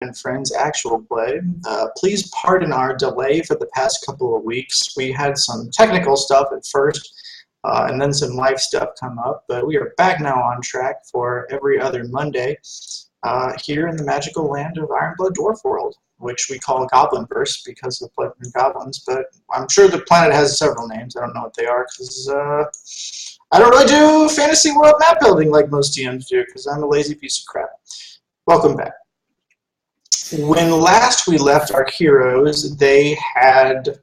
and Friends actual play. Please pardon our delay for the past couple of weeks. We had some technical stuff at first, and then some life stuff come up, but we are back now on track for every other Monday here in the magical land of Ironblood Dwarf World, which we call Goblinverse because of Blood and Goblins, but I'm sure the planet has several names. I don't know what they are because I don't really do fantasy world map building like most DMs do because I'm a lazy piece of crap. Welcome back. When last we left our heroes, they had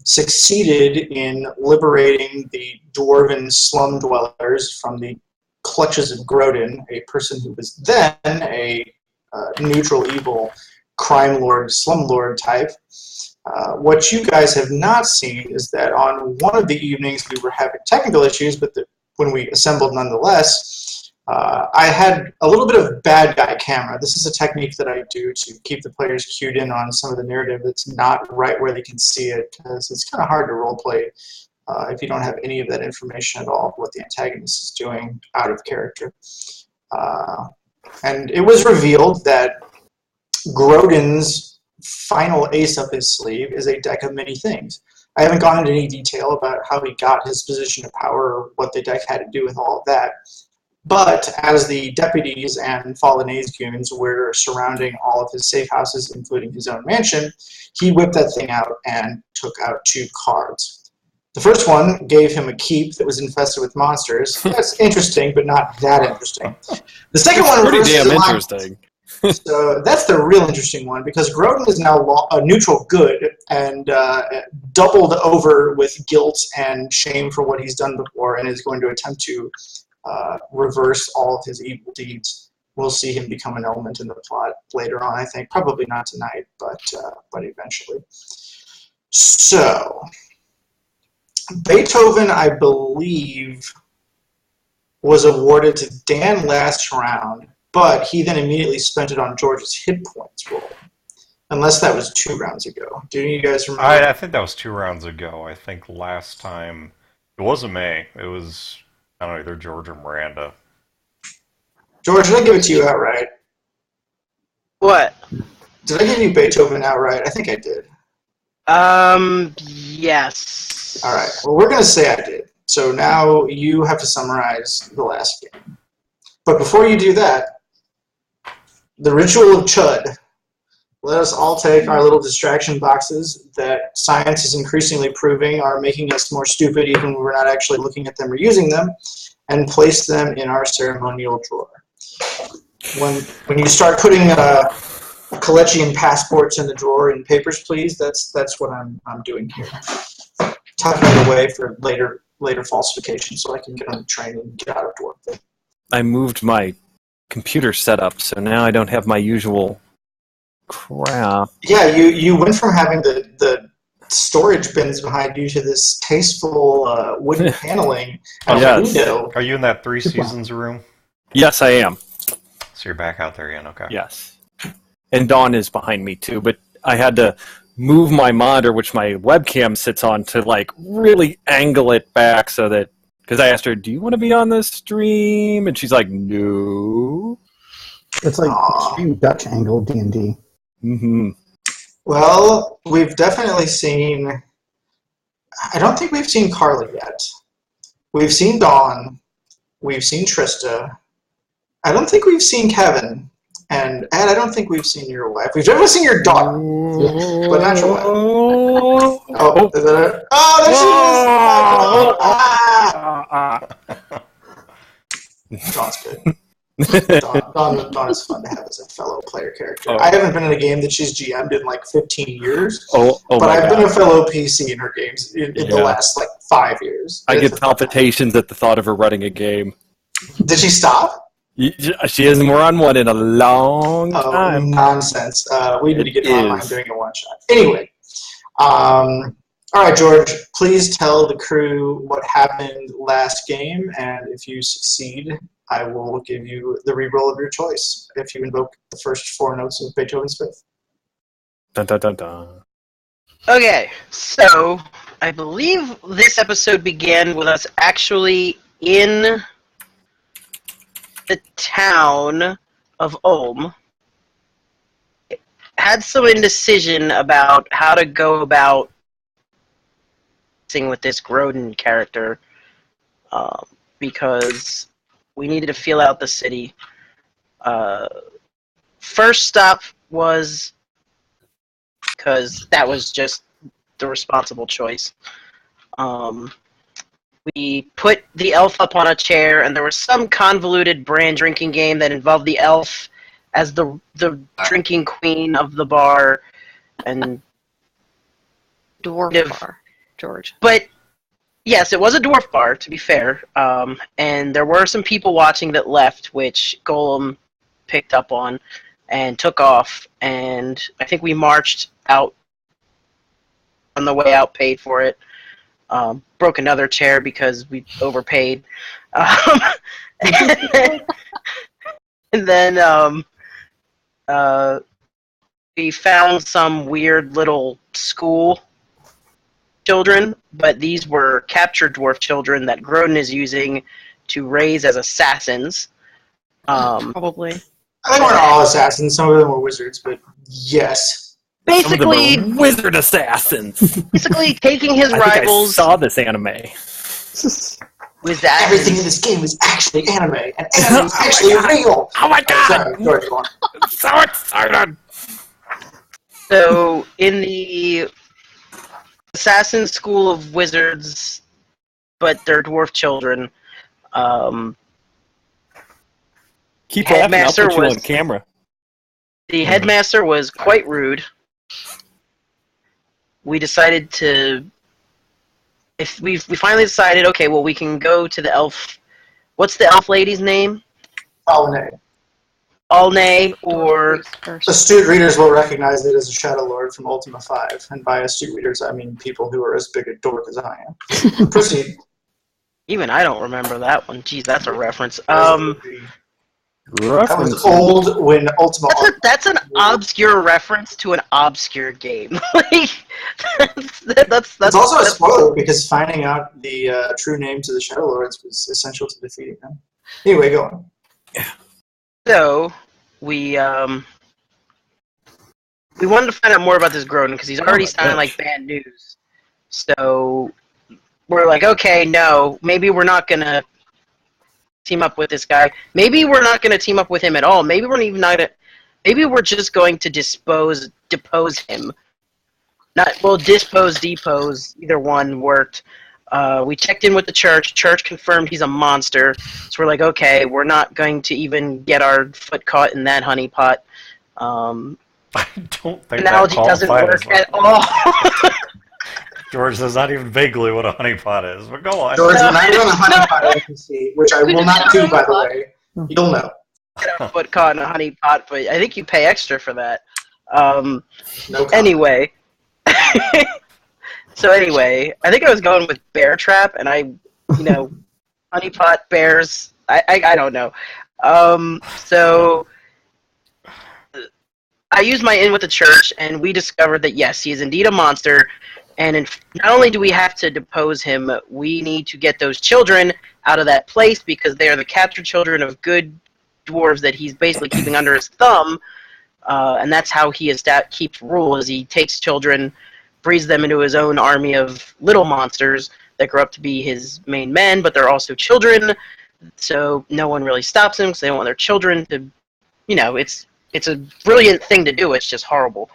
succeeded in liberating the dwarven slum dwellers from the clutches of Grodin, a person who was then a neutral evil crime lord, slumlord type. What you guys have not seen is that on one of the evenings we were having technical issues, but when we assembled nonetheless, I had a little bit of bad guy camera. This is a technique that I do to keep the players cued in on some of the narrative that's not right where they can see it, because it's kind of hard to roleplay if you don't have any of that information at all of what the antagonist is doing out of character. And it was revealed that Grodin's final ace up his sleeve is a deck of many things. I haven't gone into any detail about how he got his position of power or what the deck had to do with all of that. But as the deputies and Fallen A's goons were surrounding all of his safe houses, including his own mansion, he whipped that thing out and took out 2 cards. The first one gave him a keep that was infested with monsters. That's interesting, but not that interesting. The second one pretty damn interesting. So that's the real interesting one, because Grodin is now a neutral good and doubled over with guilt and shame for what he's done before, and is going to attempt to reverse all of his evil deeds. We'll see him become an element in the plot later on, I think. Probably not tonight, but eventually. So, Beethoven, I believe, was awarded to Dan last round, but he then immediately spent it on George's hit points roll. Unless that was 2 rounds ago. Do you guys remember? I think that was 2 rounds ago. I think last time... It wasn't me. It was, I don't know, either George or Miranda. George, did I give it to you outright? What? Did I give you Beethoven outright? I think I did. Yes. All right. Well, we're going to say I did. So now you have to summarize the last game. But before you do that, the ritual of Chud. Let us all take our little distraction boxes that science is increasingly proving are making us more stupid even when we're not actually looking at them or using them, and place them in our ceremonial drawer. When you start putting Kalechian passports in the drawer and papers, please, that's what I'm doing here. Tucking it away for later falsification so I can get on the train and get out of Dwarf. I moved my computer setup, so now I don't have my usual crap. Yeah, you went from having the storage bins behind you to this tasteful wooden paneling and a window. Are you in that 3 Seasons room? Yes, I am. So you're back out there again, okay. Yes. And Dawn is behind me too, but I had to move my monitor, which my webcam sits on, to like really angle it back so that, because I asked her, do you want to be on this stream? And she's like, no. It's like extreme Dutch angle D&D. Mm-hmm. Well, we've definitely seen... I don't think we've seen Carly yet. We've seen Dawn. We've seen Trista. I don't think we've seen Kevin. And Ed, I don't think we've seen your wife. We've definitely seen your daughter, but not your wife. Oh, is that it? Oh, there she is! Dawn's good. Dawn is fun to have as a fellow player character. I haven't been in a game that she's GM'd in like 15 years, but I've been a fellow PC in her games in the last like 5 years. I get palpitations at the thought of her running a game. Did she stop? She hasn't run one in a long time. Nonsense. We need to get online doing a one-shot. Anyway, all right, George, please tell the crew what happened last game, and if you succeed, I will give you the reroll of your choice if you invoke the first 4 notes of Beethoven's Fifth. Dun, dun, dun, dun. Okay, so I believe this episode began with us actually in the town of Ulm, had some indecision about how to go about sing with this Grodin character, because we needed to feel out the city. First stop was because that was just the responsible choice. We put the elf up on a chair, and there was some convoluted brand drinking game that involved the elf as the drinking queen of the bar, and Dwarf bar, George. But yes, it was a dwarf bar, to be fair. And there were some people watching that left, which Golem picked up on and took off. And I think we marched out on the way out, paid for it. Broke another chair because we overpaid. And then we found some weird little school children, but these were captured dwarf children that Grodin is using to raise as assassins. Probably. I think we're not all assassins. Some of them were wizards, but yes. Basically, Some of them are wizard assassins. basically taking his I think rivals. I saw this anime. With that, Everything in this game is actually anime, and anime is actually real. Oh my god! Sorry, George, go on. I'm so excited! So, in the Assassin School of Wizards, but they're dwarf children, Keep laughing, I'll Headmaster put you was- on camera. the headmaster was quite rude. We decided to... we finally decided, okay, well, we can go to the elf... What's the elf lady's name? Alnay. Alnay, or... Astute readers will recognize it as a Shadow Lord from Ultima 5, and by astute readers I mean people who are as big a dork as I am. Proceed. Even I don't remember that one. Jeez, that's a reference. That was old when Ultima... That's an obscure reference to an obscure game. Like, that's It's also a spoiler, because finding out the true name to the Shadow Lords was essential to defeating them. Anyway, go on. So, we wanted to find out more about this Grodin, because he's already sounding like bad news. So, we're like, okay, no, maybe we're not going to team up with this guy. Maybe we're not going to team up with him at all. Maybe we're even not. Maybe we're just going to depose him. Depose. Either one worked. We checked in with the church. Church confirmed he's a monster. So we're like, okay, we're not going to even get our foot caught in that honeypot. I don't think Analogy that doesn't qualifies work as at all. George, that's not even vaguely what a honeypot is, but go on. George, when I run a honeypot agency, which I will not do, by the way, you'll know. Get our foot caught in a honeypot, but I think you pay extra for that. No comment. Anyway. So anyway, I think I was going with bear trap, and honeypot bears. I don't know. So I used my in with the church, and we discovered that yes, he is indeed a monster. And not only do we have to depose him, we need to get those children out of that place because they are the captured children of good dwarves that he's basically keeping under his thumb. And that's how he keeps rule, is he takes children, breeds them into his own army of little monsters that grow up to be his main men, but they're also children, so no one really stops him because they don't want their children to, it's a brilliant thing to do, it's just horrible.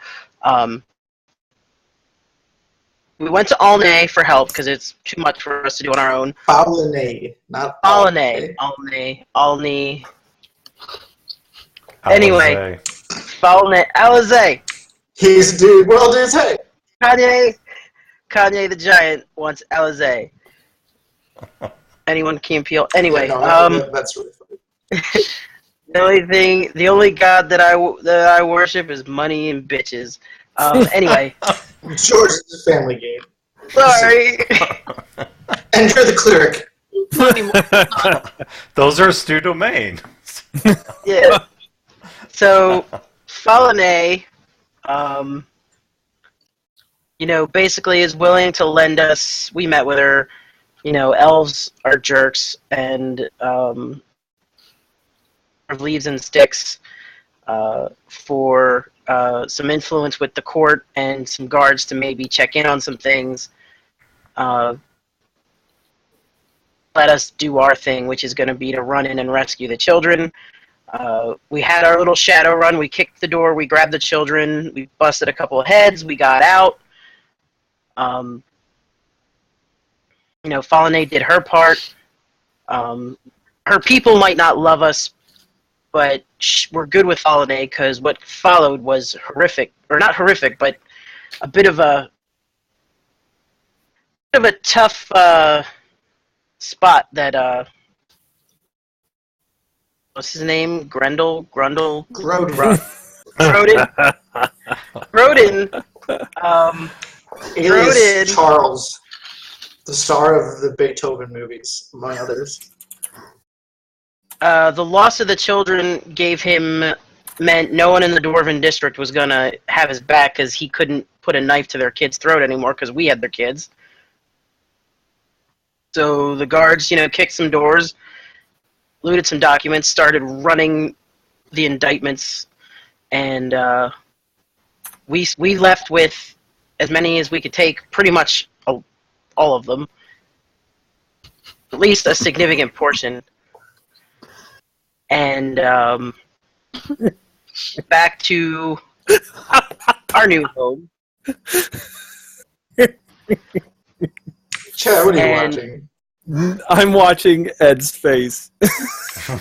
We went to Alnay for help because it's too much for us to do on our own. Alnay, not Alnay. Anyway, Alnay. He's a dude. Well, dudes, hey. Kanye the Giant wants Alizé. Anyone can appeal. Anyway, Yeah, no, that's really funny. the only god that I worship is money and bitches. Anyway. George, it's a family game. Sorry. Enter the cleric. Those are Stu domain. Yeah. So, Falane, basically is willing to lend us. We met with her. Elves are jerks, and leaves and sticks for some influence with the court and some guards to maybe check in on some things. Let us do our thing, which is going to be to run in and rescue the children. We had our little shadow run. We kicked the door. We grabbed the children. We busted a couple of heads. We got out. Fallenay did her part. Her people might not love us, but we're good with Fallenay because what followed was horrific, or not horrific, but a bit of a tough spot that what's his name? Grundle? Grodin. Grodin. Alias Charles, the star of the Beethoven movies, among others. The loss of the children meant no one in the Dwarven district was going to have his back because he couldn't put a knife to their kid's throat anymore because we had their kids. So the guards, kicked some doors, looted some documents, started running the indictments, and we left with as many as we could take, pretty much all of them, at least a significant portion. And back to our new home. Chad, what are you watching? I'm watching Ed's face.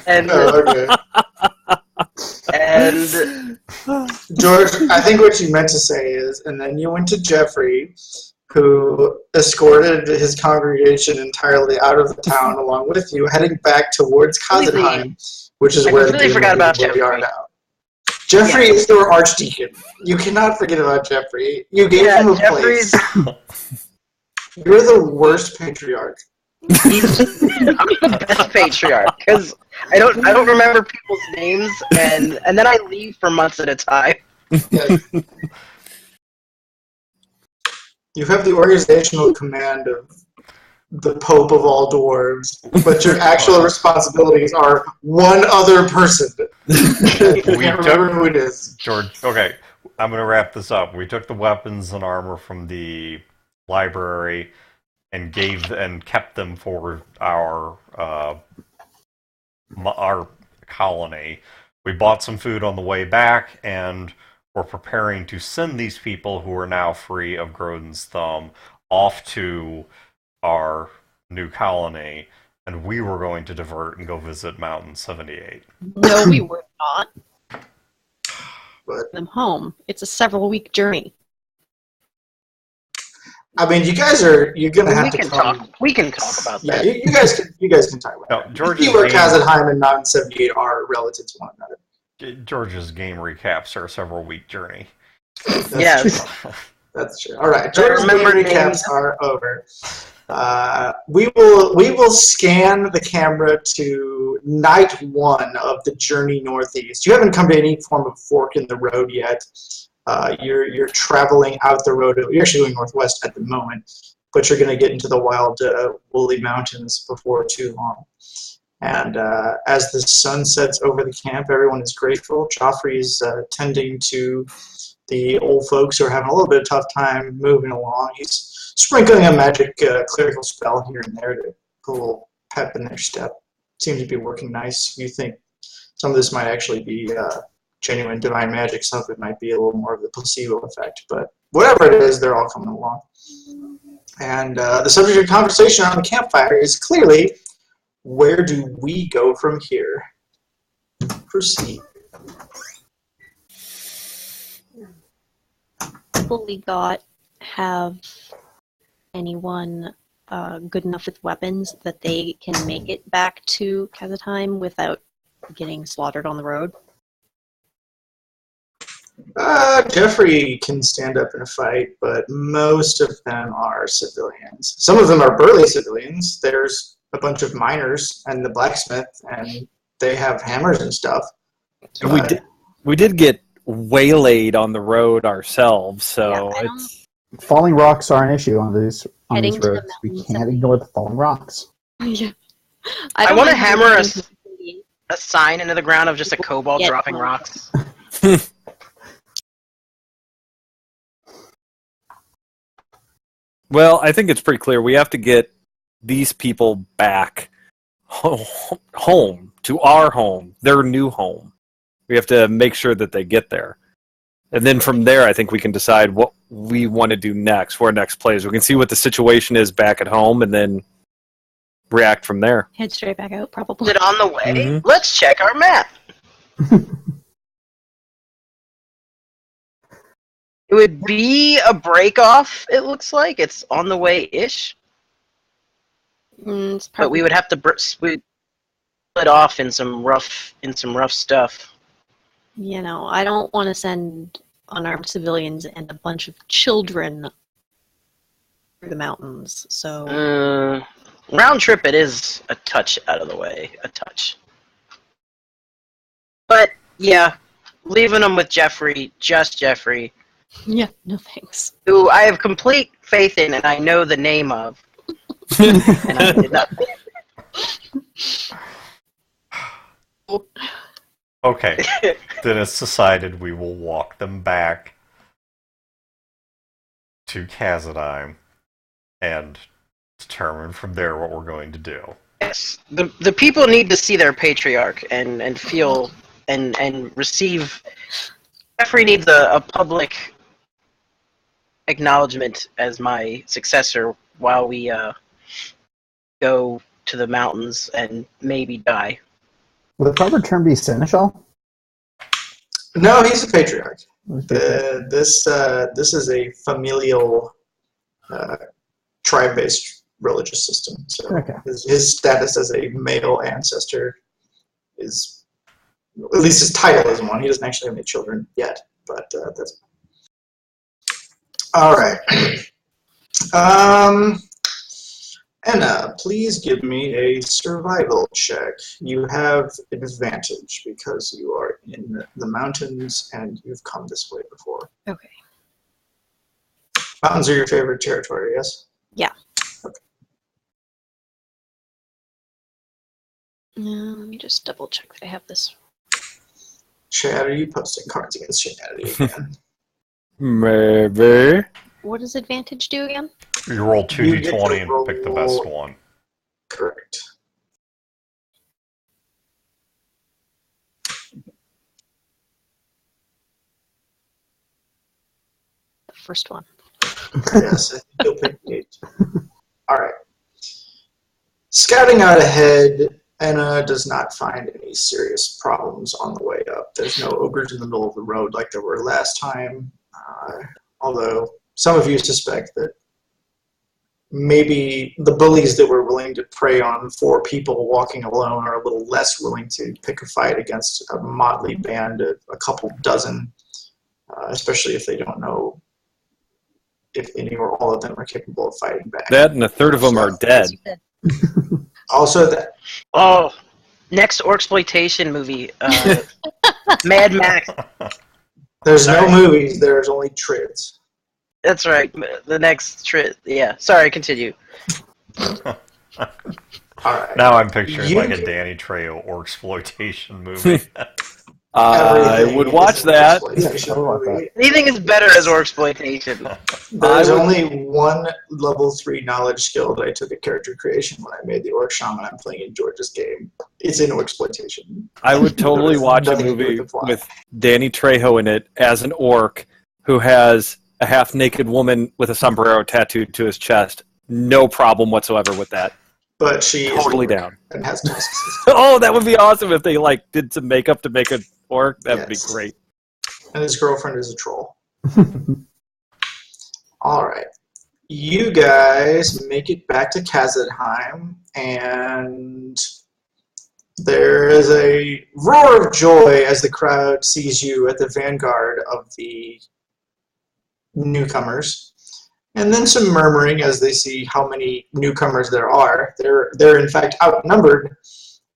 And, okay. and George, I think what you meant to say is, and then you went to Jeffrey, who escorted his congregation entirely out of the town along with you, heading back towards Kazenheim, which is where we are now. Jeffrey is your archdeacon. You cannot forget about Jeffrey. You gave him a place. You're the worst patriarch. I'm the best patriarch because I don't remember people's names, and then I leave for months at a time. Yeah. You have the organizational command of the Pope of all dwarves, but your actual responsibilities are one other person. I can't remember who it is. George, okay, I'm going to wrap this up. We took the weapons and armor from the library and kept them for our colony. We bought some food on the way back, and we're preparing to send these people who are now free of Grodin's thumb off to our new colony, and we were going to divert and go visit Mountain 78. No, we were not. But Them home. It's a several-week journey. I mean, you're gonna have to come. We can talk about Yeah, that. you guys can talk about No, it. George's Keyword game- Kazenheim and Mountain 78 are relative to one another. George's game recaps are a several-week journey. Yes. That's true. All right, George's game remember recaps names. are over. We will scan the camera to night 1 of the journey northeast. You haven't come to any form of fork in the road yet. You're traveling out the road. You're actually going northwest at the moment, but you're going to get into the wild woolly mountains before too long. And as the sun sets over the camp, everyone is grateful. Joffrey's tending to the old folks who are having a little bit of tough time moving along. He's sprinkling a magic clerical spell here and there to put a little pep in their step. Seems to be working nice. You think some of this might actually be genuine divine magic. Some of it might be a little more of the placebo effect. But whatever it is, they're all coming along. And the subject of conversation around the campfire is clearly, where do we go from here? Proceed. People we got have anyone good enough with weapons that they can make it back to Kazatheim without getting slaughtered on the road? Jeffrey can stand up in a fight, but most of them are civilians. Some of them are burly civilians. There's a bunch of miners and the blacksmith, and they have hammers and stuff. We did get waylaid on the road ourselves, so Yeah, it's Falling rocks are an issue on these Heading to the roads. We mountains can't and- ignore the falling rocks. Yeah. I don't want to like hammer moving a sign into the ground of just a kobold Yeah. dropping rocks. Well, I think it's pretty clear. We have to get these people back home, to our home, their new home. We have to make sure that they get there. And then from there, I think we can decide what we want to do next, where next plays. We can see what the situation is back at home and then react from there. Head straight back out, Is probably. it on the way? Mhm. Let's check our map. It would be a break off, it looks like. It's on the way-ish. It's But probably we would have to split off in some rough stuff. You know, I don't want to send unarmed civilians and a bunch of children through the mountains. So Round trip, it is a touch out of the way. A touch. But, yeah, leaving them with Jeffrey, just Jeffrey, yeah, no thanks. who I have complete faith in and I know the name of. And I did not. Okay, then it's decided we will walk them back to Khazad-dûm and determine from there what we're going to do. Yes, the people need to see their patriarch and feel and receive. Jeffrey needs a public acknowledgement as my successor while we go to the mountains and maybe die. Would the proper term be seneschal? No, he's a patriarch. This is a familial tribe-based religious system. So Okay. his status as a male ancestor is, at least his title is one. He doesn't actually have any children yet, but that's all right. Anna, please give me a survival check. You have advantage because you are in the mountains and you've come this way before. Okay. Mountains are your favorite territory, yes? Yeah. Okay. Let me just double check that I have this. Chad, are you posting cards against humanity again? Maybe. What does advantage do again? You roll You get 2d20 to and pick the best one. Correct. The first one. Yes, I think you'll pick 8. All right. Scouting out ahead, Anna does not find any serious problems on the way up. There's no ogres in the middle of the road like there were last time, although some of you suspect that maybe the bullies that were willing to prey on 4 people walking alone are a little less willing to pick a fight against a motley band of a couple dozen, especially if they don't know if any or all of them are capable of fighting back. That and a third of them are dead. Also that. Oh, next Orcsploitation movie, Mad Max. There's no movies, there's only trids. That's right. The next yeah. Sorry, continue. All right. Now I'm picturing You like a can- Danny Trejo or exploitation movie. I Everything would is watch an that. exploitation Yeah, I would watch movie. Anything is better as Orcsploitation. There's I would- only one level 3 knowledge skill that I took at character creation when I made the Orc Shaman I'm playing in George's game. It's in Exploitation. I would totally There's watch a nothing to do movie with the plot. with Danny Trejo in it as an orc who has a half-naked woman with a sombrero tattooed to his chest. No problem whatsoever with that. But she Totally is an orc down. and has tusks. Oh, that would be awesome if they like did some makeup to make an orc. That would be Yes. great. And his girlfriend is a troll. All right. You guys make it back to Khazad-dûm, and there is a roar of joy as the crowd sees you at the vanguard of the newcomers, and then some murmuring as they see how many newcomers there are. They're in fact outnumbered.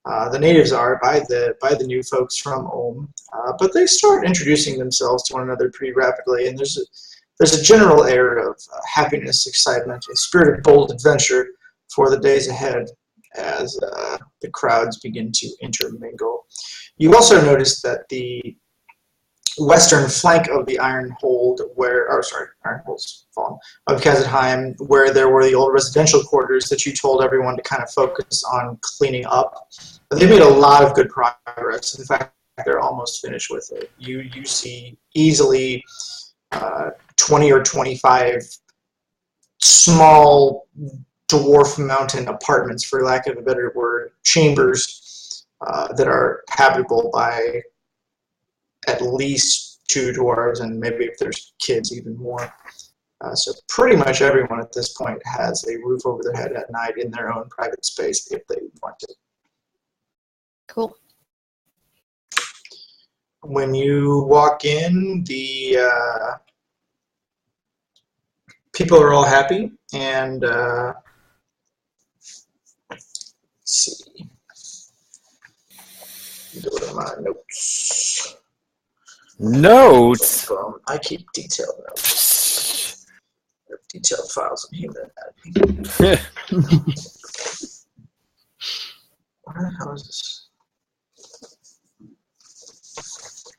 The natives are by the new folks from Ulm, but they start introducing themselves to one another pretty rapidly, and there's a general air of happiness, excitement, a spirit of bold adventure for the days ahead as the crowds begin to intermingle. You also notice that the western flank of the Ironhold's fallen, of Kazheim, where there were the old residential quarters that you told everyone to kind of focus on cleaning up. They made a lot of good progress. In fact, they're almost finished with it. You see easily 20 or 25 small dwarf mountain apartments, for lack of a better word, chambers that are habitable by at least 2 dwarves, and maybe if there's kids, even more. So pretty much everyone at this point has a roof over their head at night in their own private space if they want it. Cool. When you walk in, the people are all happy, and let's see. Go to my notes. Notes? I keep detailed notes. Detailed files in here. What the hell is this?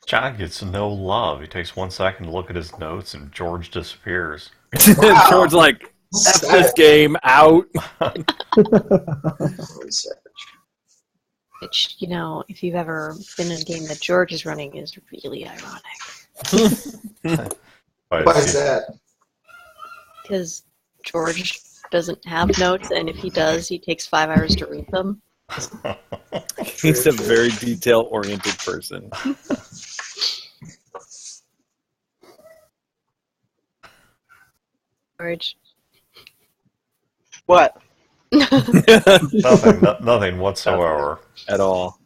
John gets no love. He takes 1 second to look at his notes, and George disappears. Wow. George like, F this game, out. Which, you know, if you've ever been in a game that George is running, is really ironic. Why is that? Because George doesn't have notes, and if he does, he takes 5 hours to read them. He's a very detail-oriented person. George. What? Nothing whatsoever. At all.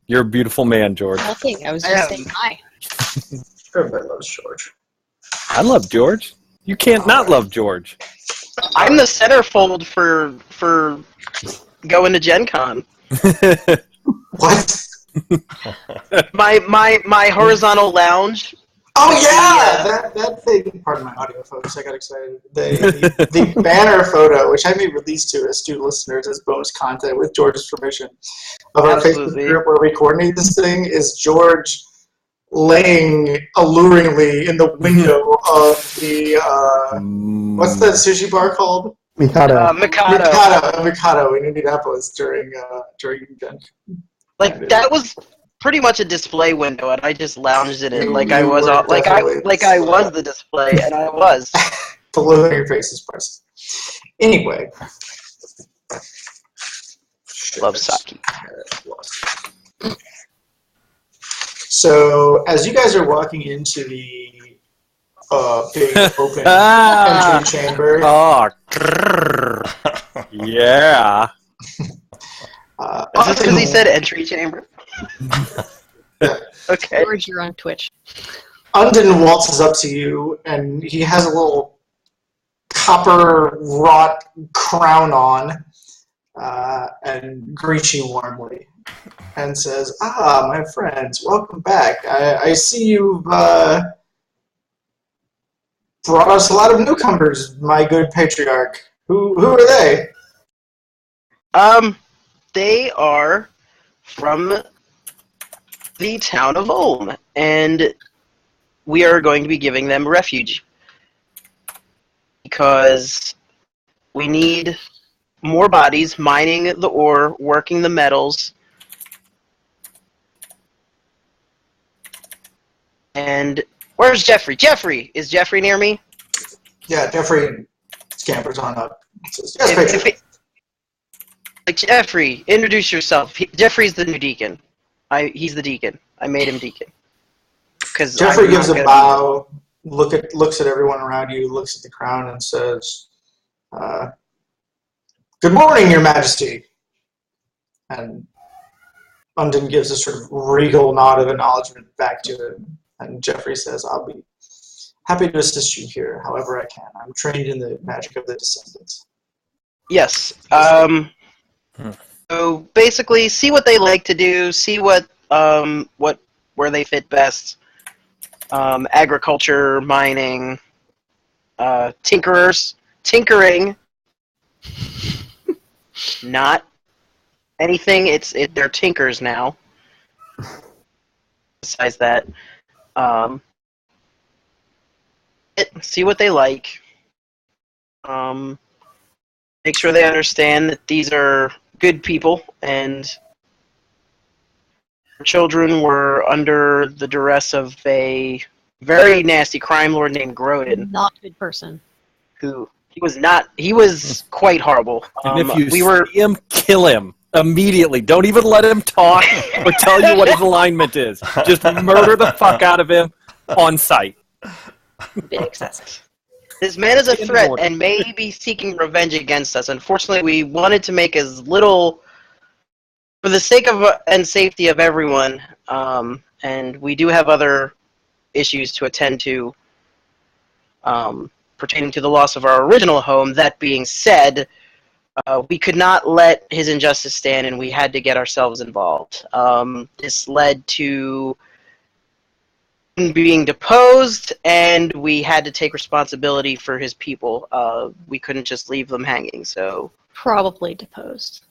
You're a beautiful man, George. Nothing. I was just saying hi. Everybody loves George. I love George. You can't not love George. I'm the centerfold for going to Gen Con. What? My horizontal lounge. Oh yeah, that thing. Pardon my audio, folks. I got excited. The banner photo, which I may release to astute listeners as bonus content with George's permission, of our Facebook group where we coordinate this thing, is George laying alluringly in the window of the what's that sushi bar called? Mikado. Mikado in Indianapolis during Gen. Like that was pretty much a display window, and I just lounged in it like I was the display, and I was. The look on your face is priceless. Anyway. Love sake. So, as you guys are walking into the big open entry chamber. Oh, yeah. Is this because he said entry chamber? Okay. George, you're on Twitch. Undin waltzes up to you, and he has a little copper-wrought crown on, and greets you warmly, and says, my friends, welcome back. I see you've brought us a lot of newcomers, my good patriarch. Who are they? They are from the town of Ulm, and we are going to be giving them refuge because we need more bodies mining the ore, working the metals, and where's Jeffrey? Jeffrey! Is Jeffrey near me? Yeah, Jeffrey scampers on up. Says, yes, Jeffrey, introduce yourself. Jeffrey's the new deacon. He's the deacon. I made him deacon. Jeffrey gives a bow, looks at everyone around you, looks at the crown, and says, "Good morning, Your Majesty." And Undin gives a sort of regal nod of acknowledgement back to him, and Jeffrey says, "I'll be happy to assist you here, however I can. I'm trained in the magic of the Descendants." Yes. So basically, see what they like to do, see where they fit best. Agriculture, mining, tinkering. Not anything. They're tinkers now. besides that, see what they like. Make sure they understand that these are good people, and children were under the duress of a very nasty crime lord named Grodin. Not a good person. Who he was quite horrible. And if you see him, kill him immediately. Don't even let him talk or tell you what his alignment is. Just murder the fuck out of him on sight. A bit excessive. This man is a threat and may be seeking revenge against us. Unfortunately, we wanted to make as little, for the sake of and safety of everyone, and we do have other issues to attend to pertaining to the loss of our original home. That being said, we could not let his injustice stand, and we had to get ourselves involved. This led to being deposed, and we had to take responsibility for his people. We couldn't just leave them hanging, so... Probably deposed.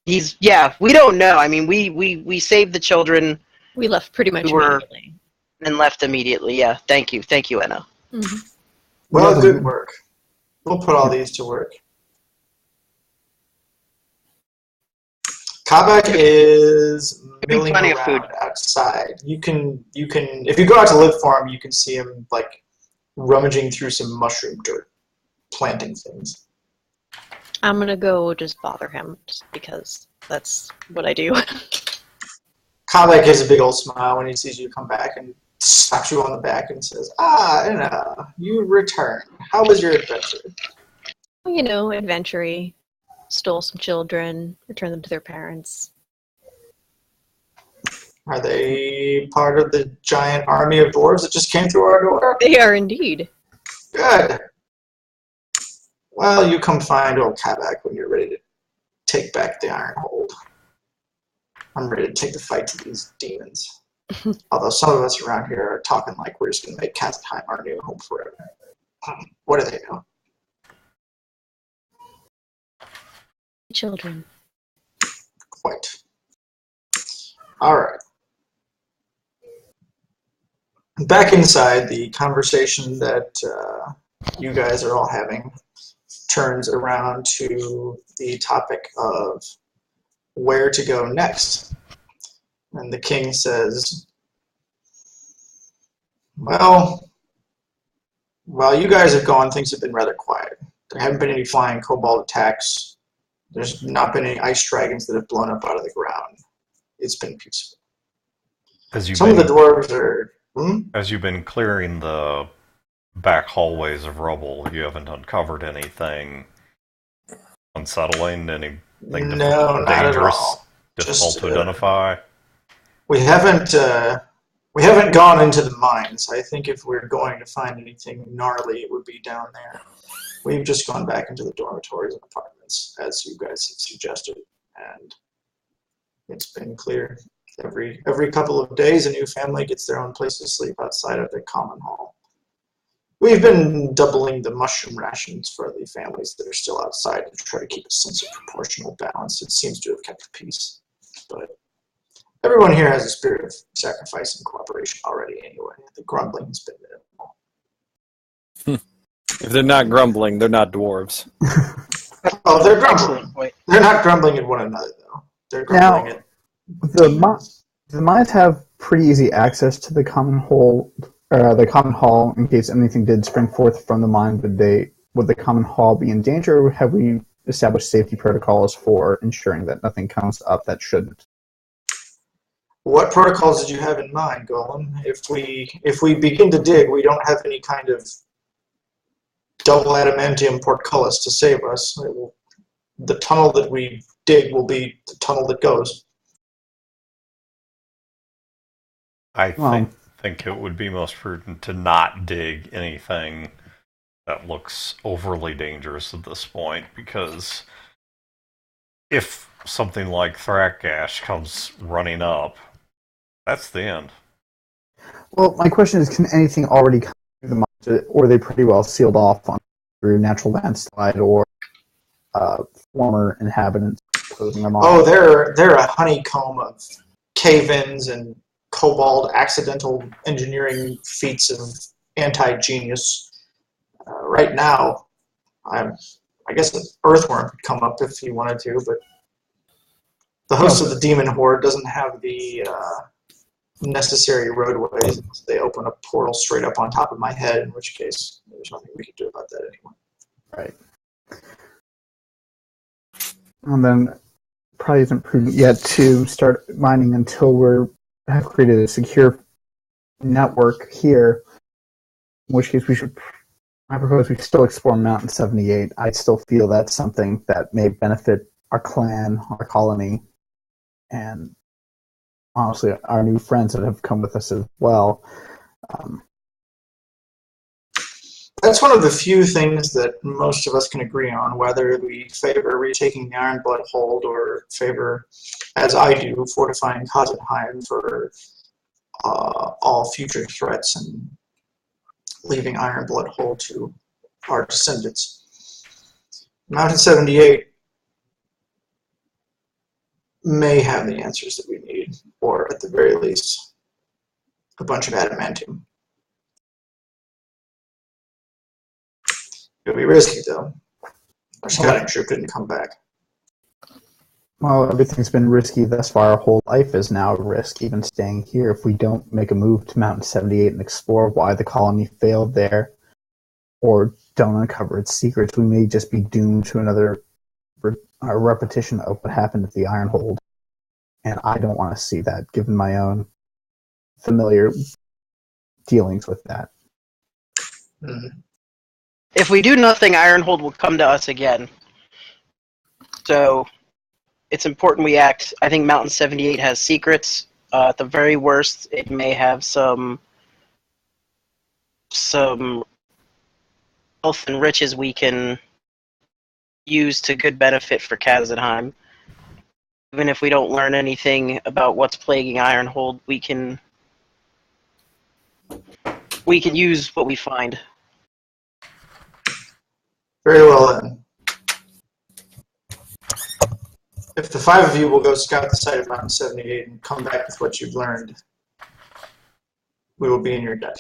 We don't know. I mean, we saved the children. We left pretty much immediately. And left immediately, yeah. Thank you, Enna. Mm-hmm. Well, good work. We'll put all these to work. Kabak is milling around outside. You can if you go out to live for him, you can see him like rummaging through some mushroom dirt, planting things. I'm gonna go just bother him, just because that's what I do. Kabak gives a big old smile when he sees you come back and slaps you on the back and says, Anna, you returned. How was your adventure? You know, adventure-y. Stole some children, returned them to their parents. Are they part of the giant army of dwarves that just came through our door? They are indeed. Good. Well, you come find old Kabak when you're ready to take back the Ironhold. I'm ready to take the fight to these demons. Although some of us around here are talking like we're just going to make Kastheim our new home forever. What do they know? Children. Quite. Alright. Back inside, the conversation that you guys are all having turns around to the topic of where to go next. And the king says, well, while you guys have gone, things have been rather quiet. There haven't been any flying kobold attacks. There's not been any ice dragons that have blown up out of the ground. It's been peaceful. Some of the dwarves are... As you've been clearing the back hallways of rubble, you haven't uncovered anything unsettling, anything no, not dangerous, at all. difficult to identify? We haven't gone into the mines. I think if we're going to find anything gnarly, it would be down there. We've just gone back into the dormitories and apartments, as you guys have suggested, and it's been clear. Every couple of days, a new family gets their own place to sleep outside of the common hall. We've been doubling the mushroom rations for the families that are still outside to try to keep a sense of proportional balance. It seems to have kept the peace, but everyone here has a spirit of sacrifice and cooperation already anyway. The grumbling has been minimal. If they're not grumbling, they're not dwarves. Oh, they're grumbling. They're not grumbling at one another, though. They're grumbling at... The mines have pretty easy access to the common hall in case anything did spring forth from the mine. Would the common hall be in danger, or have we established safety protocols for ensuring that nothing comes up that shouldn't? What protocols did you have in mind, Golem? If we begin to dig, we don't have any kind of double adamantium portcullis to save us. The tunnel that we dig will be the tunnel that goes. I think it would be most prudent to not dig anything that looks overly dangerous at this point, because if something like Thrakgash comes running up, that's the end. Well, my question is, can anything already come through the mines, or are they pretty well sealed off through natural landslide or former inhabitants closing them off? Oh, they're a honeycomb of cave-ins and kobold accidental engineering feats of anti-genius. Right now, I guess an earthworm could come up if he wanted to, but the host of the demon horde doesn't have the necessary roadways. They open a portal straight up on top of my head, in which case there's nothing we can do about that anymore. Right. And then probably isn't prudent yet to start mining until have created a secure network here. In which case I propose we still explore Mountain 78. I still feel that's something that may benefit our clan, our colony, and honestly, our new friends that have come with us as well. That's one of the few things that most of us can agree on, whether we favor retaking the Ironblood hold or favor, as I do, fortifying Kazenheim for all future threats and leaving Ironblood hold to our descendants. Mountain 78 may have the answers that we need, or at the very least, a bunch of adamantium. It would be risky, though. Our scouting troop didn't come back. Well, everything's been risky thus far. Our whole life is now a risk, even staying here. If we don't make a move to Mountain 78 and explore why the colony failed there, or don't uncover its secrets, we may just be doomed to another repetition of what happened at the Ironhold. And I don't want to see that, given my own familiar dealings with that. Mm-hmm. If we do nothing, Ironhold will come to us again. So it's important we act. I think Mountain 78 has secrets. At the very worst, it may have some wealth and riches we can use to good benefit for Kazenheim. Even if we don't learn anything about what's plaguing Ironhold, we can use what we find. Very well, then. If the five of you will go scout the site of Mountain 78 and come back with what you've learned, we will be in your debt.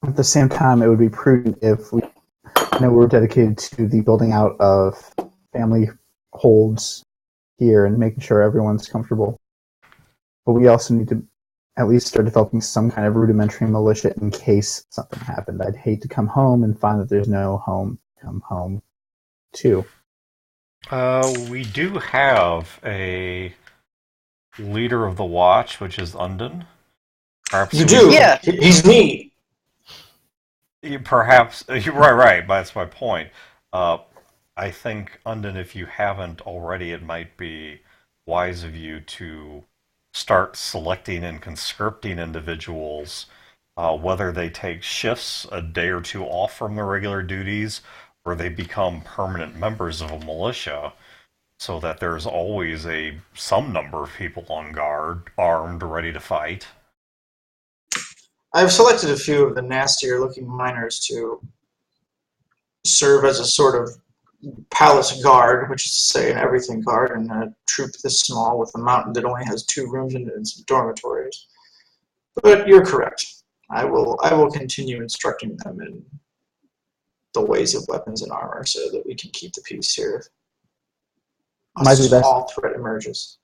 At the same time, it would be prudent if we're dedicated to the building out of family holds here and making sure everyone's comfortable. But we also need to at least start developing some kind of rudimentary militia in case something happened. I'd hate to come home and find that there's no home to come home to. We do have a leader of the watch, which is Undon. Perhaps you do? Yeah. He's me. Perhaps you're right. That's my point. I think Undon, if you haven't already, it might be wise of you to start selecting and conscripting individuals, whether they take shifts a day or two off from their regular duties, or they become permanent members of a militia, so that there's always some number of people on guard, armed, ready to fight. I've selected a few of the nastier-looking miners to serve as a sort of palace guard, which is to say an everything guard, and a troop this small with a mountain that only has 2 rooms in it and some dormitories. But you're correct. I will continue instructing them in the ways of weapons and armor so that we can keep the peace here. A small threat emerges.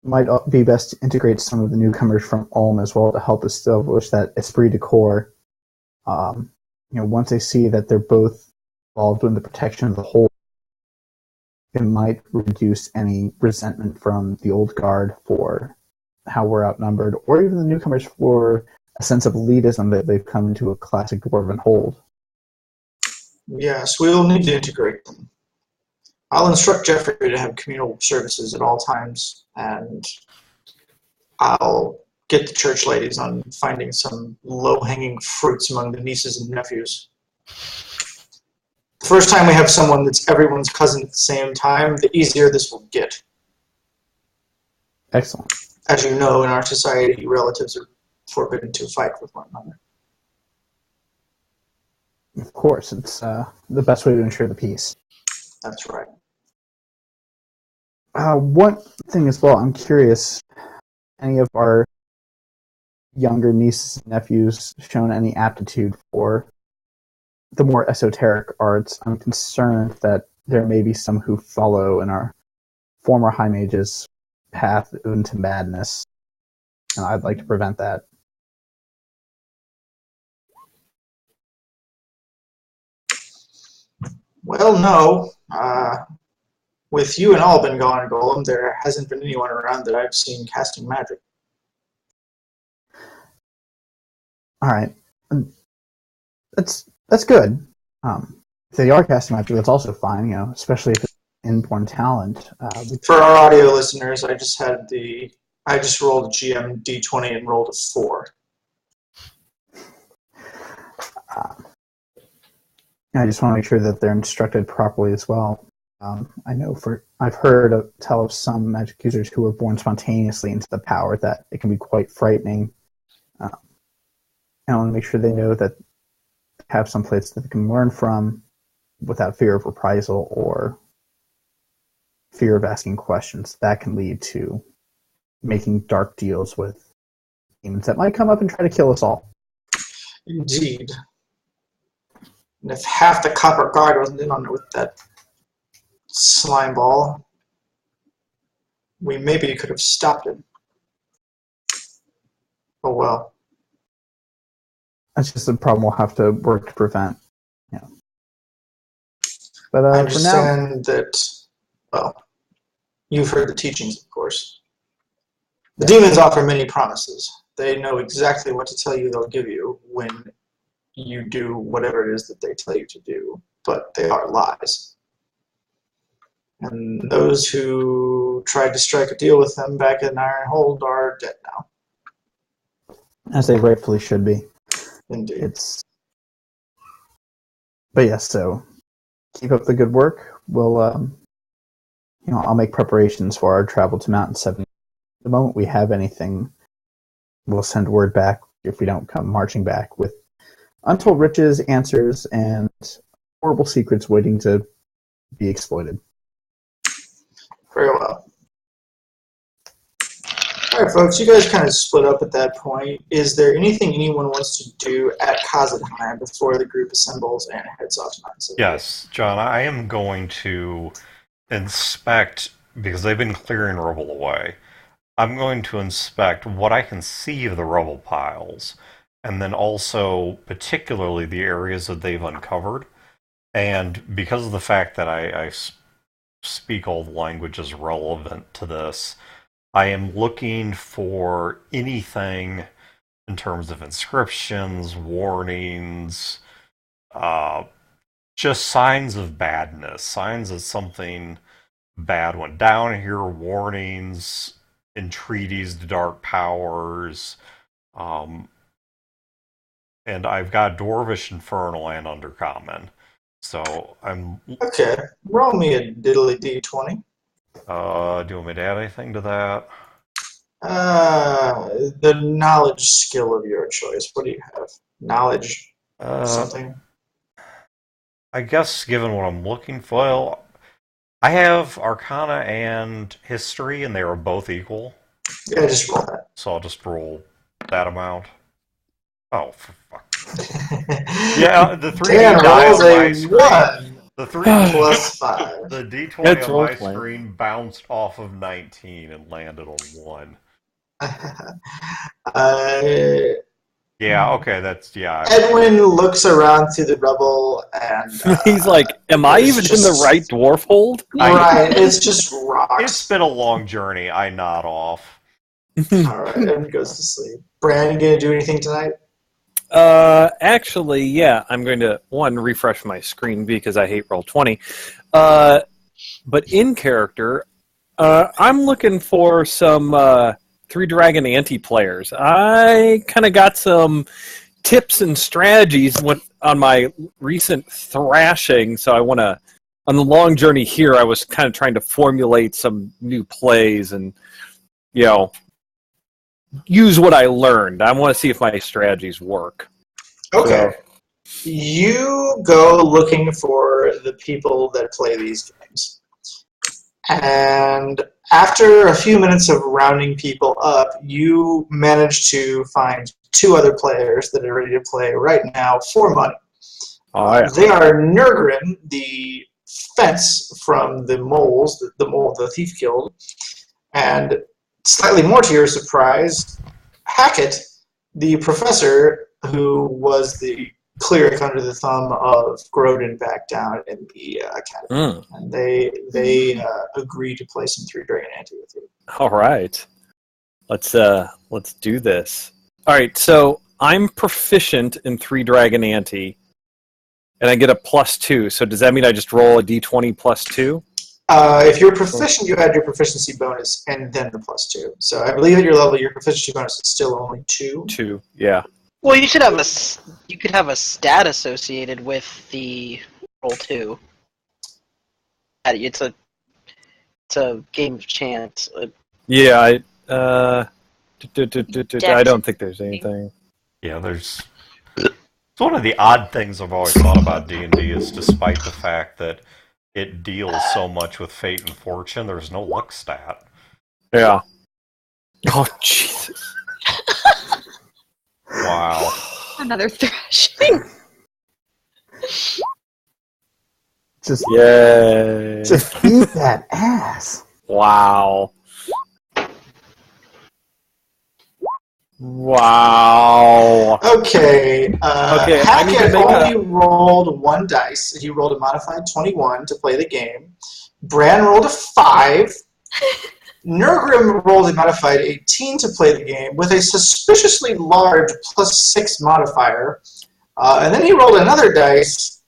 Might be best to integrate some of the newcomers from Ulm as well to help establish that esprit de corps. Once they see that they're both involved in the protection of the whole, it might reduce any resentment from the old guard for how we're outnumbered, or even the newcomers for a sense of elitism that they've come into a classic dwarven hold. Yes, we'll need to integrate them. I'll instruct Jeffrey to have communal services at all times, and I'll get the church ladies on finding some low-hanging fruits among the nieces and nephews. The first time we have someone that's everyone's cousin at the same time, the easier this will get. Excellent. As you know, in our society, relatives are forbidden to fight with one another. Of course, it's the best way to ensure the peace. That's right. One thing as well, I'm curious, any of our younger nieces and nephews shown any aptitude for the more esoteric arts? I'm concerned that there may be some who follow in our former high mages' path into madness, and I'd like to prevent that. Well, no. With you and Albin gone, Golem, there hasn't been anyone around that I've seen casting magic. All right, that's good. If they are casting magic, that's also fine. Especially if it's inborn talent. For our audio listeners, I just rolled a GM D20 and rolled a 4. I just want to make sure that they're instructed properly as well. I've heard tell of some magic users who were born spontaneously into the power that it can be quite frightening. I want to make sure they know that they have some place that they can learn from without fear of reprisal or fear of asking questions. That can lead to making dark deals with demons that might come up and try to kill us all. Indeed. And if half the Copper Guard wasn't in on it with that slime ball, we maybe could have stopped it. Oh well. That's just a problem we'll have to work to prevent. Yeah. But I for now, understand that, well, you've heard the teachings, of course. The demons offer many promises. They know exactly what to tell you they'll give you when you do whatever it is that they tell you to do, but they are lies. And those who tried to strike a deal with them back in Ironhold are dead now. as they rightfully should be. Indeed. But yes, so keep up the good work. We'll, I'll make preparations for our travel to Mountain 7. The moment we have anything, we'll send word back if we don't come marching back with untold riches, answers, and horrible secrets waiting to be exploited. Very well. Alright folks, you guys kind of split up at that point. Is there anything anyone wants to do at Kazadheim before the group assembles and heads off to Mountain 7? Yes, John, I am going to inspect, because they've been clearing rubble away, I'm going to inspect what I can see of the rubble piles, and then also particularly the areas that they've uncovered. And because of the fact that I speak all the languages relevant to this, I am looking for anything in terms of inscriptions, warnings, just signs of badness, signs that something bad went down here, warnings, entreaties to dark powers, and I've got Dwarvish, Infernal, and Undercommon. So I'm... Okay, roll me a diddly d20. do you want me to add anything to that? The knowledge skill of your choice. What do you have? Knowledge something? I guess given what I'm looking for, well, I have Arcana and History, and they are both equal. Yeah, just roll that. So I'll just roll that amount. Oh, for fuck. Yeah, the 3D die on my screen. 1. The 3 plus 5. The D20 That's on my roleplay. screen bounced off of 19 and landed on 1. Yeah, okay, that's, yeah. Edwin looks around through the rubble and... He's like, am I even in the right dwarf hold? Right, it's just rocks. It's been a long journey. I nod off. Alright, Edwin goes to sleep. Brandon, gonna do anything tonight? Actually, yeah, I'm going to, refresh my screen because I hate Roll20. But in character, I'm looking for some Three Dragon anti-players. I kind of got some tips and strategies on my recent thrashing, so I want to, on the long journey here, I was kind of trying to formulate some new plays and, use what I learned. I want to see if my strategies work. Okay. So, you go looking for the people that play these games. And after a few minutes of rounding people up, you manage to find 2 other players that are ready to play right now for money. They are Nurgrim, the fence from the moles, the mole the thief killed, and slightly more to your surprise, Hackett, the professor who was the cleric under the thumb of Grodin back down in the academy. And they agree to play some 3 Dragon Ante with you. All right. Let's do this. All right, so I'm proficient in 3 Dragon Ante, and I get a +2. So does that mean I just roll a d20 +2? If you're proficient, you add your proficiency bonus and then the +2. So I believe at your level, your proficiency bonus is still only 2. 2, yeah. Well, you should have you could have a stat associated with the roll 2. It's a game of chance. Yeah, I don't think there's anything. Yeah, there's... It's one of the odd things I've always thought about D&D is despite the fact that it deals so much with fate and fortune, there's no luck stat. Yeah. Oh, Jesus. Wow. Another thrashing. Just Yay. eat that ass. Wow. Wow. Okay. I need to Hackett make only rolled 1 dice. He rolled a modified 21 to play the game. Bran rolled a 5. Nurgrim rolled a modified 18 to play the game with a suspiciously large +6 modifier. And then he rolled another dice,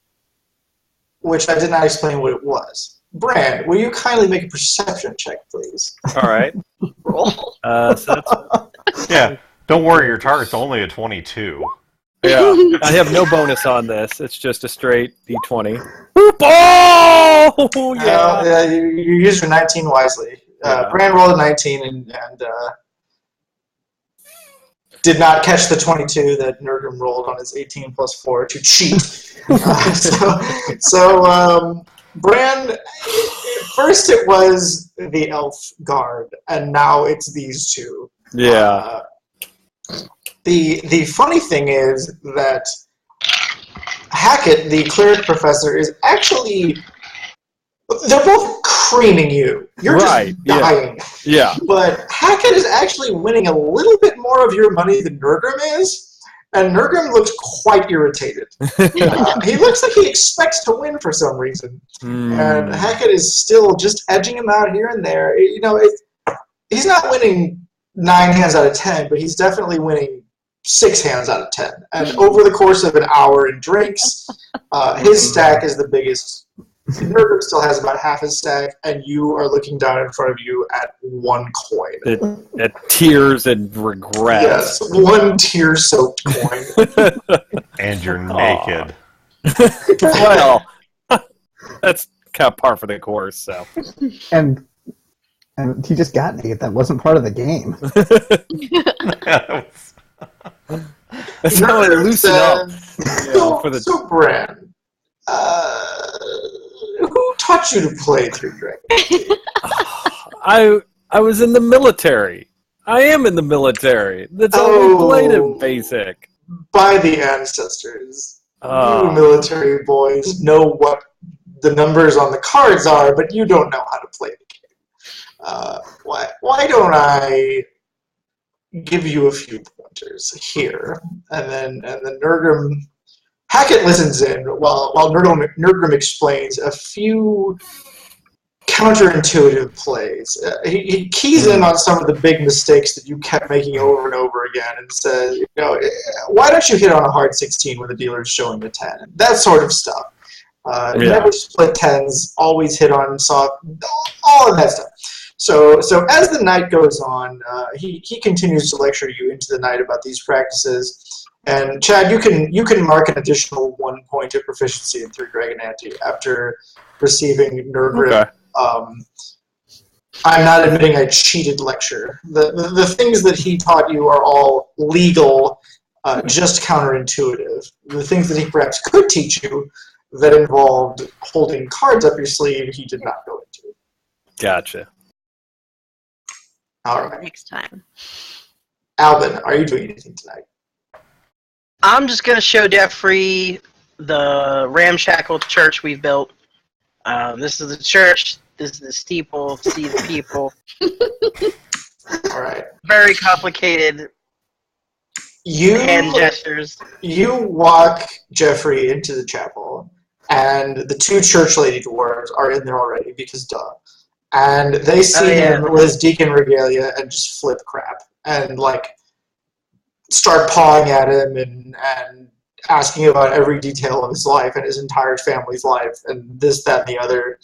which I did not explain what it was. Bran, will you kindly make a perception check, please? All right. Roll. So that's... Yeah, don't worry, your target's only a 22. Yeah, I have no bonus on this. It's just a straight d20. Oh! Yeah. You used your 19 wisely. Bran rolled a 19 and did not catch the 22 that Nurgrim rolled on his 18 +4 to cheat. So Bran, first it was the elf guard, and now it's these 2. Yeah. The funny thing is that Hackett, the cleric professor, is actually... They're both creaming you. You're just dying. Yeah. But Hackett is actually winning a little bit more of your money than Nurgrim is, and Nurgrim looks quite irritated. He looks like he expects to win for some reason. And Hackett is still just edging him out here and there. He's not winning 9 hands out of 10, but he's definitely winning 6 hands out of 10. And over the course of an hour in drinks, his stack is the biggest. Nurgrim still has about half his stack, and you are looking down in front of you at 1 coin. At tears and regret. Yes, 1 tear-soaked coin. And you're naked. Well, that's kind of par for the course, so. And he just got naked. That wasn't part of the game. That's how I loosen up. So Bran, who taught you to play 3 Dragon? I was in the military. I am in the military. That's all we played in basic. By the ancestors. You military boys know what the numbers on the cards are, but you don't know how to play the game. Why don't I give you a few pointers here, and then Nurgrim... Hackett listens in while Nurgrim explains a few counterintuitive plays. He keys in on some of the big mistakes that you kept making over and over again and says, why don't you hit on a hard 16 when the dealer is showing a 10? That sort of stuff. Never split 10s, always hit on soft, all of that stuff. So as the night goes on, he continues to lecture you into the night about these practices. And Chad, you can mark an additional 1 point of proficiency in 3 Dragon Ante after receiving Nurgrim. Okay. I'm not admitting I cheated lecture. The things that he taught you are all legal, just counterintuitive. The things that he perhaps could teach you that involved holding cards up your sleeve, he did not go into. Gotcha. All right. Next time. Alvin, are you doing anything tonight? I'm just gonna show Jeffrey the ramshackle church we've built. This is the church. This is the steeple. See the people. All right. Very complicated hand gestures. You walk Jeffrey into the chapel, and the two church lady dwarves are in there already because duh. And they see him with his deacon regalia and just flip crap and like start pawing at him and asking about every detail of his life and his entire family's life and this, that, and the other.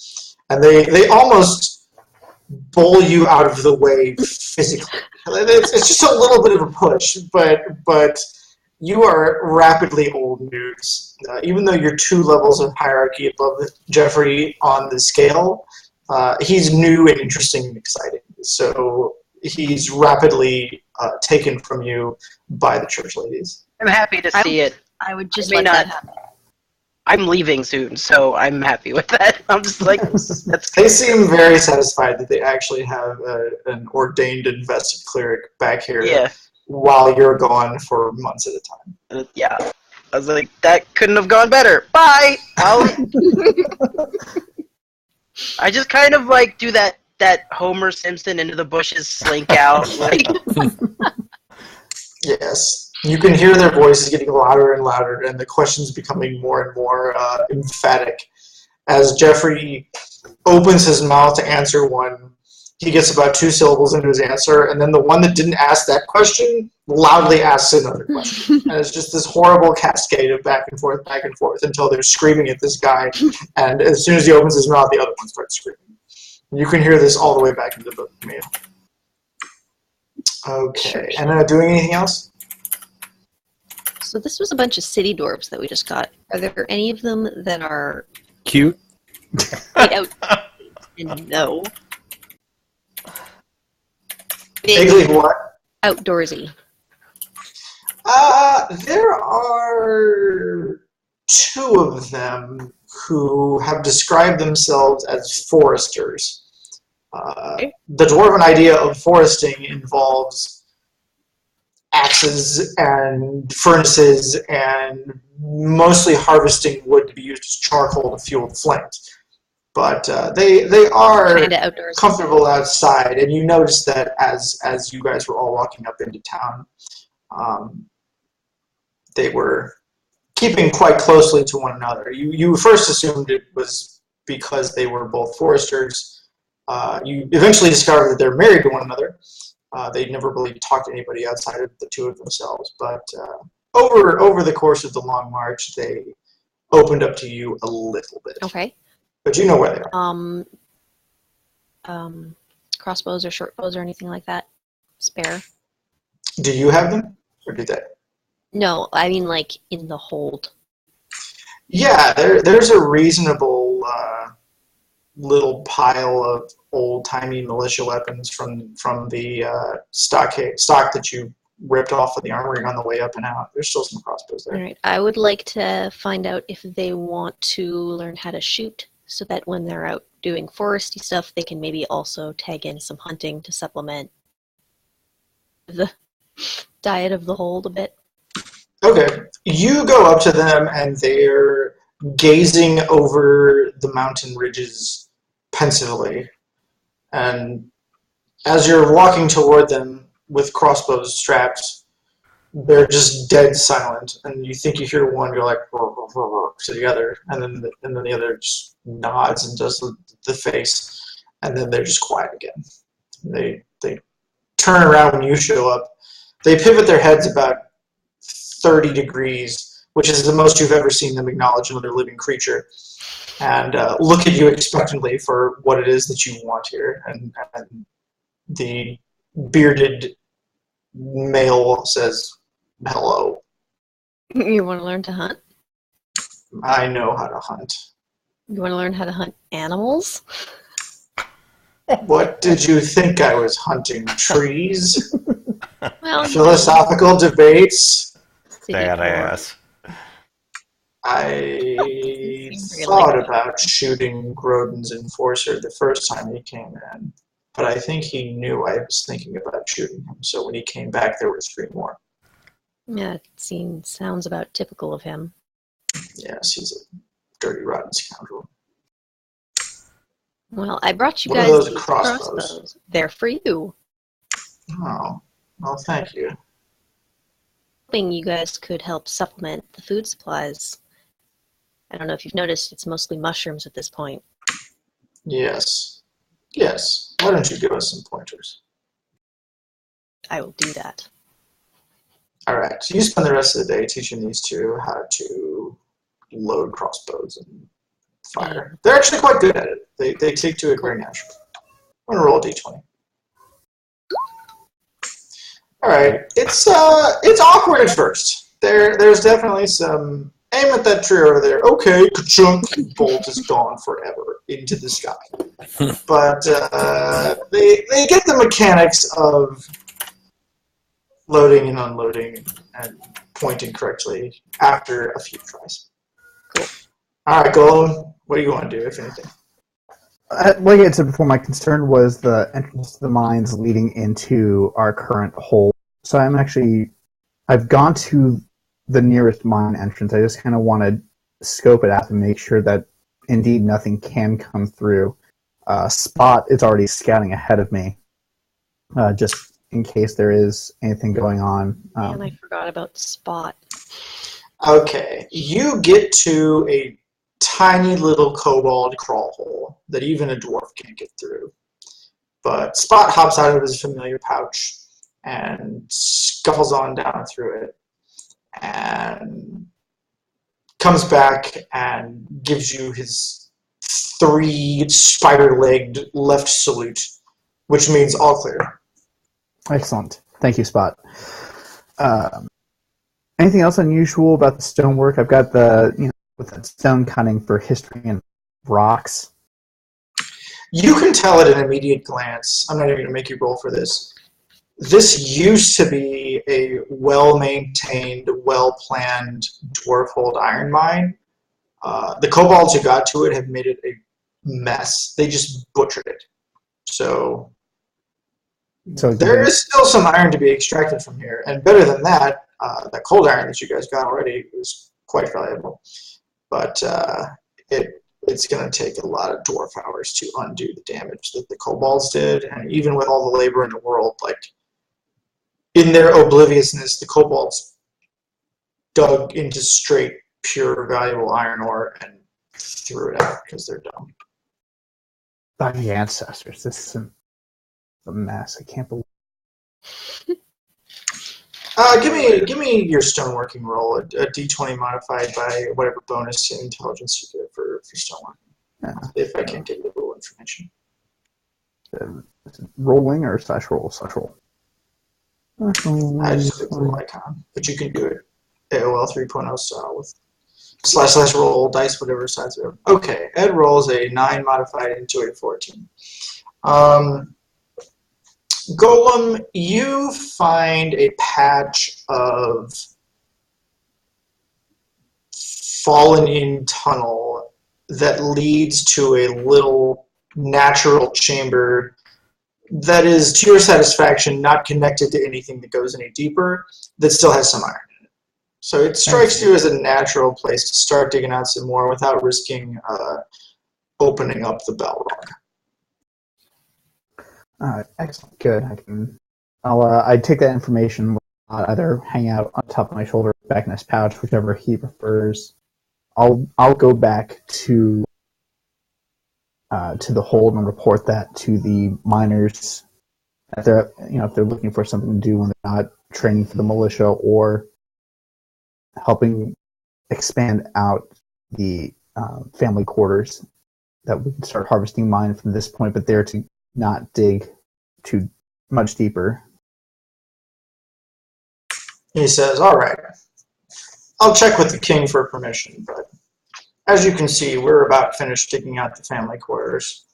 And they almost bowl you out of the way physically. It's just a little bit of a push, but you are rapidly old news. Even though you're 2 levels of hierarchy above Jeffrey on the scale, he's new and interesting and exciting. So he's rapidly taken from you by the church ladies. I'm happy to see it. I would just let that happen. I'm leaving soon, so I'm happy with that. I'm just like, that's They seem very satisfied that they actually have an ordained and vested cleric back here while you're gone for months at a time. Yeah. I was like, that couldn't have gone better. Bye! I just kind of like do that Homer Simpson into the bushes slink out. Like. Yes. You can hear their voices getting louder and louder, and the questions becoming more and more emphatic. As Jeffrey opens his mouth to answer one, he gets about 2 syllables into his answer, and then the one that didn't ask that question loudly asks another question. And it's just this horrible cascade of back and forth, until they're screaming at this guy, and as soon as he opens his mouth, the other one starts screaming. You can hear this all the way back into the mail. Okay, and doing anything else? So this was a bunch of city dwarves that we just got. Are there any of them that are cute? Out? No. Big what? Outdoorsy. There are 2 of them who have described themselves as foresters. The dwarven idea of foresting involves axes and furnaces and mostly harvesting wood to be used as charcoal to fuel the flames. But they are comfortable outside, and you notice that as you guys were all walking up into town, they were keeping quite closely to one another. You first assumed it was because they were both foresters. You eventually discovered that they're married to one another. They never really talked to anybody outside of the 2 of themselves, but over the course of the long march, they opened up to you a little bit. Okay. But you know where they are. Crossbows or short bows or anything like that? Spare? Do you have them, or do they? No, I mean like in the hold. Yeah, there's a reasonable little pile of old-timey militia weapons from the stock that you ripped off of the armory on the way up and out. There's still some crossbows there. All right. I would like to find out if they want to learn how to shoot, so that when they're out doing foresty stuff, they can maybe also tag in some hunting to supplement the diet of the hold a bit. Okay. You go up to them, and they're gazing over the mountain ridges pensively. And as you're walking toward them with crossbows strapped, they're just dead silent. And you think you hear one go like to the other, and then the other just nods and does the face, and then they're just quiet again. They turn around when you show up. They pivot their heads about 30 degrees, which is the most you've ever seen them acknowledge another living creature, and look at you expectantly for what it is that you want here. And the bearded male says, "Hello." You want to learn to hunt? I know how to hunt. You want to learn how to hunt animals? What did you think I was hunting? Trees? Well, Philosophical debates? Badass. I Seemed very thought likely. about shooting Grodin's enforcer the first time he came in, but I think he knew I was thinking about shooting him, so when he came back there were 3 more. Yeah, it sounds about typical of him. Yes, he's a dirty, rotten scoundrel. Well, I brought you What are guys those these crossbows? They're for you. Oh, well, thank you. Hoping you guys could help supplement the food supplies. I don't know if you've noticed, it's mostly mushrooms at this point. Yes. Yes. Why don't you give us some pointers? I will do that. All right. So you spend the rest of the day teaching these two how to load crossbows and fire. They're actually quite good at it. They take to it very naturally. I'm gonna roll a d20. All right. It's awkward at first. There's definitely some aim at that tree over there. Okay, ka-chunk, bolt is gone forever into the sky. But they get the mechanics of loading and unloading and pointing correctly after a few tries. Cool. All right, Golem, what do you want to do, if anything? Like I said before, my concern was the entrance to the mines leading into our current hole. So I've gone to the nearest mine entrance. I just kind of want to scope it out and make sure that indeed nothing can come through. Spot is already scouting ahead of me, just in case there is anything going on. And I forgot about Spot. Okay, you get to a tiny little kobold crawl hole that even a dwarf can't get through. But Spot hops out of his familiar pouch and scuffles on down through it and comes back and gives you his 3 spider-legged left salute, which means all clear. Excellent. Thank you, Spot. Anything else unusual about the stonework? I've got with that stone cutting for history and rocks. You can tell at an immediate glance. I'm not even going to make you roll for this. This used to be a well-maintained, well-planned dwarf-hold iron mine. The kobolds who got to it have made it a mess. They just butchered it. So there is still some iron to be extracted from here. And better than that, that cold iron that you guys got already is quite valuable. But it's going to take a lot of dwarf hours to undo the damage that the kobolds did. And even with all the labor in the world, like, in their obliviousness, the kobolds dug into straight, pure, valuable iron ore and threw it out because they're dumb. By the ancestors, this is a mess. I can't believe. Give me your stoneworking roll, a d20 modified by whatever bonus to intelligence you get for stoneworking. If I can't get you the roll information. Rolling or slash roll? Slash roll. I just click the little icon, but you can do it AOL 3.0 style with / roll dice, whatever size. Okay, Ed rolls a 9 modified into a 14. Golem, you find a patch of fallen-in tunnel that leads to a little natural chamber that is, to your satisfaction, not connected to anything that goes any deeper, that still has some iron in it. So it strikes you as a natural place to start digging out some more without risking opening up the Balrog. Excellent. Good. I'd take that information, either hang out on top of my shoulder, back in his pouch, whichever he prefers. I'll go back to the hold and report that to the miners. If they're looking for something to do when they're not training for the militia or helping expand out the family quarters, that we can start harvesting mine from this point, but they're to not dig too much deeper. He says, all right, I'll check with the king for permission, but as you can see, we're about finished digging out the family quarters.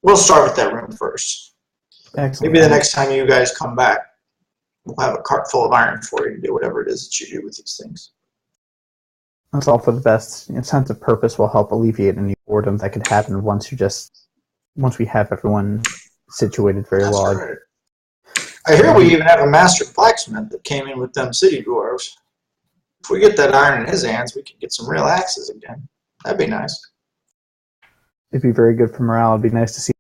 We'll start with that room first. Excellent. Maybe the next time you guys come back, we'll have a cart full of iron for you to do whatever it is that you do with these things. That's all for the best. Sense of purpose will help alleviate any boredom that could happen once we have everyone situated very That's well. right. I hear we even have a master blacksmith that came in with them city dwarves. If we get that iron in his hands, we can get some real axes again. That'd be nice. It'd be very good for morale. It'd be nice to see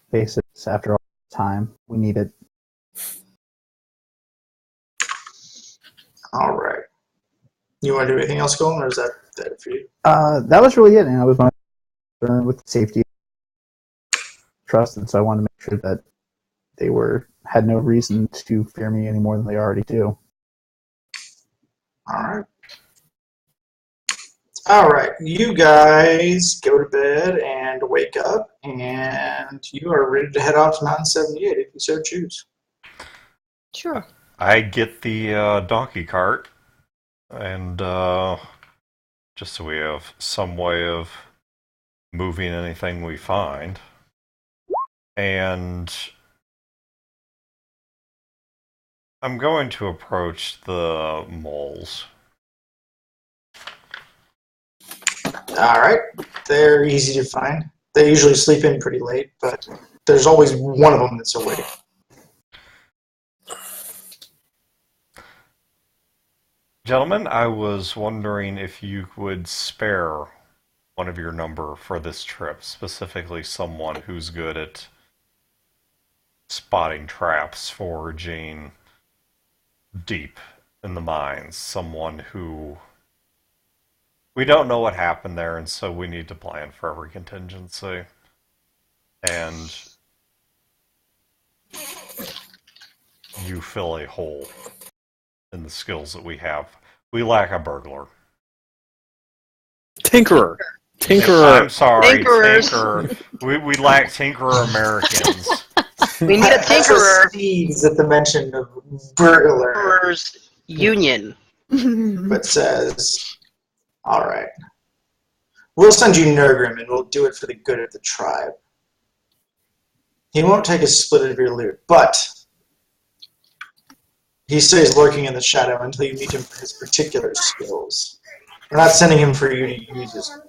faces after all this time. We need it. All right. You want to do anything else, Colin, or is that it for you? That was really it. And I was concerned with safety, trust, and so I wanted to make sure that they had no reason to fear me any more than they already do. All right. All right. You guys go to bed and wake up, and you are ready to head off to Mountain 78 if you so choose. Sure. I get the donkey cart, and just so we have some way of moving anything we find. And I'm going to approach the moles. All right. They're easy to find. They usually sleep in pretty late, but there's always one of them that's awake. Gentlemen, I was wondering if you would spare one of your number for this trip, specifically someone who's good at spotting traps, foraging deep in the mines, someone who... We don't know what happened there, and so we need to plan for every contingency. And you fill a hole in the skills that we have. We lack a burglar. Tinkerer. I'm sorry, Tinkerers. Tinkerer. We lack Tinkerer Americans. We need a tinkerer. Steve's at the mention of burglar, Tinkerer's union. but says, all right. We'll send you Nurgrim, and we'll do it for the good of the tribe. He won't take a split of your loot, but he stays lurking in the shadow until you meet him for his particular skills. We're not sending him for you to use as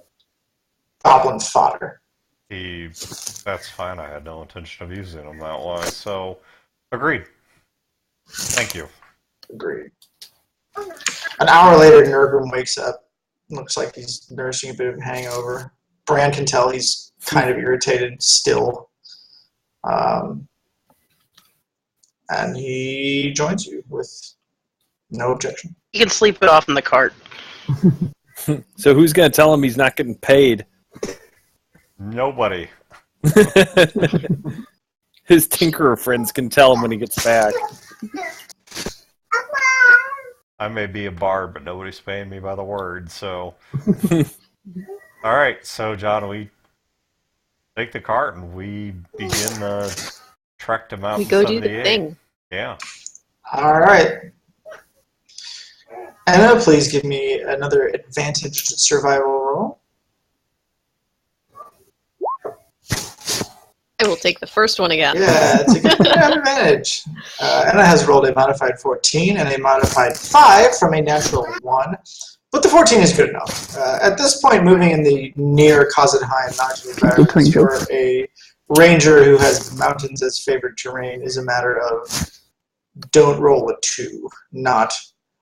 goblin fodder. That's fine. I had no intention of using him that way, so agreed. Thank you. Agreed. An hour later, Nurgrim wakes up. Looks like he's nursing a bit of a hangover. Bran can tell he's kind of irritated still. And he joins you with no objection. You can sleep it off in the cart. So who's going to tell him he's not getting paid? Nobody. His Tinkerer friends can tell him when he gets back. I may be a bard, but nobody's paying me by the word, so... Alright, so John, we take the cart and we begin the trek to Mountain We go do 78. the thing. Yeah. All right. Anna, please give me another advantaged survival roll. I will take the first one again. Yeah, it's a good advantage. Anna has rolled a modified 14 and a modified 5 from a natural 1, but the 14 is good enough. At this point, moving in the near Kazadheim mountain environments for a ranger who has mountains as favored terrain is a matter of don't roll a 2, not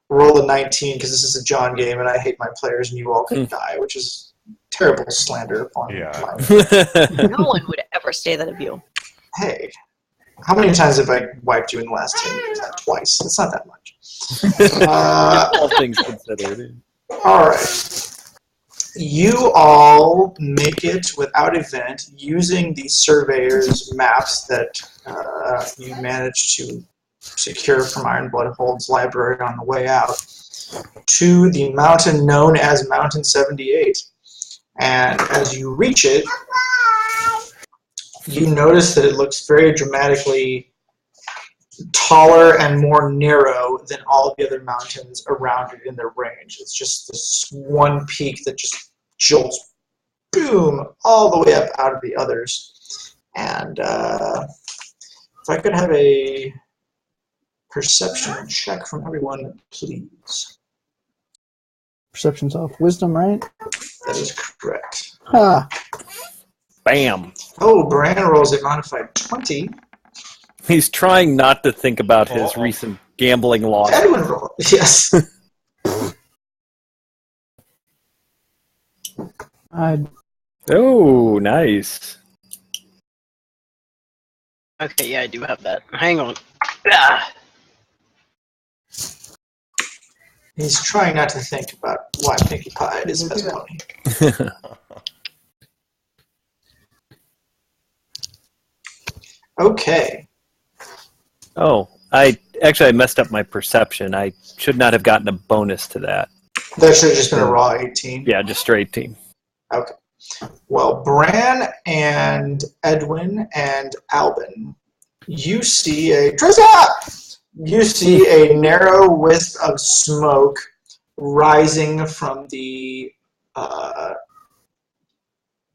roll a 19, because this is a John game and I hate my players and you all can die, which is terrible slander upon Yeah. my... No one would ever say that of you. Hey, how many times have I wiped you in the last 10 years? Like twice. It's not that much. All things considered. All right. You all make it without event using the surveyor's maps that you managed to secure from Ironblood Hold's library on the way out to the mountain known as Mountain 78. And as you reach it, you notice that it looks very dramatically taller and more narrow than all the other mountains around it in their range. It's just this one peak that just jolts, boom, all the way up out of the others. And if I could have a perception check from everyone, please. Perception's off. Wisdom, right? That is correct. Ha! Bam. Oh, Bran rolls a modified 20. He's trying not to think about his recent gambling loss. Edwin roll. Yes. Oh, nice. Okay, yeah, I do have that. Hang on. Ah. He's trying not to think about why Pinkie Pie is his best pony. Okay. Oh, I messed up my perception. I should not have gotten a bonus to that. That should have just been a raw 18. Yeah, just straight 18. Okay. Well, Bran and Edwin and Albin, you see a narrow wisp of smoke rising from the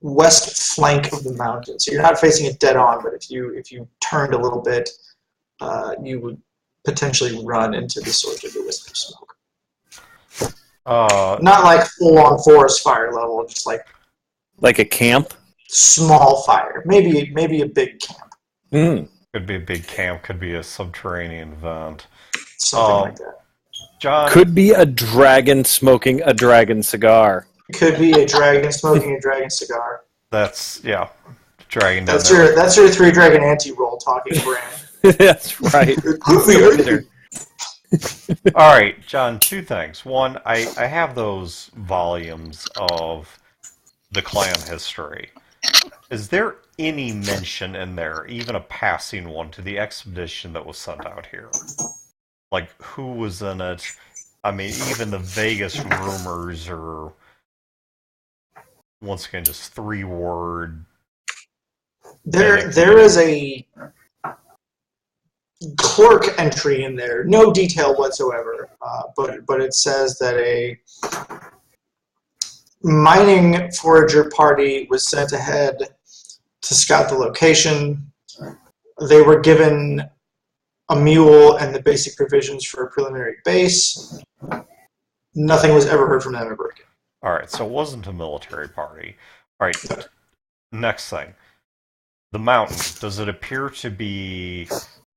west flank of the mountain. So you're not facing it dead on, but if you turned a little bit, you would potentially run into the source of the wisp of smoke. Not like full-on forest fire level, just like a camp? Small fire. Maybe a big camp. Could be a big camp, could be a subterranean vent. Something like that. John, Could be a dragon smoking a dragon cigar. Could be a dragon smoking a dragon cigar. that's dragon down That's there. your 3-dragon anti-roll talking, Bran. That's right. All right, John, two things. One, I have those volumes of the clan history. Is there any mention in there, even a passing one, to the expedition that was sent out here? Like, who was in it? I mean, even the vaguest rumors or, once again, just 3-word. There is a clerk entry in there, no detail whatsoever, but it says that a mining forager party was sent ahead to scout the location. They were given a mule and the basic provisions for a preliminary base. Nothing was ever heard from them ever again. All right, so it wasn't a military party. All right, next thing. The mountain, does it appear to be...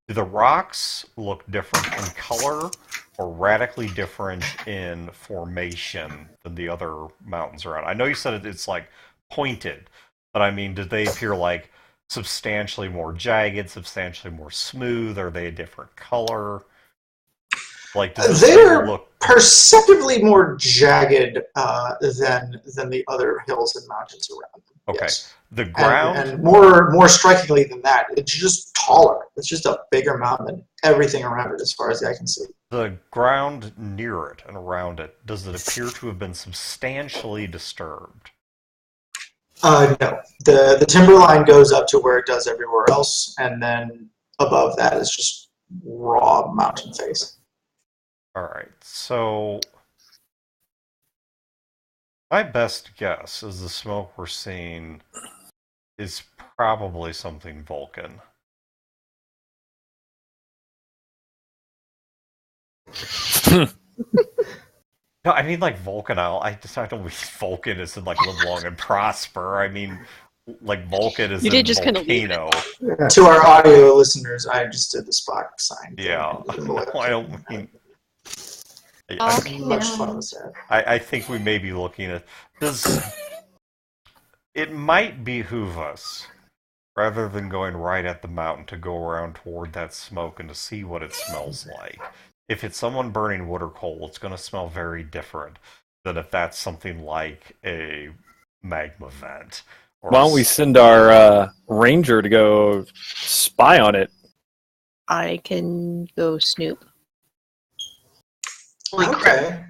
Do the rocks look different in color or radically different in formation than the other mountains around? I know you said it's like pointed, but I mean, did they appear like substantially more jagged, substantially more smooth? Are they a different color? Like, does they're look perceptibly more jagged than the other hills and mountains around them. okay? Yes. The ground and more strikingly than that, it's just taller. It's just a bigger mountain than everything around it, as far as I can see. The ground near it and around it, does it appear to have been substantially disturbed? No. The timberline goes up to where it does everywhere else, and then above that is just raw mountain face. All right, so my best guess is the smoke we're seeing is probably something Vulcan. No, I mean like Vulcan. I don't mean Vulcan as in like live long and prosper. I mean like Vulcan is in just kind of volcano. To our audio listeners, I just did the Spock sign. Yeah, I don't mean. Okay. Much fun with that. I think we may be looking at it might behoove us, rather than going right at the mountain, to go around toward that smoke and to see what it smells like. If it's someone burning wood or coal, it's going to smell very different than if that's something like a magma vent. Or Why don't we send our ranger to go spy on it? I can go snoop. Holy Okay. crap.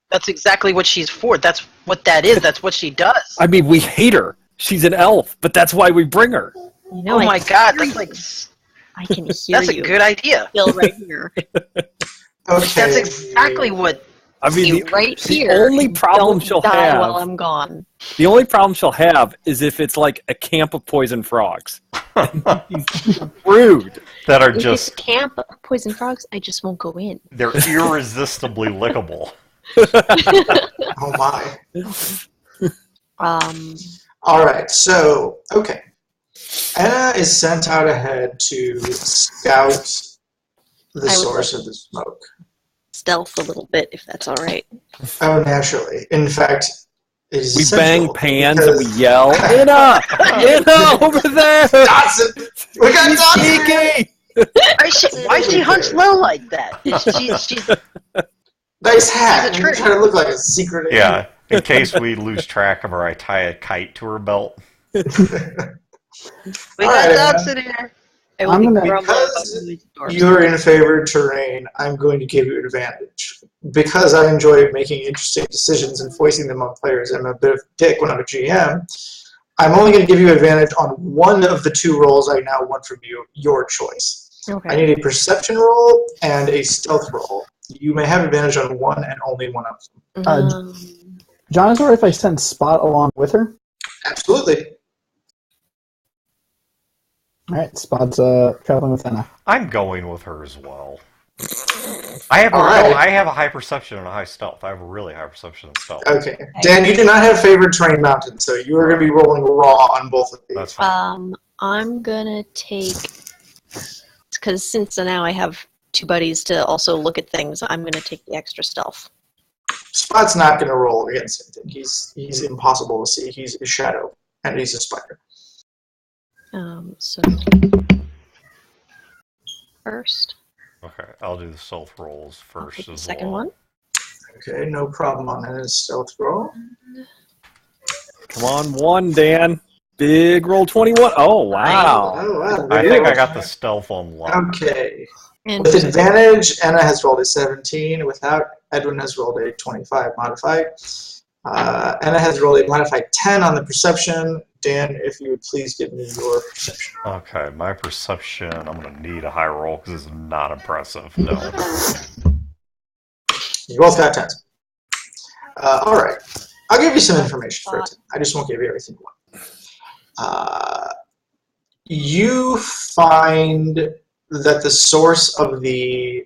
That's exactly what she's for. That's what that is. That's what she does. I mean, we hate her. She's an elf, but that's why we bring her. You know, Oh my god, that's like I can hear that's you. a good idea. Still right here. Okay. That's exactly what I mean, You the, right the here. only problem Don't she'll die have, while I'm gone. the only problem she'll have is if it's like a camp of poison frogs. Rude. that are If just it's camp poison frogs, I just won't go in. they're irresistibly lickable. Oh my. Um, All right, so, okay. Anna is sent out ahead to scout the I would source of the smoke. stealth a little bit, if that's all right. Oh, naturally. In fact, it is We essential bang pans and we because- yell, Inna! Inna, over there! Dodson! We got Dodson! Sneaky! Why is she hunched low like that? She's Nice hat. She's a You trick. try to look like a secret agent. Yeah, in case we lose track of her, I tie a kite to her belt. we All got right, dogs Anna. in here. I will I'm be gonna- grumbling Because about these dwarves. you're in favored terrain, I'm going to give you advantage. Because I enjoy making interesting decisions and voicing them on players, I'm a bit of a dick when I'm a GM, I'm only going to give you advantage on one of the two rolls I now want from you, your choice. I Okay. need a perception roll and a stealth roll. You may have advantage on one and only one of them. John, is it all right if I send Spot along with her? Absolutely. All right, Spot's traveling with Anna. I'm going with her as well. I have All right. I have a high perception and a high stealth. I have a really high perception and stealth. Okay. Dan, you do not have favored terrain mounted, so you are going to be rolling raw on both of these. That's fine. I'm gonna take, because since now I have two buddies to also look at things, I'm gonna take the extra stealth. Spot's not going to roll against him. He's impossible to see. He's a shadow, and he's a spider. So first, Okay, I'll do the stealth rolls I'll first take the as second well. one. Okay, no problem on his stealth roll. Come on, one, Dan. Big roll 21. Oh, wow. Oh, wow. I think I got the stealth on lock. Okay. And With advantage, Anna has rolled a 17. Without, Edwin has rolled a 25 modified. Anna has rolled a modified 10 on the perception. Dan, if you would please give me your perception. Okay, my perception, I'm going to need a high roll because it's not impressive. No. You both got 10s. All right. I'll give you some information for it. I just won't give you everything you want. You find that the source of the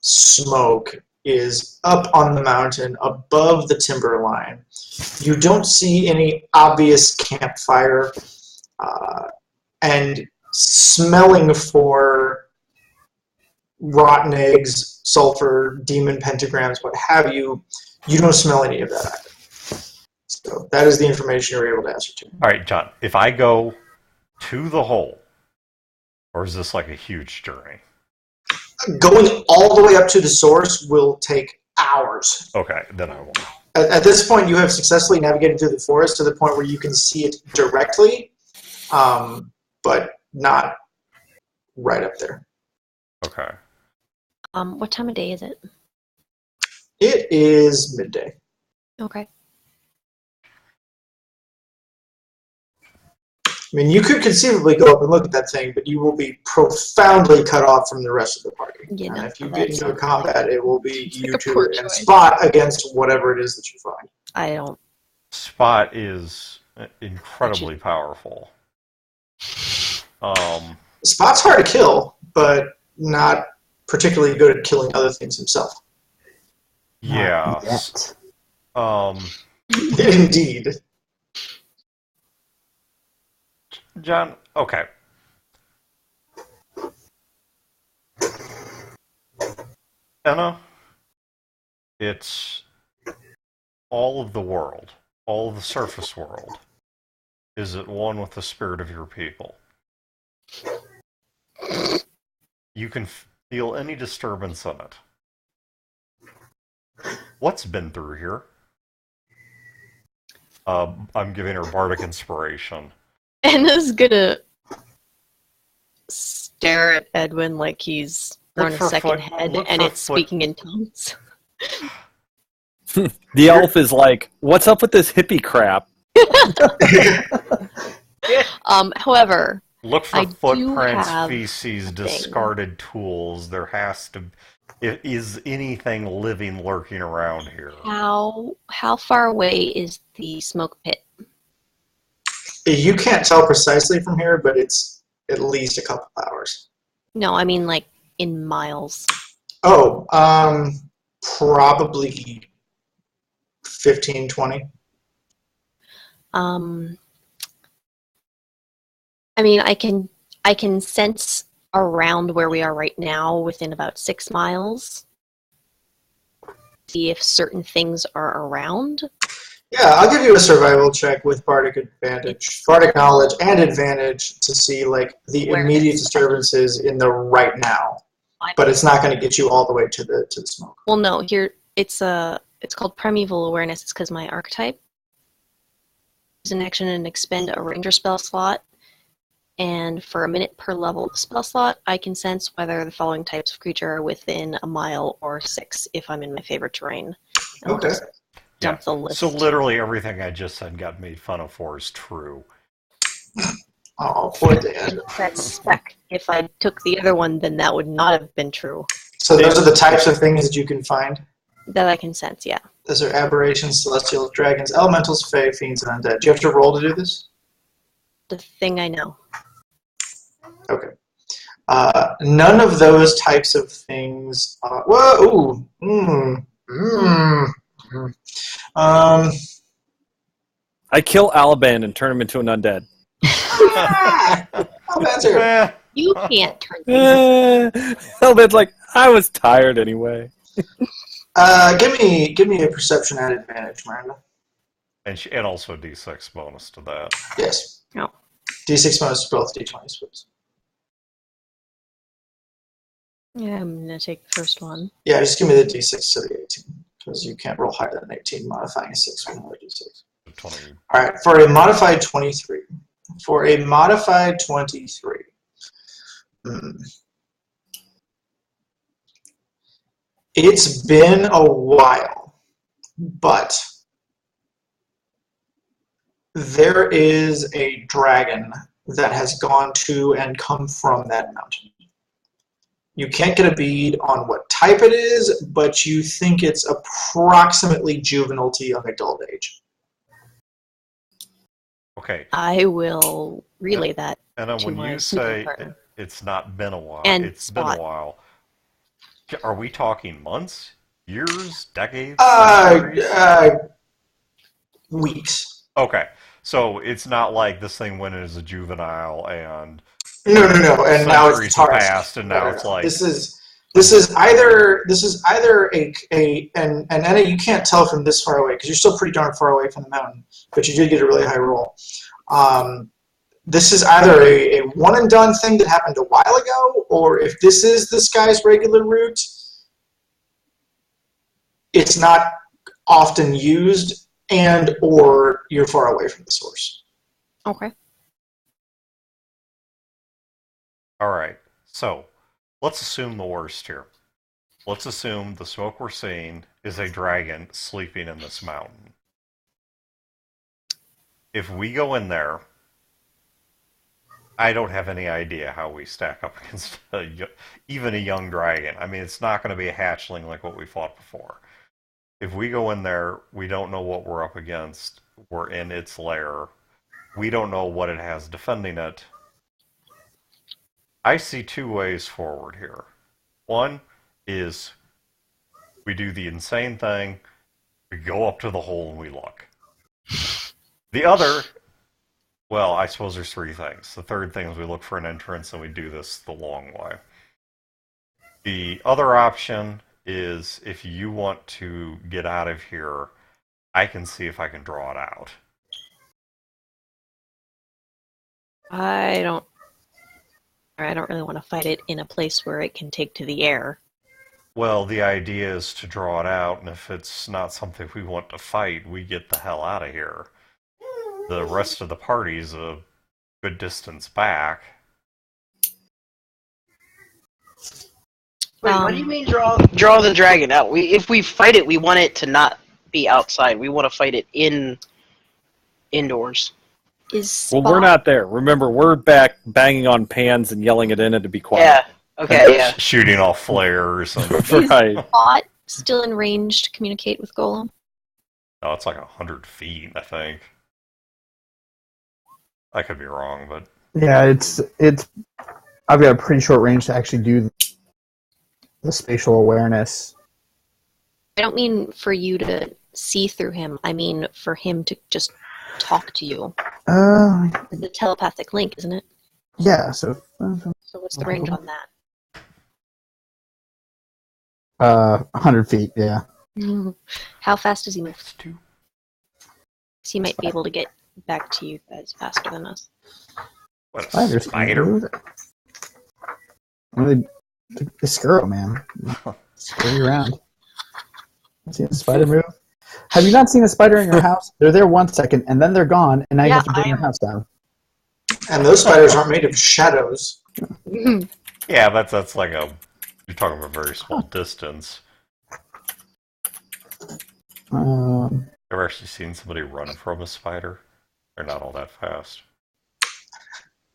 smoke is up on the mountain above the timberline. You don't see any obvious campfire, and smelling for rotten eggs, sulfur, demon pentagrams, what have you, you don't smell any of that either. So that is the information you're able to ascertain. All right, John, if I go to the hole, or is this like a huge journey? Going all the way up to the source will take hours. Okay, then I won't. At this point, you have successfully navigated through the forest to the point where you can see it directly, but not right up there. Okay. what time of day is it? It is midday. Okay. I mean, you could conceivably go up and look at that thing, but you will be profoundly cut off from the rest of the party. Yeah, And no, if you that's get into a not combat, it will be It's you like a two poor and choice. Spot against whatever it is that you find. I don't. Spot is incredibly powerful. Spot's hard to kill, but not particularly good at killing other things himself. Yeah. Yet. Indeed. John, okay. Anna, it's all of the world, all of the surface world, is at one with the spirit of your people. You can feel any disturbance in it. What's been through here? I'm giving her bardic inspiration. Anna's gonna stare at Edwin like he's grown a for second foot- head, look and for it's foot- speaking in tongues. The elf is like, what's up with this hippie crap? However, Look for I do footprints, have feces, a thing. discarded tools. There has to... Is anything living lurking around here? how far away is the smoke pit? You can't tell precisely from here, but it's at least a couple hours. No, I mean like in miles. Oh, Probably 15, 20. I mean, I can sense around where we are right now within about 6 miles. See if certain things are around. Yeah, I'll give you a survival check with Bardic advantage, Bardic knowledge and advantage to see like the immediate disturbances in the right now. But it's not going to get you all the way to the smoke. Well, no, here it's called primeval awareness. It's because my archetype is an action and expend a ranger spell slot. And for a minute per level of the spell slot, I can sense whether the following types of creature are within a mile or 6 if I'm in my favorite terrain. Okay. Dump the list. So literally everything I just said got made fun of for is true. Oh, poor Dan. That's spec. If I took the other one, then that would not have been true. So those are the types of things that you can find? That I can sense, yeah. Those are aberrations, celestials, dragons, elementals, fae, fiends, and undead. Do you have to roll to do this? The thing I know. Okay. None of those types of things. Whoa! I kill Alaban and turn him into an undead. Alban's You can't turn things. Alaban's like, I was tired anyway. Give me a perception at advantage, Miranda. And also a d6 bonus to that. Yes. No. D6 bonus to both D20s, please. Yeah, I'm going to take the first one. Yeah, just give me the D6 to the 18, because you can't roll higher than 18, modifying a 6 with another D6. 20. All right, for a modified 23. For a modified 23. It's been a while, but there is a dragon that has gone to and come from that mountain. You can't get a bead on what type it is, but you think it's approximately juvenile to young adult age. Okay. I will relay that. And then to when my you sneaking say partner. it's not been a while, And it's Spot. been a while. Are we talking months, years, decades? Weeks. Okay. So it's not like this thing went in as a juvenile and No. And now it's centuries have Taurus. passed, and now it's like This is either and Anna, you can't tell from this far away because you're still pretty darn far away from the mountain, but you did get a really high roll. This is either a one and done thing that happened a while ago, or if this is this guy's regular route, it's not often used, and or you're far away from the source. Okay. all right. So let's assume the worst here. Let's assume the smoke we're seeing is a dragon sleeping in this mountain. If we go in there, I don't have any idea how we stack up against even a young dragon. I mean, it's not going to be a hatchling like what we fought before. If we go in there, we don't know what we're up against. We're in its lair. We don't know what it has defending it. I see two ways forward here. One is we do the insane thing, we go up to the hole and we look. The other, well, I suppose there's three things. The third thing is we look for an entrance and we do this the long way. The other option is if you want to get out of here, I can see if I can draw it out. I don't really want to fight it in a place where it can take to the air. Well, the idea is to draw it out, and if it's not something we want to fight, we get the hell out of here. The rest of the party's a good distance back. Wait, what do you mean draw the dragon out? If we fight it, we want it to not be outside. We want to fight it indoors. Well, we're not there. Remember, we're back banging on pans and yelling at Inna to be quiet. Yeah. Okay. Yeah. Shooting off flares. And Right. Is Spot still in range to communicate with Golem? oh, it's like 100 feet, I think. I could be wrong, but Yeah, it's. I've got a pretty short range to actually do the spatial awareness. I don't mean for you to see through him. I mean for him to just talk to you. The telepathic link, isn't it? Yeah, so... So what's the range on that? 100 feet, yeah. How fast does he move? He might be able to get back to you guys faster than us. What, a Spiders can spider? move. Really, the squirrel, man. Scurry around. Seen a spider move? Have you not seen a spider in your house? They're there 1 second, and then they're gone, and now you have to bring your house down. And those spiders aren't made of shadows. Yeah, that's like a... You're talking about a very small distance. Ever actually seen somebody run from a spider? They're not all that fast.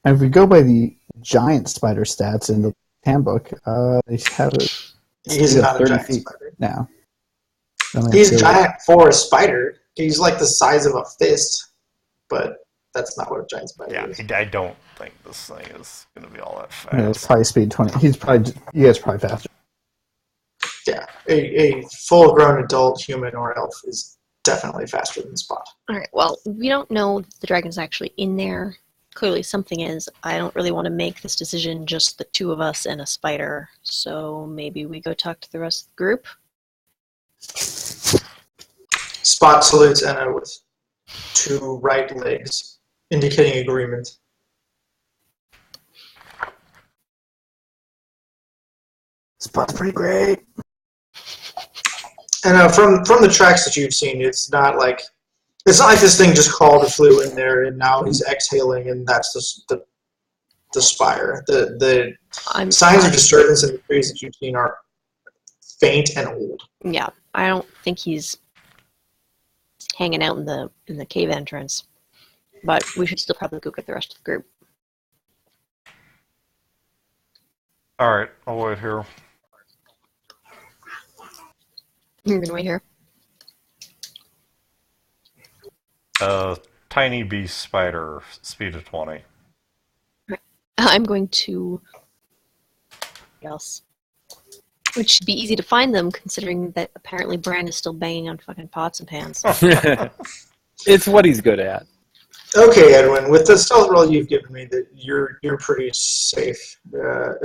And if we go by the giant spider stats in the handbook, they have it. He's not a 30 giant feet spider. now. He's giant for a spider. He's like the size of a fist, but that's not what a giant spider is. I don't think this thing is going to be all that fast. Yeah, it's probably speed 20. You guys probably faster. Yeah, a full-grown adult human or elf is definitely faster than Spot. Alright, well, we don't know if the dragon's actually in there. Clearly something is. I don't really want to make this decision just the two of us and a spider, so maybe we go talk to the rest of the group? Spot salutes Enna with 2 right legs, indicating agreement. Spot's pretty great. And from the tracks that you've seen, it's not like this thing just crawled or flew in there, and now he's exhaling, and that's the spire. The signs of disturbance in the trees that you've seen are faint and old. Yeah, I don't think he's hanging out in the cave entrance, but we should still probably go get the rest of the group. All right, I'll wait here. You're gonna wait here. Tiny beast spider, speed of 20. I'm going to... What else? Which should be easy to find them, considering that apparently Bran is still banging on fucking pots and pans. It's what he's good at. Okay, Edwin, with the stealth roll you've given me, that you're pretty safe.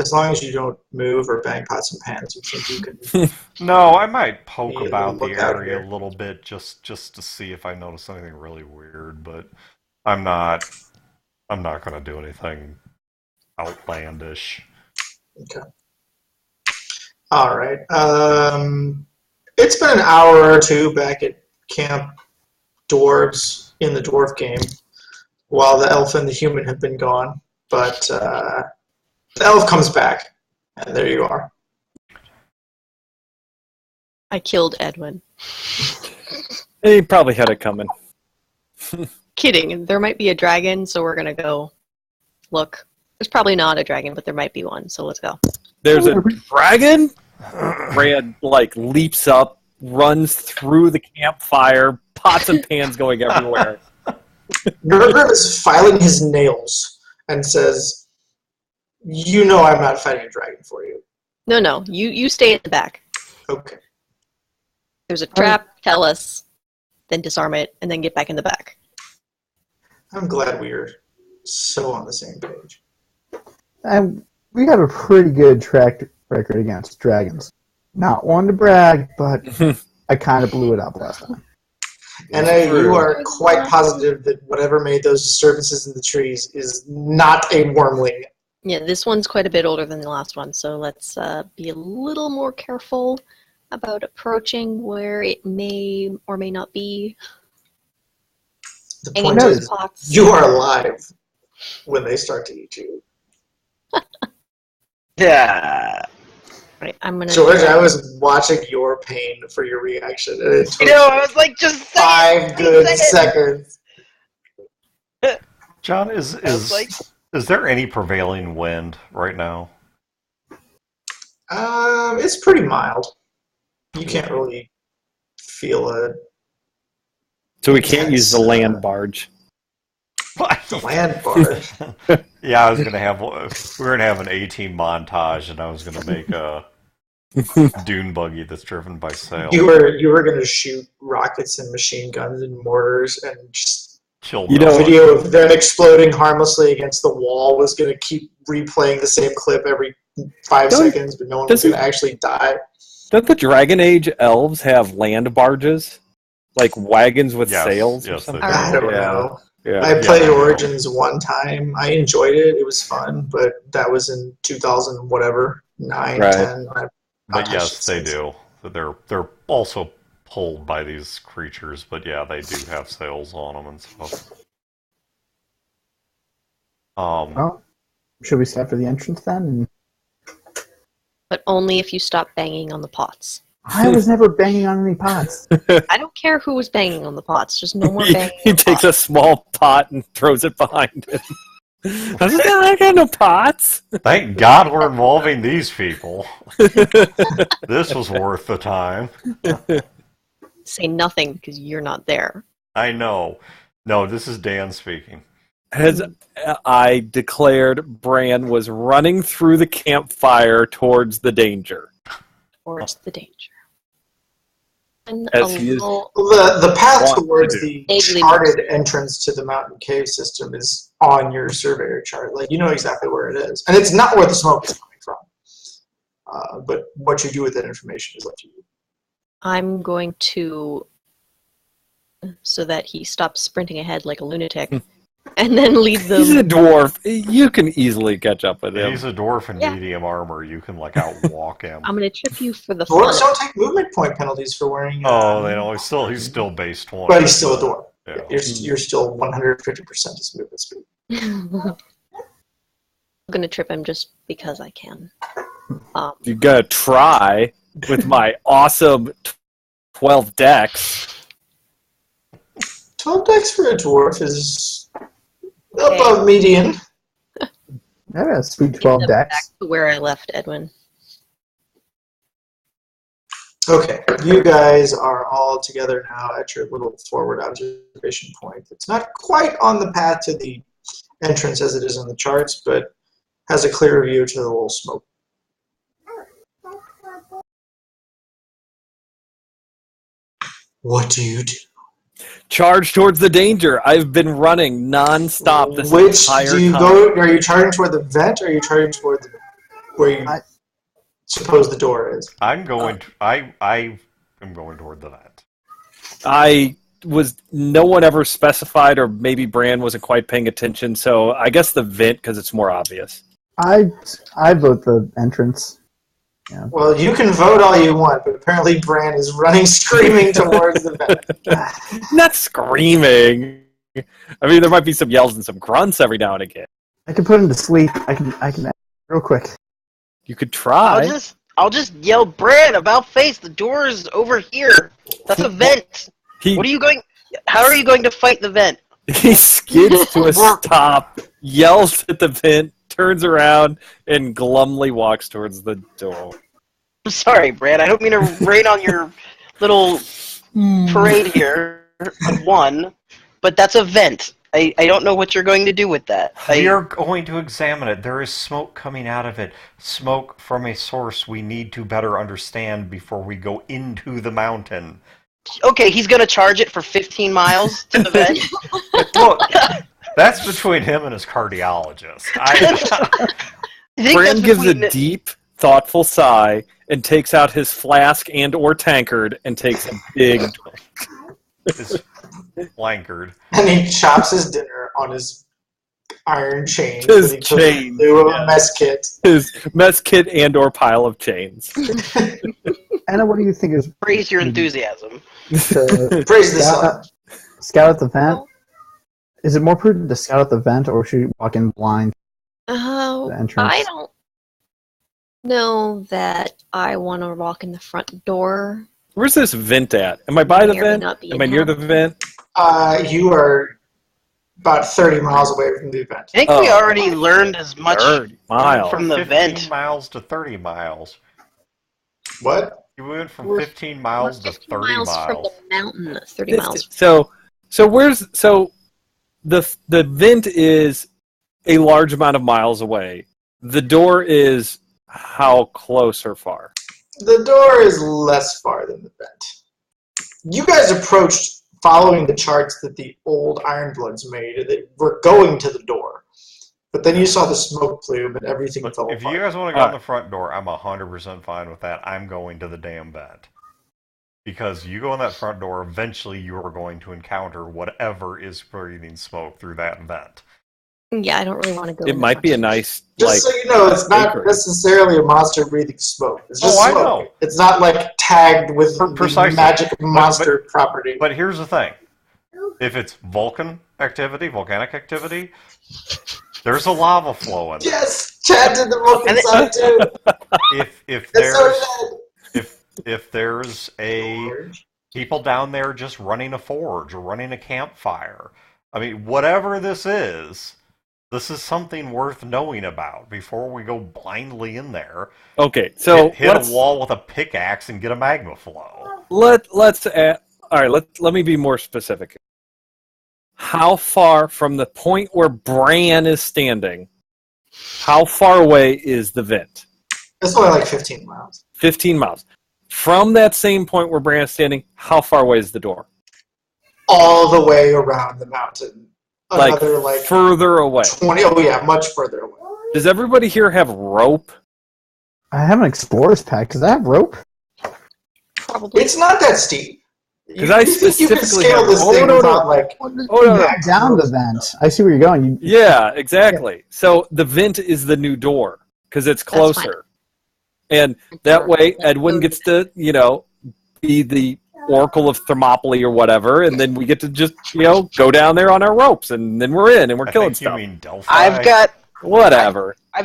As long as you don't move or bang pots and pans, you think you can... No, I might poke Yeah, about the look out area here. a little bit just to see if I notice anything really weird, but I'm not going to do anything outlandish. Okay. All right. It's been an hour or two back at Camp Dwarves in the dwarf game, while the elf and the human have been gone. But the elf comes back, and there you are. I killed Edwin. He probably had it coming. Kidding. There might be a dragon, so we're gonna go look. There's probably not a dragon, but there might be one, so let's go. There's a dragon? Brad, leaps up, runs through the campfire, pots and pans going everywhere. Nurgrim is filing his nails and says, "You know I'm not fighting a dragon for you." No, you stay at the back. Okay. There's a trap, tell us, then disarm it, and then get back in the back. I'm glad we are so on the same page. And we have a pretty good track record against dragons. Not one to brag, but I kind of blew it up last time. And you are quite positive that whatever made those disturbances in the trees is not a wormling. Yeah, this one's quite a bit older than the last one, so let's be a little more careful about approaching where it may or may not be. The Hanging point those is, pots. you are alive when they start to eat you. Yeah. Right, I'm gonna. George, I was watching your pain for your reaction, and it took I was like, just say 5 it, good say it. seconds. John, is there any prevailing wind right now? It's pretty mild. You can't really feel it. So we can't use the land barge. The land barge. Yeah, we were gonna have an A-team montage, and I was gonna make dune buggy that's driven by sails. You were going to shoot rockets and machine guns and mortars and just Kill You no know, one. video of them exploding harmlessly against the wall was going to keep replaying the same clip every 5 seconds, but no one was going to actually die. Don't the Dragon Age elves have land barges? Like wagons with Yes, sails or yes, they something? do. I don't Yeah. know. Yeah. I played I know. Origins one time. I enjoyed it. It was fun, but that was in 2000 whatever, 9, Right. 10. when I But touched yes, it they since. do. They're also pulled by these creatures, but yeah, they do have sails on them and stuff. Well, should we set for the entrance then? But only if you stop banging on the pots. I was never banging on any pots. I don't care who was banging on the pots. Just no more banging He on takes a pots. small pot and throws it behind him. I got no pots. Thank God we're involving these people. This was worth the time. Say nothing because you're not there. I know. No, this is Dan speaking. As I declared, Bran was running through the campfire towards the danger. Towards the danger. And As a he is- little, The path Want to towards do. the Vaguely charted entrance to the mountain cave system is on your surveyor chart. Like, you know exactly where it is. And it's not where the smoke is coming from. But what you do with that information is up to you. I'm going to, so that he stops sprinting ahead like a lunatic, and then lead He's a them. dwarf. You can easily catch up with him. He's a dwarf in Yeah. medium armor. You can like outwalk him. I'm going to trip you for the fun. Dwarves don't take movement point penalties for wearing... Oh, they know. He's still base 20. But he's still a dwarf. Yeah. You're still 150% his movement speed. I'm going to trip him just because I can. You gotta try with my awesome 12 decks. 12 decks for a dwarf is above median. Yeah, sweet 12 Back decks. to where I left Edwin. Okay, you guys are all together now at your little forward observation point. It's not quite on the path to the entrance as it is on the charts, but has a clear view to the little smoke. What do you do? Charge towards the danger. I've been running non-stop this Which entire do you time. go? Are you charging toward the vent, or are you charging toward the, where you suppose the door is? I'm going. I am going toward the net. No one ever specified, or maybe Bran wasn't quite paying attention, so I guess the vent, because it's more obvious. I vote the entrance. Yeah. Well, you can vote all you want, but apparently Bran is running screaming towards the vent. Not screaming. I mean, there might be some yells and some grunts every now and again. I can put him to sleep. I can real quick. You could try. I'll just yell, Bran, about face. The door is over here. That's a vent. He, What are you going? How are you going to fight the vent? he skids to a stop, yells at the vent, turns around, and glumly walks towards the door. I'm sorry, Bran. I don't mean to rain on your little parade here of one, but that's a vent. I don't know what you're going to do with that. We are going to examine it. There is smoke coming out of it. Smoke from a source we need to better understand before we go into the mountain. Okay, he's going to charge it for 15 miles to the vent. Look, that's between him and his cardiologist. I think Bran that's gives a between- deep, thoughtful sigh and takes out his flask and/or tankard and takes a big drink. It's flankered. And he chops his dinner on his iron chain. His that he took chain, in lieu of yeah. a mess kit. His mess kit and/or pile of chains. Anna, what do you think is Praise your enthusiasm. to Praise the sun. scout out the vent? Is it more prudent to scout out the vent, or should we walk in blind? Oh, The entrance. I don't know that I want to walk in the front door. Where's this vent at? Am I by the May or may vent? not be Am I near the inhabited. vent? You are about 30 miles away from the event. I think we already learned as much 30 miles. from the 15 vent. miles to 30 miles. What? You went from We're- 15 miles We're to 50 30 miles from miles. the mountain. 30 miles. So the vent is a large amount of miles away. The door is how close or far? The door is less far than the vent. You guys approached following the charts that the old Ironbloods made. They were going to the door. But then you saw the smoke plume and everything Look, fell if apart. you guys want to go in the front door, I'm 100% fine with that. I'm going to the damn vent. Because you go in that front door, eventually you are going to encounter whatever is breathing smoke through that vent. Yeah, I don't really want to go. It in the might front. be a nice, Just so you know, it's not bakery. necessarily a monster breathing smoke. It's just I smoke. know. It's not like tagged with the Precisely. magic of monster property. But here's the thing. If it's volcanic activity, there's a lava flowing. Yes! Chad did the Vulcan side too! If there's a people down there just running a forge or running a campfire, I mean, whatever this is something worth knowing about before we go blindly in there. Okay, so hit a wall with a pickaxe and get a magma flow. Let's add, all right. Let me be more specific. How far from the point where Bran is standing? How far away is the vent? It's only like 15 miles. 15 miles. From that same point where Bran is standing, how far away is the door? All the way around the mountain. Another like further away. 20. Oh yeah, much further away. Does everybody here have rope? I have an explorer's pack. Does that have rope? Probably. It's not that steep. Because I specifically you can scale have- this Oh, thing no, no. without like. Back down the vent. I see where you're going. Yeah, exactly. So the vent is the new door because it's closer. And that way Edwin gets to, be the Oracle of Thermopylae or whatever, and then we get to just, go down there on our ropes, and then we're in, and we're killing stuff. You mean Delphi? I've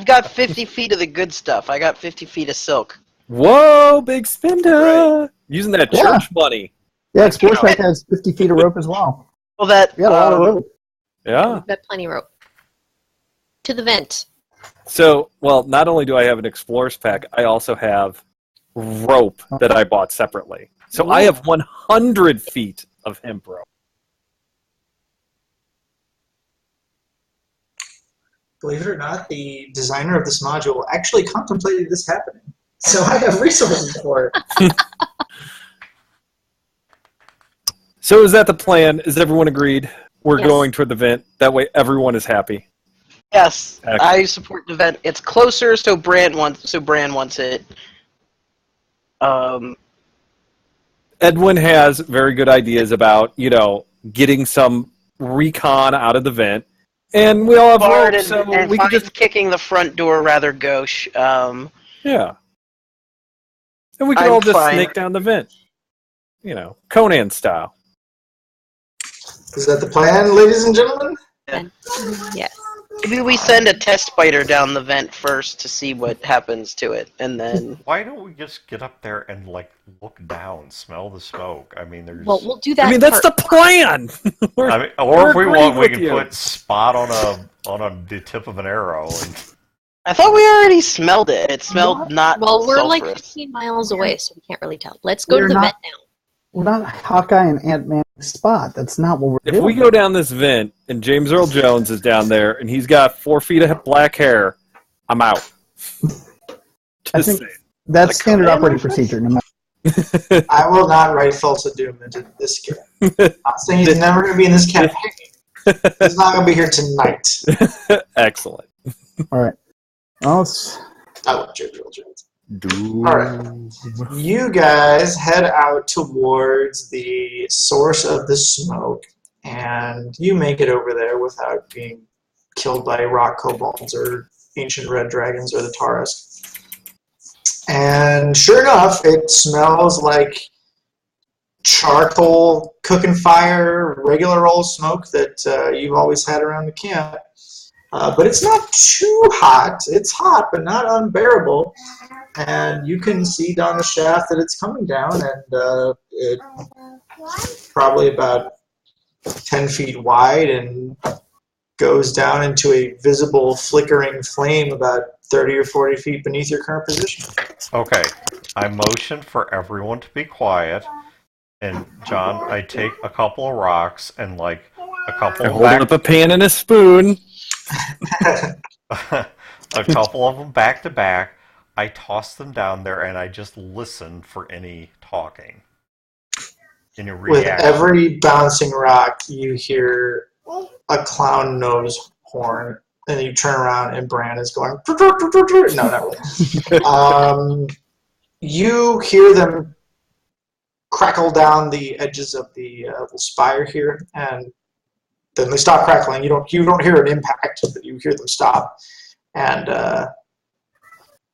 got 50 feet of the good stuff. I got 50 feet of silk. Whoa, big spender! Right. Using that Yeah. church money. Yeah, explorer's pack has 50 feet of rope as well. Well, that We got a lot of rope. Yeah. We've got plenty of rope. To the vent. So, not only do I have an explorer's pack, I also have rope that I bought separately. So I have 100 feet of hemp rope. Believe it or not, the designer of this module actually contemplated this happening. So I have resources for it. So is that the plan? Is everyone agreed? We're Yes. going toward the vent. That way everyone is happy. yes, Excellent. I support the vent. It's closer, so Bran wants it. Edwin has very good ideas about, getting some recon out of the vent. And we all have Bard rope, so and we can finds just... kicking the front door rather gauche. Yeah. And we can I'm all just fine. snake down the vent. Conan style. Is that the plan, ladies and gentlemen? Yes. Maybe we send a test spider down the vent first to see what happens to it, and then... Why don't we just get up there and look down, smell the smoke? I mean, there's. Well, we'll do that. That's the plan! Or if we want, we with can you. put spot on the tip of an arrow. And I thought we already smelled it. It smelled not Well, we're like sulfurous. 15 miles away, so we can't really tell. Let's go We're to the not- vent now. We're not Hawkeye and Ant-Man Spot. That's not what we're If doing. we go down this vent and James Earl Jones is down there and he's got 4 feet of black hair, I'm out. I Just think saying. that's standard operating procedure. No matter. I will not write Tulsa Doom into this game. I'm saying he's never going to be in this campaign. He's not going to be here tonight. Excellent. All right. Well, I love James Earl Jones. Alright. You guys head out towards the source of the smoke, and you make it over there without being killed by rock kobolds or ancient red dragons or the Taurus. And sure enough, it smells like charcoal cooking fire, regular old smoke that you've always had around the camp. But it's not too hot. It's hot, but not unbearable. And you can see down the shaft that it's coming down, and it's probably about 10 feet wide and goes down into a visible flickering flame about 30 or 40 feet beneath your current position. Okay, I motion for everyone to be quiet, and John, I take a couple of rocks and a couple I of hold up a pan and a spoon. a couple of them back to back, I toss them down there and I just listen for any talking. Any With reaction. every bouncing rock, you hear a clown nose horn, and you turn around and Bran is going. No, not really. You hear them crackle down the edges of the spire here, and then they stop crackling. You don't hear an impact, but you hear them stop, and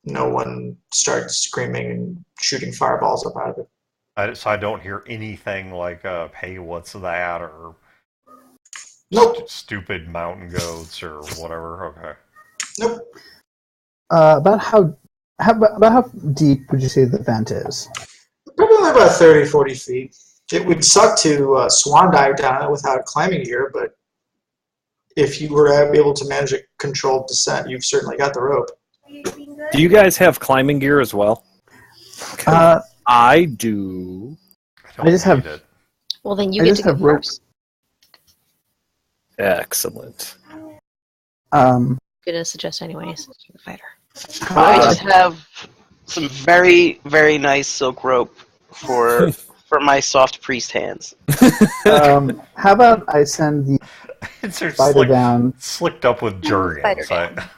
no one starts screaming and shooting fireballs up out of it. So I don't hear anything like, hey, what's that? Or Nope. Stupid mountain goats or whatever. Okay. Nope. About how deep would you say the vent is? Probably about 30, 40 feet. It would suck to swan dive down it without climbing gear, but if you were able to manage a controlled descent, you've certainly got the rope. Do you guys have climbing gear as well? I do. I just have. It. Well, then you I get just to go have rope. first. Excellent. I'm gonna suggest anyways. You're the fighter. I just have some very, very nice silk rope for my soft priest hands. How about I send the It's spider down? Slicked up with jergens. Spider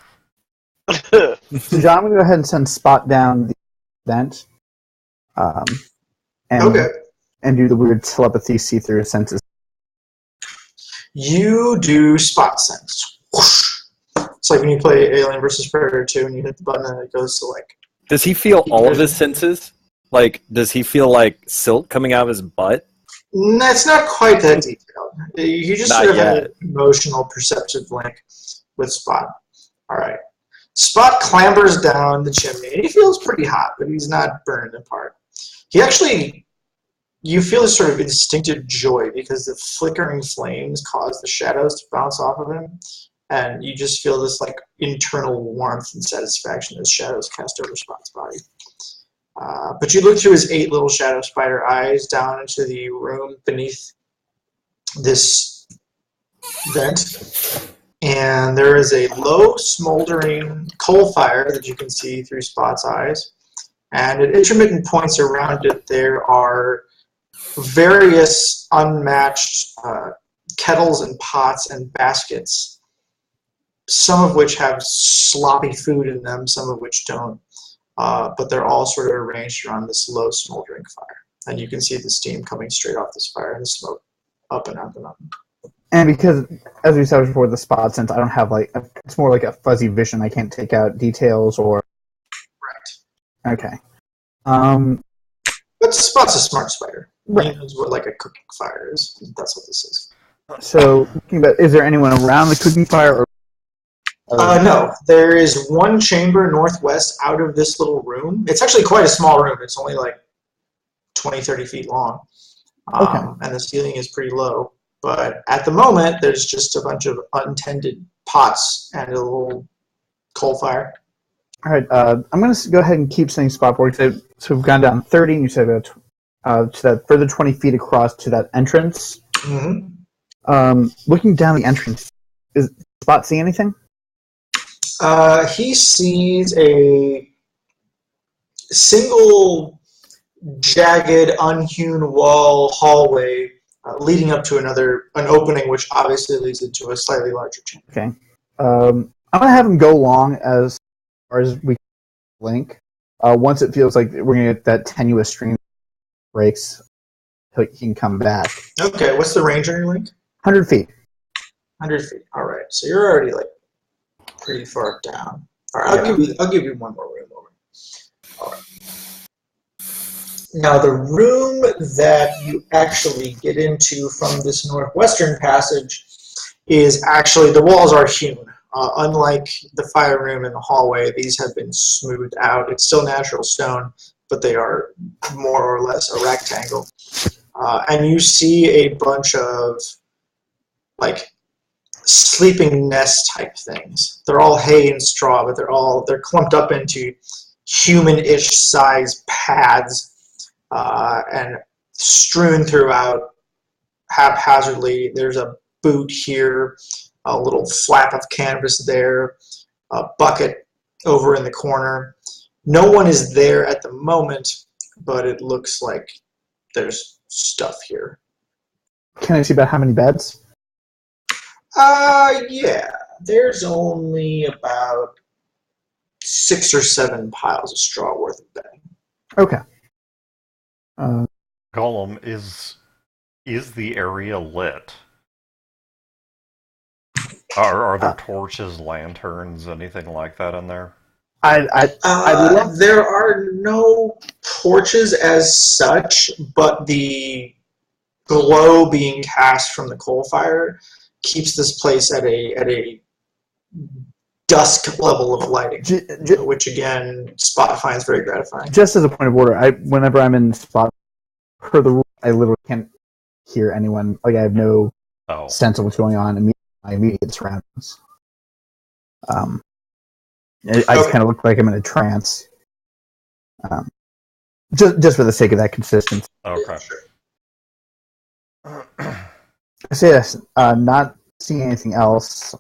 So John, I'm going to go ahead and send Spot down the vent. And do the weird telepathy see-through senses. You do spot sense. Whoosh. It's like when you play Alien vs. Predator 2 and you hit the button and it goes to like... Does he feel all of his senses? Like, does he feel like silk coming out of his butt? That's not quite that detailed. You just Not sort of yet. have an emotional perceptive link with Spot. All right. Spot clambers down the chimney. He feels pretty hot, but he's not burned apart. He actually... You feel this sort of instinctive joy because the flickering flames cause the shadows to bounce off of him, and you just feel this like internal warmth and satisfaction as shadows cast over Spot's body. But you look through his 8 little shadow spider eyes down into the room beneath this vent, and there is a low, smoldering coal fire that you can see through Spot's eyes, and at intermittent points around it there are various unmatched kettles and pots and baskets, some of which have sloppy food in them, some of which don't, but they're all sort of arranged around this low smoldering fire. And you can see the steam coming straight off this fire and the smoke up and up and up. And because, as we said before, the Spot sense, I don't have it's more like a fuzzy vision. I can't take out details or... Right. Okay. But Spot's a smart spider. Right. He knows what like a cooking fire is. That's what this is. So, thinking about, is there anyone around the cooking fire? No, there is one chamber northwest out of this little room. It's actually quite a small room. It's only like 20, 30 feet long. Okay. And the ceiling is pretty low. But at the moment, there's just a bunch of untended pots and a little coal fire. All right. I'm going to go ahead and keep saying Spot forward. So we've gone down 30, and you said about to that further 20 feet across to that entrance. Mm-hmm. Looking down the entrance, is Spot seeing anything? He sees a single jagged, unhewn wall hallway leading up to an opening, which obviously leads into a slightly larger chamber. Okay. I'm going to have him go along as far as we can link. Once it feels like we're going to get that tenuous stream breaks, he can come back. Okay, what's the range on your link? 100 feet. 100 feet. All right, so you're already like pretty far down. All right, I'll give you one more room over. All right. Now the room that you actually get into from this northwestern passage is actually, the walls are hewn. Unlike the fire room and the hallway, these have been smoothed out. It's still natural stone, but they are more or less a rectangle. And you see a bunch of like sleeping nest type things. They're all hay and straw, but they're clumped up into human-ish size pads and strewn throughout haphazardly. There's a boot here, a little flap of canvas there, a bucket over in the corner. No one is there at the moment, but it looks like there's stuff here. Can I see about how many beds? Yeah. There's only about 6 or 7 piles of straw worth of bedding. Okay. Gollum, is the area lit? Are there torches, lanterns, anything like that in there? There are no torches as such, but the glow being cast from the coal fire keeps this place at a dusk level of lighting, which again Spot finds very gratifying. Just as a point of order, whenever I'm in Spot, per the rule, I literally can't hear anyone. Like I have no sense of what's going on in my immediate surroundings. I just kind of look like I'm in a trance. Just for the sake of that consistency. Okay. I say this, not seeing anything else.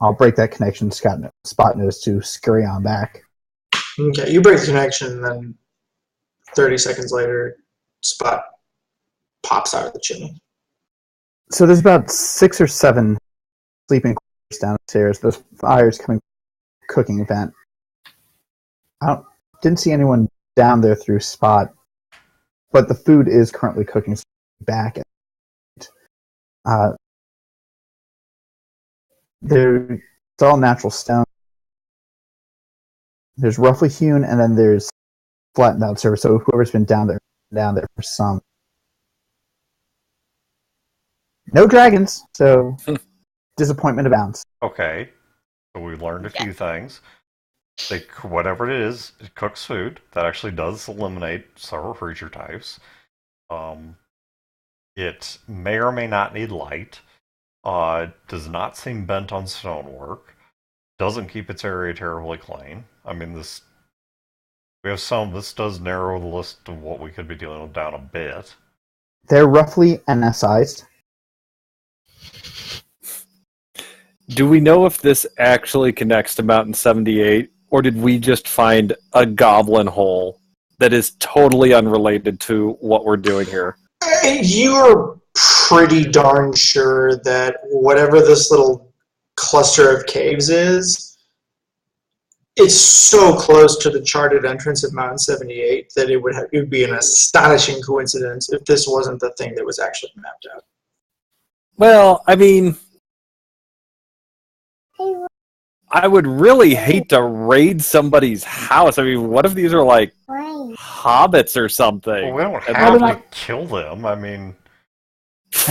I'll break that connection. Spot knows to scurry on back. Okay, you break the connection, and then 30 seconds later, Spot pops out of the chimney. So there's about 6 or 7 sleeping quarters downstairs. Those fires coming, cooking vent. Didn't see anyone down there through Spot, but the food is currently cooking back. It's all natural stone. There's roughly hewn, and then there's flattened out surface. So whoever's been down there for some. No dragons, so disappointment abounds. Okay, so we learned a few things. Whatever it is, it cooks food. That actually does eliminate several creature types. It may or may not need light. Does not seem bent on stonework. Doesn't keep its area terribly clean. I mean, this does narrow the list of what we could be dealing with down a bit. They're roughly NS-ized. Do we know if this actually connects to Mountain 78, or did we just find a goblin hole that is totally unrelated to what we're doing here? You're pretty darn sure that whatever this little cluster of caves is, it's so close to the charted entrance of Mountain 78 that it would be an astonishing coincidence if this wasn't the thing that was actually mapped out. Well, I mean, I would really hate to raid somebody's house. I mean, what if these are like hobbits or something? Well, we don't have to kill them. I mean,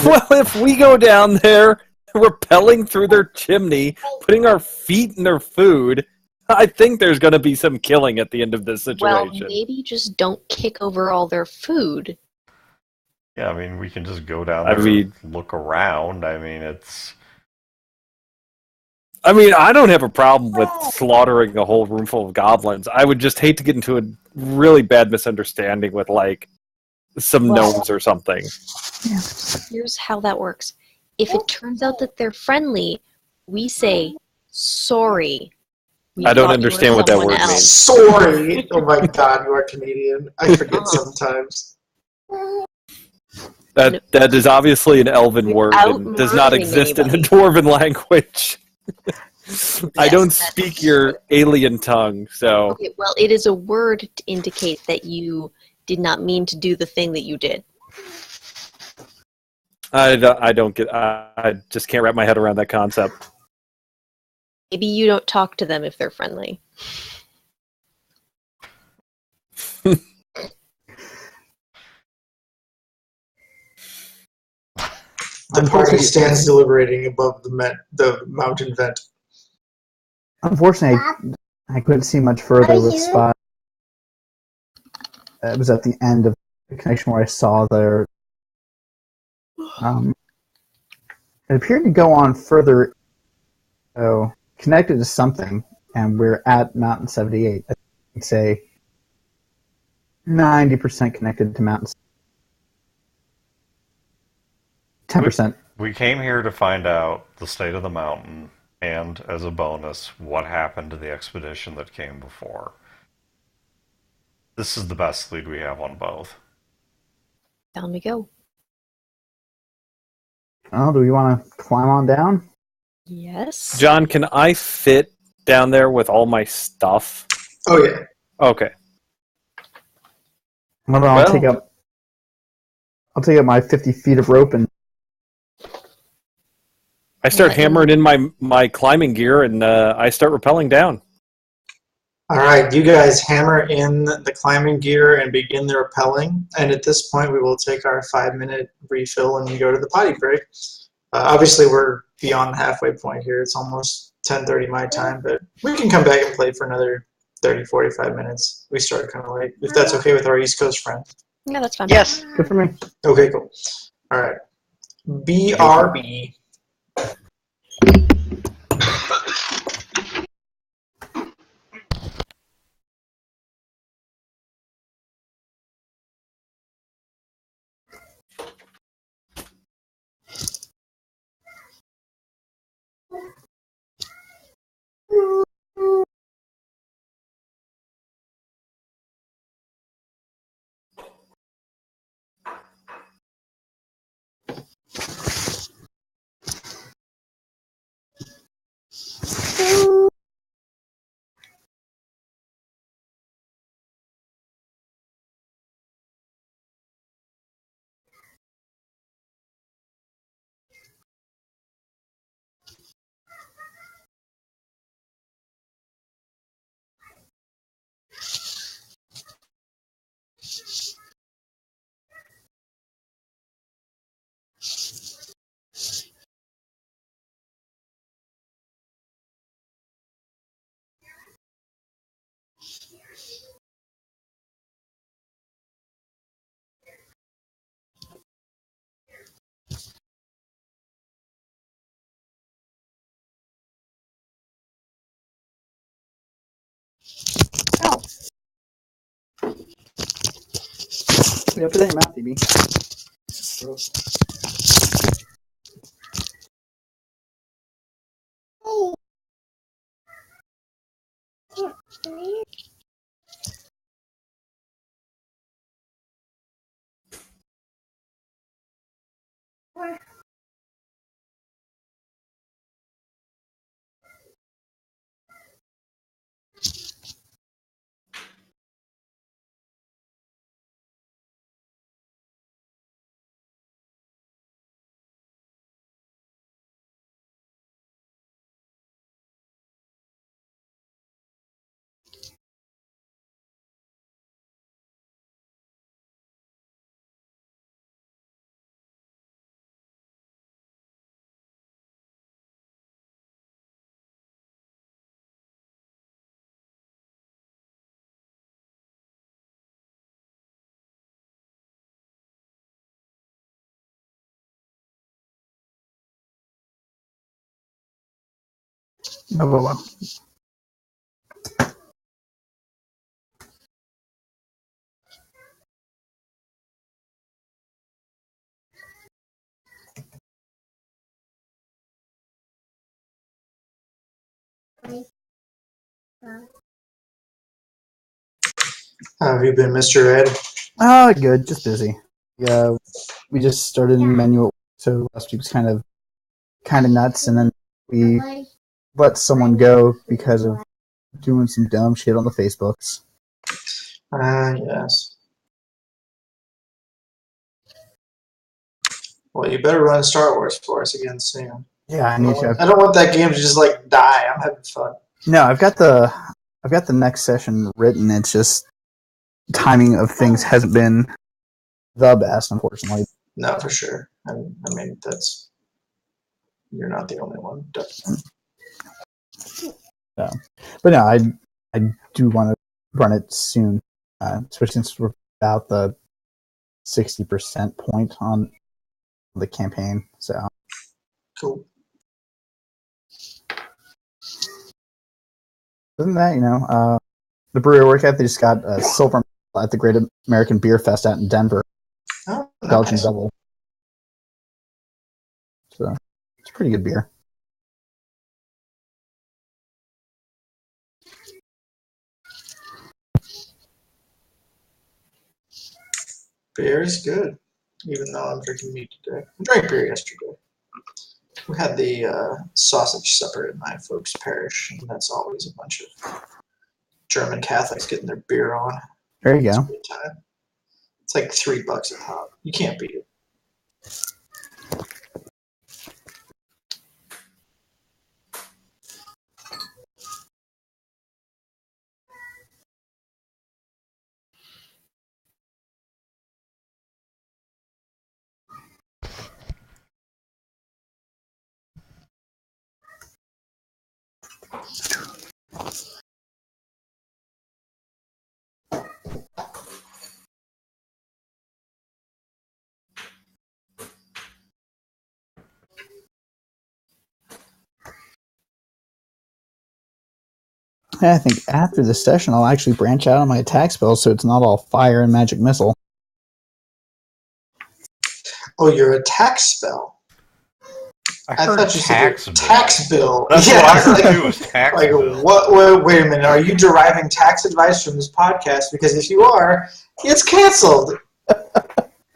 well, if we go down there, rappelling through their chimney, putting our feet in their food, I think there's going to be some killing at the end of this situation. Well, maybe just don't kick over all their food. Yeah, I mean, we can just go down there and look around. I mean, I don't have a problem with slaughtering a whole room full of goblins. I would just hate to get into a really bad misunderstanding with, like, some gnomes or something. Yeah. Here's how that works. If it turns out that they're friendly, we say, sorry. I don't understand what that word means. Sorry! Oh my god, you are Canadian. I forget sometimes. That is obviously an elven word and does not exist in the dwarven language. Yes, I don't speak your alien tongue, so... Okay, well, it is a word to indicate that you did not mean to do the thing that you did. I just can't wrap my head around that concept. Maybe you don't talk to them if they're friendly. The party stands deliberating above the mountain vent. Unfortunately, I couldn't see much further with Spot. It was at the end of the connection where I saw their... it appeared to go on further, connected to something, and we're at Mountain 78. I'd say 90% connected to Mountain 10%. We came here to find out the state of the mountain, and as a bonus, what happened to the expedition that came before. This is the best lead we have on both. Down we go. Oh, do we want to climb on down? Yes. John, can I fit down there with all my stuff? Oh yeah. Okay. Well, then I'll take up my 50 feet of rope and I start Right. hammering in my climbing gear, and I start rappelling down. All right, you guys hammer in the climbing gear and begin the rappelling. And at this point, we will take our 5-minute refill and go to the potty break. Obviously, we're beyond the halfway point here. It's almost 10:30 my time, but we can come back and play for another 30, 45 minutes. We started kind of late, if that's okay with our East Coast friends. Yeah, that's fine. Yes. good for me. Okay, cool. All right. BRB. Yeah, put that in your mouth, DB. Oh. How have you been, Mr. Ed? Oh, good. Just busy. Yeah, we just started a new menu, so last week was kind of nuts, and then we let someone go because of doing some dumb shit on the Facebooks. Yes. Well, you better run Star Wars for us again soon. Yeah, I need to. I don't want that game to just like die. I'm having fun. No, I've got the next session written. It's just timing of things hasn't been the best, unfortunately. No, for sure. I mean, you're not the only one. Definitely. So, but no, I do want to run it soon, especially since we're about the 60% point on the campaign. So Cool. other than that, the brewery I work at, they just got a silver medal at the Great American Beer Fest out in Denver, Oh, Belgian nice. double. So it's pretty good beer. Beer is good, even though I'm drinking meat today. I drank beer yesterday. We had the sausage supper in my folks' parish, and that's always a bunch of German Catholics getting their beer on. There you It's a go. good time. It's like $3 a pop. You can't beat it. Yeah, I think after this session, I'll actually branch out on my attack spells so it's not all fire and magic missile. Oh, your attack spell. I heard thought you said your tax bill. tax bill. That's Yeah, what I heard like- too, was tax Like, bill. what? Wait a minute. Are you deriving tax advice from this podcast? Because if you are, it's canceled.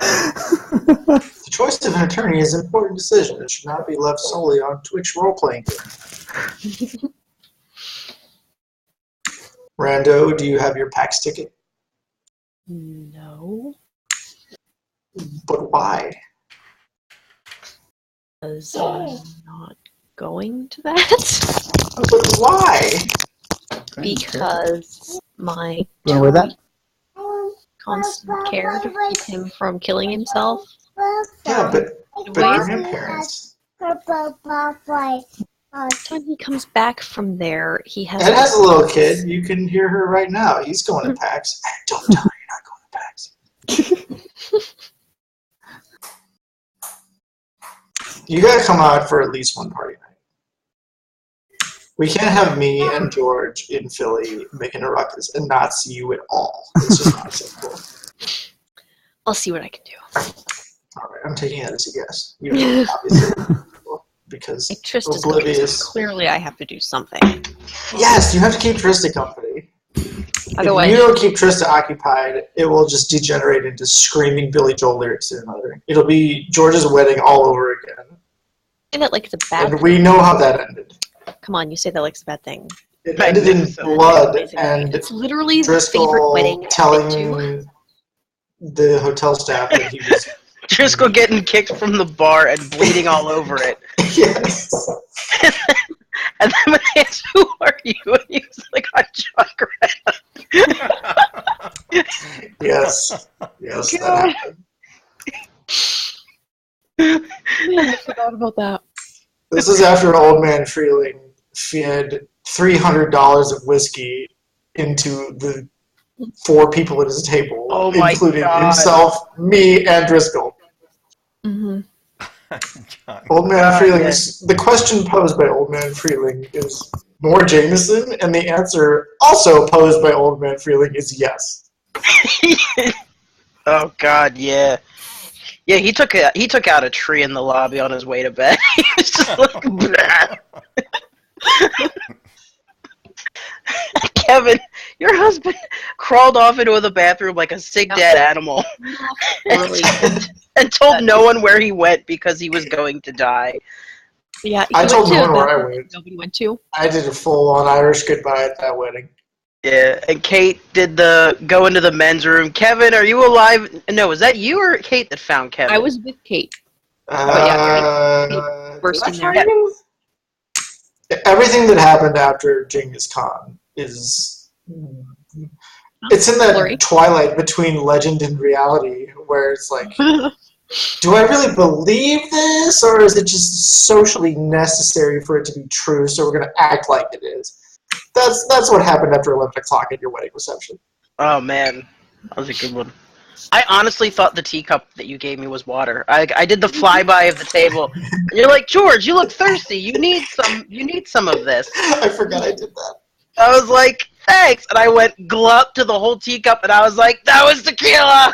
The choice of an attorney is an important decision. It should not be left solely on Twitch role-playing games. Rando, do you have your PAX ticket? No, But why? because I'm not going to that. But why? Because my You wanna wear that? constant care to keep him from killing himself. Yeah, but Wait, grandparents. by the time he comes back from there, he has. Ed has a little kid. You can hear her right now. He's going to PAX. Don't tell her you're not going to PAX. You gotta come out for at least one party night. We can't have me and George in Philly making a ruckus and not see you at all. It's just not acceptable. I'll see what I can do. All right, I'm taking that as a yes. You know, obviously, because Like Trista's going, so oblivious. clearly I have to do something. Yes, you have to keep Trista company. Otherwise, If you don't keep Trista occupied, it will just degenerate into screaming Billy Joel lyrics to another. It'll be George's wedding all over again. and it like it's a bad. And we know how that ended. Come on, you say that like it's a bad thing. It ended in blood Amazing. and It's literally the favorite wedding Driscoll I've been to. telling the hotel staff that he was... Driscoll getting kicked from the bar and bleeding all over it. Yes. And then when they asked, "Who are you?" and he was like, "I'm John Grant." Yes. Yes, that God. happened. I forgot about that. This is after an old man Freeling fed $300 of whiskey into the 4 people at his table, Oh my including God. himself, me, and Driscoll. Mm-hmm. Old man God, Freeling. yes. The question posed by Old man Freeling is more Jameson, and the answer also posed by Old man Freeling is yes. Oh God, yeah. Yeah, he took out a tree in the lobby on his way to bed. He was just like, "Bleh." Kevin, your husband crawled off into the bathroom like a sick dead animal Really. and told no one where he went because he was going to die. Yeah, he I went told to no one a where I bathroom went. nobody went to. I did a full-on Irish goodbye at that wedding. Yeah, and Kate did the go into the men's room. Kevin, are you alive? No, was that you or Kate that found Kevin? I was with Kate. Uh, Burst did in I there. find him? Everything that happened after Genghis Khan is... It's in that Blurry. twilight between legend and reality where it's like, do I really believe this, or is it just socially necessary for it to be true, so we're going to act like it is? That's what happened after 11 o'clock at your wedding reception. Oh man, that was a good one. I honestly thought the teacup that you gave me was water. I did the flyby of the table. And you're like, "George, you look thirsty. You need some of this." I forgot I did that. I was like, "Thanks," and I went glup to the whole teacup, and I was like, "That was tequila."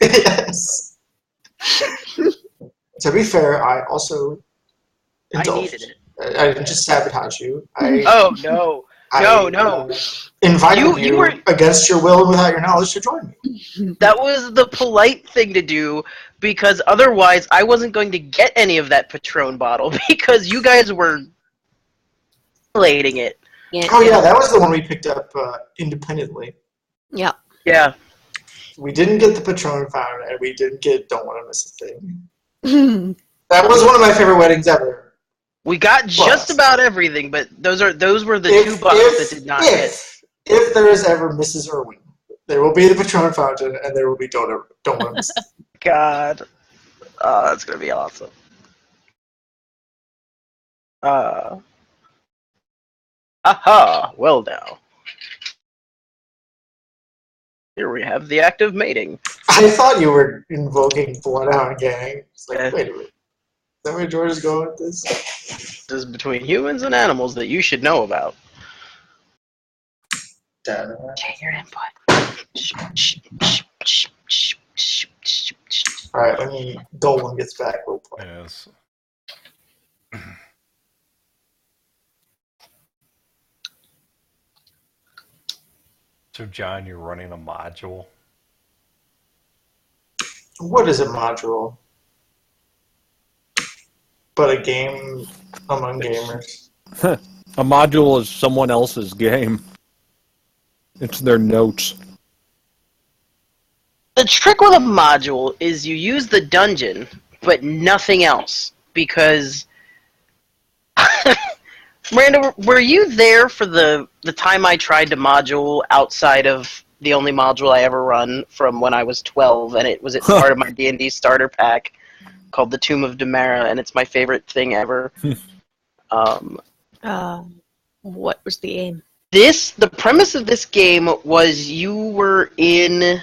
Yes. To be fair, I also I indulged. needed it. I didn't just sabotage you. I Oh no, No. invited You were- against your will and without your knowledge to join me. That was the polite thing to do, because otherwise I wasn't going to get any of that Patron bottle because you guys were violating it. Oh yeah, that was the one we picked up independently. Yeah. Yeah. We didn't get the Patron fountain, and we didn't get Don't Want to Miss a Thing. That was one of my favorite weddings ever. We got just about everything, but those were the two bottles that did not get. If there is ever Mrs. Irwin, there will be the Patron fountain, and there will be Don't Want to Miss a Thing. God. Oh, that's going to be awesome. Aha, well now. Here we have the act of mating. I thought you were invoking Bloodhound Gang. It's like, Yeah. wait a minute. Is that where George is going with this? This is between humans and animals that you should know about. Damn it. Take your input. Alright, when Dolan gets back, we'll play. Yes. So, John, you're running a module? What is a module? But a game among gamers. A module is someone else's game. It's their notes. The trick with a module is you use the dungeon, but nothing else. Because... Miranda, were you there for the time I tried to module outside of the only module I ever run from when I was 12, and it was part of my D&D starter pack called the Tomb of Damara, and it's my favorite thing ever. What was the aim? The premise of this game was you were in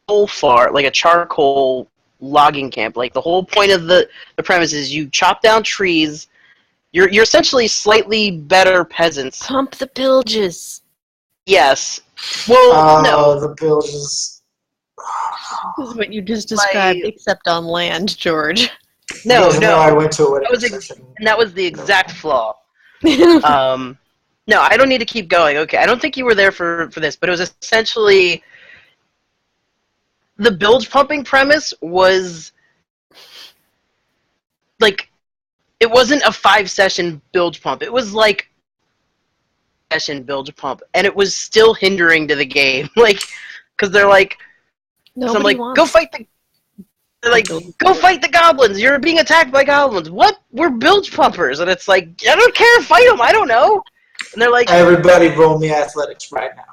Ulfar, like a charcoal logging camp. Like the whole point of the premise is you chop down trees. You're essentially slightly better peasants. Pump the bilges. Yes. Well, no. The bilges. This is what you just described, except on land, George. No. I went to a wedding session. And that was the exact flaw. No, I don't need to keep going. Okay, I don't think you were there for this, but it was essentially... The bilge pumping premise was... Like... It wasn't a 5-session bilge pump. It was like a session bilge pump, and it was still hindering to the game. Like, because they're like, so I'm like, go fight the. They're like, go fight the goblins. You're being attacked by goblins. What? We're bilge pumpers, and it's like, I don't care. Fight them. I don't know. And they're like, everybody roll me athletics right now.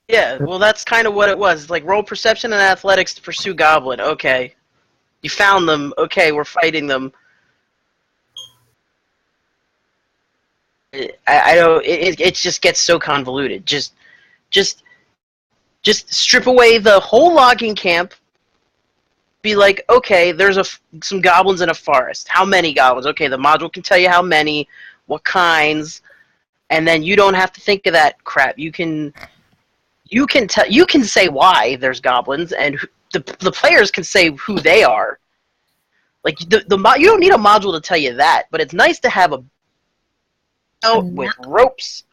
Yeah, well, that's kind of what it was. It's like roll perception and athletics to pursue goblin. Okay. You found them. Okay, we're fighting them. I don't. It just gets so convoluted. Just strip away the whole logging camp. Be like, okay, there's some goblins in a forest. How many goblins? Okay, the module can tell you how many, what kinds, and then you don't have to think of that crap. You can say why there's goblins, and the players can say who they are. Like you don't need a module to tell you that, but it's nice to have a with ropes.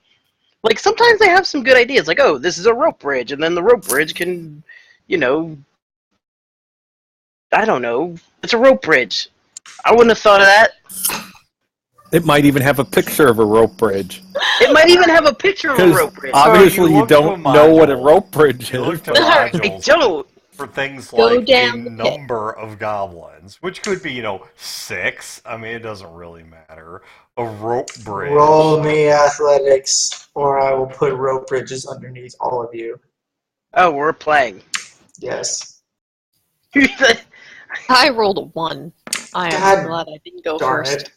Like sometimes they have some good ideas, like, oh, this is a rope bridge, and then the rope bridge can, I don't know, it's a rope bridge. I wouldn't have thought of that. It might even have a picture of a rope bridge. It might even have a picture of a rope bridge. Obviously, you don't know what a rope bridge is. I don't. For things Go like down a number of goblins, which could be, 6. I mean, it doesn't really matter. A rope bridge. Roll me athletics, or I will put rope bridges underneath all of you. Oh, we're playing. Yes. I rolled a 1. I am glad I didn't go Darn first.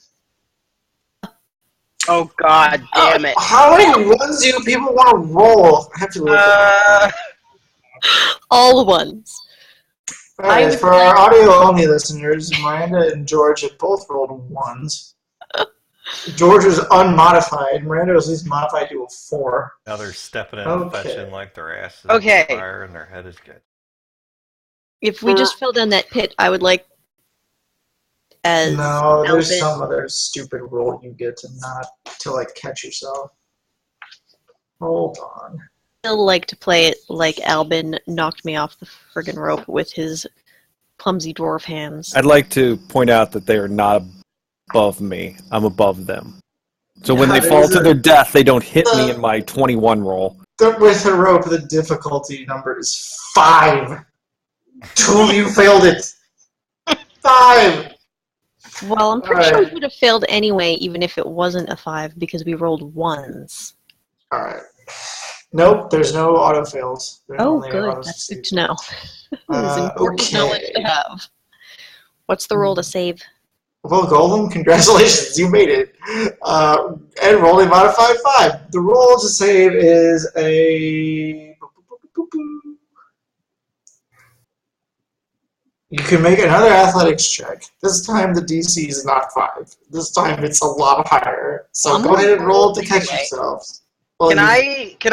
it. Oh, God damn it. How many ones do people want to roll? I have to look at that. All ones. Alright, for our audio-only listeners, Miranda and George have both rolled 1s. George was unmodified. Miranda was at least modified to a 4. Now they're stepping in and Okay. fetching like their ass is Okay. on fire and their head is good. If we just fell down that pit, I would like as No, there's Albin. some other stupid roll you get to not to like catch yourself. Hold on. Still like to play it like Albin knocked me off the friggin' rope with his clumsy dwarf hands. I'd like to point out that they are not above me. I'm above them. So when they Yeah, fall to their death, they don't hit me in my 21 roll. With a rope, the difficulty number is 5. 2 of you failed it. 5. Well, I'm pretty sure Alright. we would have failed anyway, even if it wasn't a 5, because we rolled 1s. All right. Nope, there's no auto fails. There's Oh, only good. auto That's good succeeds. to know. This is important knowledge to have. What's the roll to save? Well, Golem, congratulations, you made it. And rolling modified 5. The roll to save is a. You can make another athletics check. This time the DC is not 5. This time it's a lot higher. So go ahead and roll to catch yourselves. Well, Can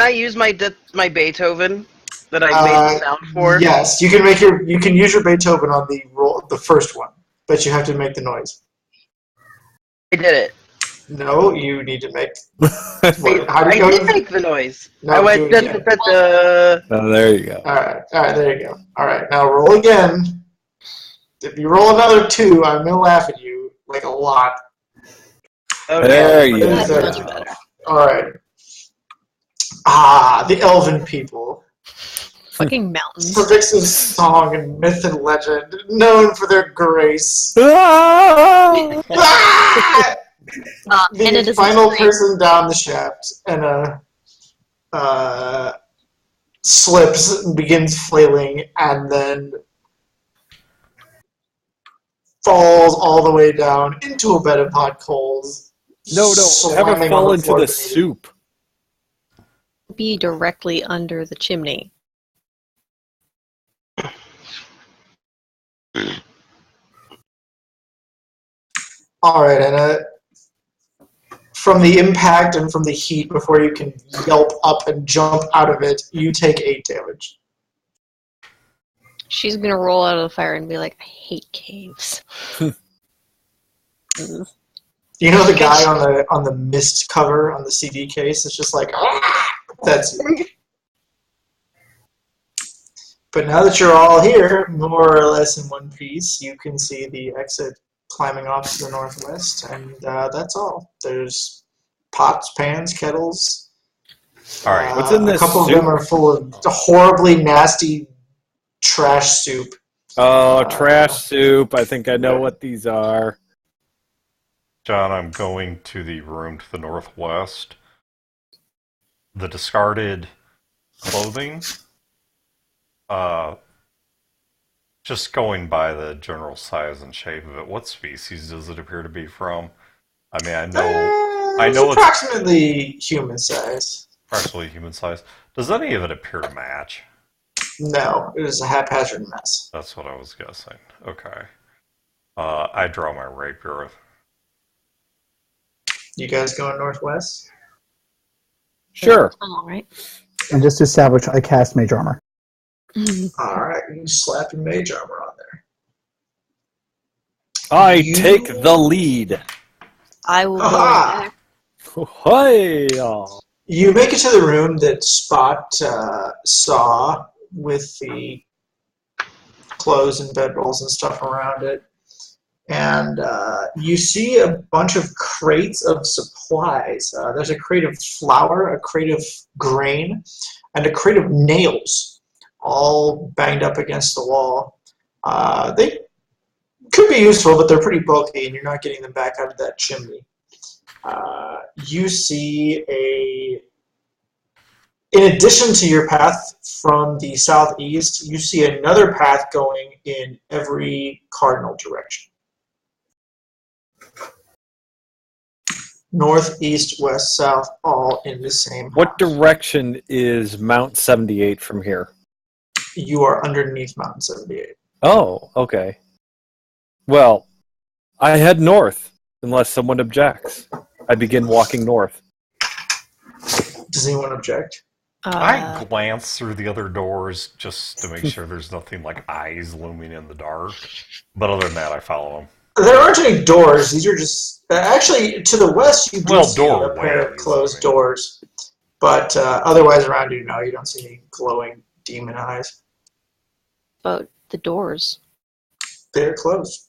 I use my Beethoven that I made the sound for? Yes, you can use your Beethoven on the first one, but you have to make the noise. I did it. No, you need to make. I did make the noise. No, I went. do it again. Oh, there you go. All right, there you go. All right, now roll again. If you roll another 2, I'm gonna laugh at you like a lot. Okay. There you What is go. that? Much better. All right. Ah, the Elven people. Fucking mountains. Physics song and myth and legend, known for their grace. Ah! Ah! And it The is final great. person down the shaft and slips and begins flailing and then falls all the way down into a bed of hot coals. No, have her slamming fall on into floor the beneath. soup. Be directly under the chimney. All right, Anna. From the impact and from the heat, before you can yelp up and jump out of it, you take 8 damage. She's gonna roll out of the fire and be like, I hate caves. You know the guy on the mist cover on the CD case? It's just like, ah! That's you. But now that you're all here, more or less in one piece, you can see the exit climbing off to the northwest, and that's all. There's pots, pans, kettles. All right. What's in A this couple soup? of them are full of horribly nasty trash soup. Oh, trash soup. I think I know what these are. John, I'm going to the room to the northwest. The discarded clothing. Just going by the general size and shape of it, what species does it appear to be from? I mean, I know It's approximately human size. approximately human size. Does any of it appear to match? No, it is a haphazard mess. That's what I was guessing. Okay. I draw my rapier. You guys going northwest? Sure. All right. And just to establish, I cast Mage Armor. All right, you slap your mage armor on there. I take the lead. I will go Aha! back. Hey! You make it to the room that Spot saw with the clothes and bedrolls and stuff around it. And you see a bunch of crates of supplies. There's a crate of flour, a crate of grain, and a crate of nails, all banged up against the wall. They could be useful, but they're pretty bulky, and you're not getting them back out of that chimney. You see in addition to your path from the southeast, you see another path going in every cardinal direction. North, east, west, south, all in the same What house. direction is Mount 78 from here? You are underneath Mountain 78. Oh, okay. Well, I head north, unless someone objects. I begin walking north. Does anyone object? I glance through the other doors just to make sure there's nothing like eyes looming in the dark. But other than that, I follow them. There aren't any doors. These are just actually to the west. You do see a pair of closed doors, but otherwise around you, no, you don't see any glowing demon eyes. About the doors. They're closed.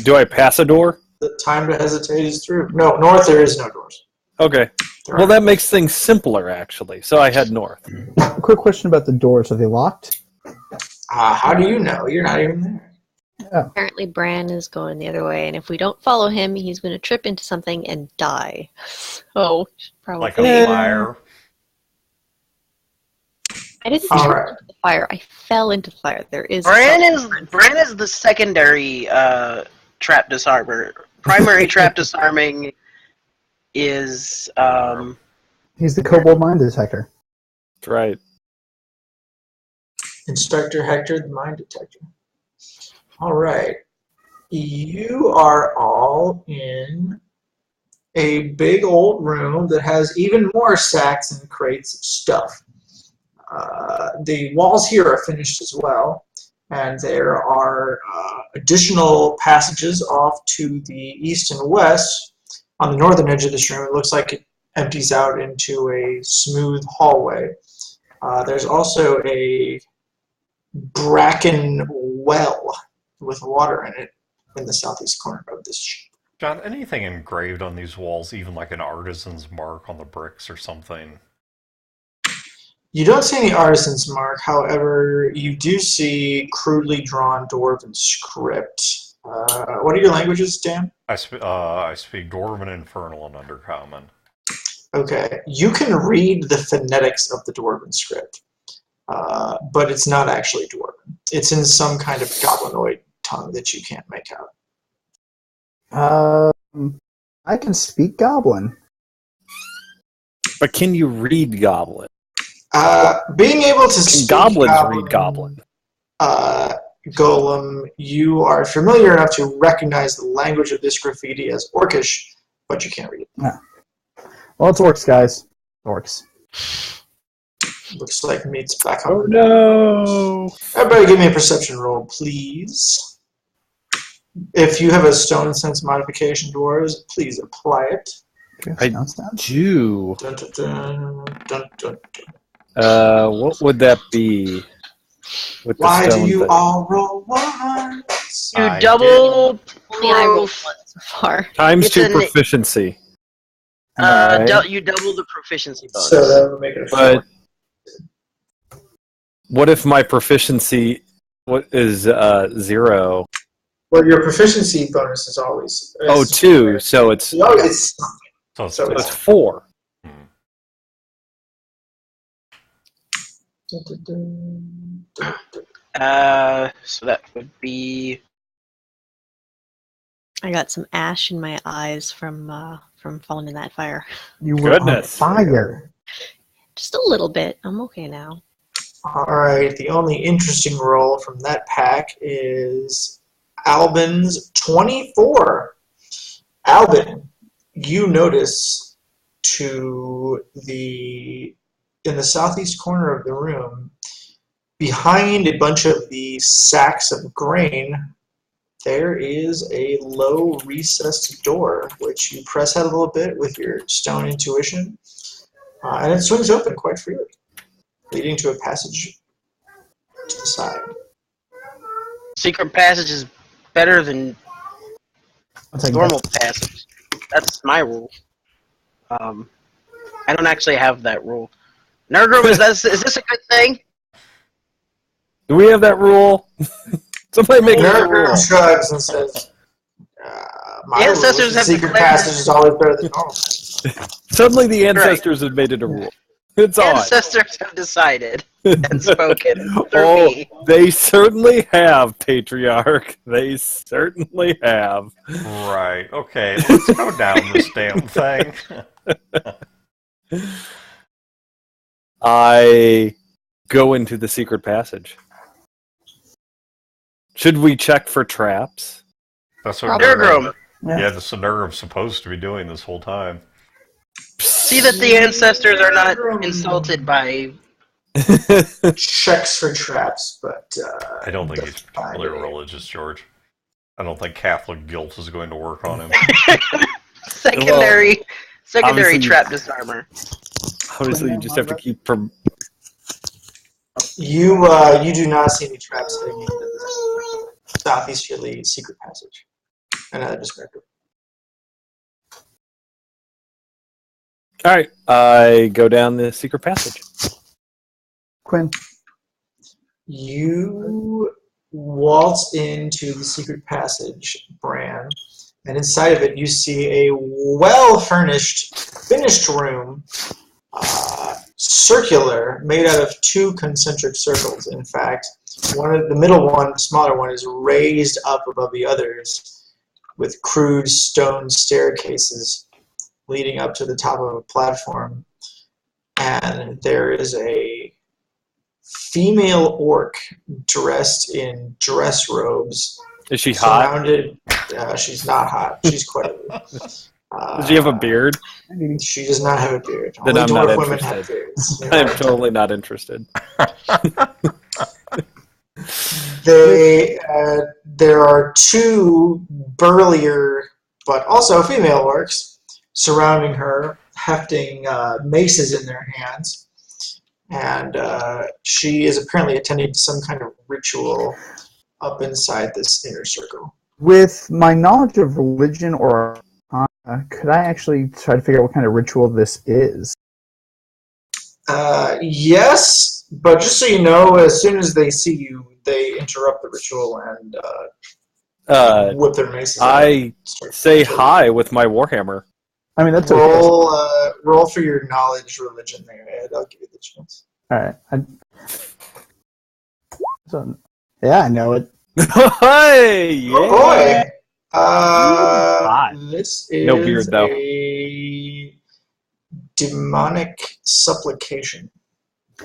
Do I pass a door? The time to hesitate is through. No, north there is no doors. Okay. Well, that makes things simpler, actually. So I head north. Quick question about the doors. Are they locked? How do you know? You're not even there. Oh. Apparently Bran is going the other way, and if we don't follow him, he's going to trip into something and die. So, probably... Like a fire. I didn't All trip right. into the fire. I fell into the fire. There is... Bran is the secondary trap disarmer. Primary trap disarming is... He's the kobold mine detector. That's right. Inspector Hector, the mine detector. All right. You are all in a big old room that has even more sacks and crates of stuff. The walls here are finished as well, and there are additional passages off to the east and west. On the northern edge of this room, it looks like it empties out into a smooth hallway. There's also a bracken well with water in it in the southeast corner of this ship. John, anything engraved on these walls, even like an artisan's mark on the bricks or something? You don't see any artisan's mark, however, you do see crudely drawn Dwarven script. What are your languages, Dan? I speak Dwarven, Infernal, and Undercommon. Okay, you can read the phonetics of the Dwarven script, but it's not actually Dwarven. It's in some kind of goblinoid tongue that you can't make out. I can speak Goblin. But can you read Goblin? Being able to speak Goblins read Goblin. Golem, you are familiar enough to recognize the language of this graffiti as Orcish, but you can't read it. Yeah. Well, it's orcs, guys. Orcs. Looks like meat's back on. Oh no! Everybody give me a perception roll, please. If you have a stone sense modification, Dwarves, please apply it. I do. Dun, dun, dun, dun, dun, dun. What would that be? With Why the stone do you thing? all roll once? You I double Only I rolled proof. one so far. Times It's 2 an- proficiency. Alright. You double the proficiency bonus. So that would make it a But 4. what if my proficiency is 0? Well, your proficiency bonus is always... 2, so it's No, it's... So So it's 4. So that would be... I got some ash in my eyes from falling in that fire. You were Goodness. on fire. Just a little bit. I'm okay now. Alright, the only interesting roll from that pack is Albin's 24. Albin, you notice in the southeast corner of the room, behind a bunch of the sacks of grain, there is a low recessed door, which you press out a little bit with your stone intuition, and it swings open quite freely, leading to a passage to the side. Secret passage is better than I'll take normal passage. That's my rule. I don't actually have that rule. Nurgrim, is this a good thing? Do we have that rule? Somebody make that Nurgrim rule. shrugs and says, my rule is Ancestors the have secret declared- passage is always better than normal. Suddenly the ancestors have made it a rule. It's on. Ancestors have decided and spoken through Oh, me. they certainly have, Patriarch. They certainly have. Right. Okay, let's go down this damn thing. I go into the secret passage. Should we check for traps? That's what Nurgrim, Yeah, the Nurgrim's supposed to be doing this whole time. see that the ancestors are not insulted by... Checks for traps, but I don't think he's doesn't find particularly any. religious, George. I don't think Catholic guilt is going to work on him. Secondary obviously- trap disarmor. Obviously, you just have to keep from. You do not see any traps heading into the southeasterly secret passage. Another descriptor. All right, I go down the secret passage. Quinn. You waltz into the secret passage, Bran, and inside of it you see a well-furnished, finished room, circular, made out of 2 concentric circles. In fact, the middle one, the smaller one, is raised up above the others with crude stone staircases leading up to the top of a platform. And there is a female orc dressed in dress robes. Is she hot? Surrounded. She's not hot. She's quite ugly. Does she have a beard? She does not have a beard. Then Only I'm not dwarf women interested. have beards. I'm totally not interested. There are 2 burlier, but also female orcs surrounding her, hefting maces in their hands. And she is apparently attending to some kind of ritual up inside this inner circle. With my knowledge of religion or could I actually try to figure out what kind of ritual this is? Yes, but just so you know, as soon as they see you, they interrupt the ritual and whip their maces out. I say hi with my warhammer. I mean, that's okay. Roll for your knowledge religion there, Ed. I'll give you the chance. All right. Yeah, I know it. Hey, yeah. Oh boy! Hot. This is No beard, though. a demonic supplication.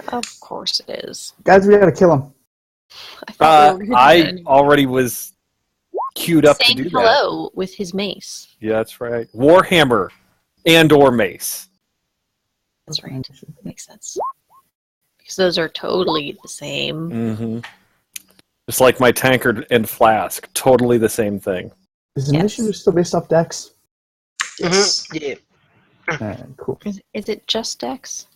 Of course it is. Guys, we gotta kill him. I thought we were I already was queued up to saying do that. hello with his mace. Yeah, that's right. Warhammer and/or mace. That's right. Makes sense. Because those are totally the same. Mm-hmm. Just like my tankard and flask, totally the same thing. Is the Yes. initiative still based off Dex? Yes. Yeah. All right, cool. Is it just Dex?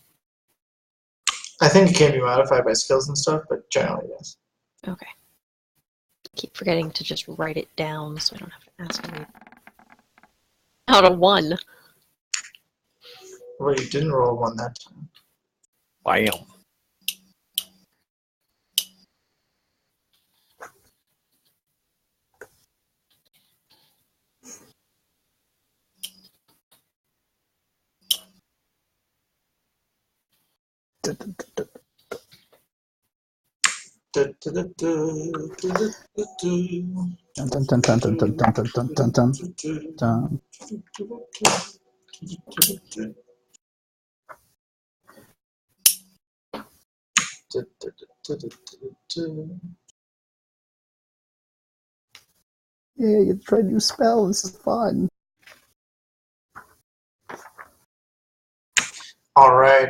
I think it can be modified by skills and stuff, but generally yes. Okay. Keep forgetting to just write it down so I don't have to ask you. Out of 1. Well, you didn't roll 1 that time. Bam. Dun, dun, dun, dun, dun, dun, dun, dun, dun, dun, dun. Yeah, you try a new spell. This is fun. All right.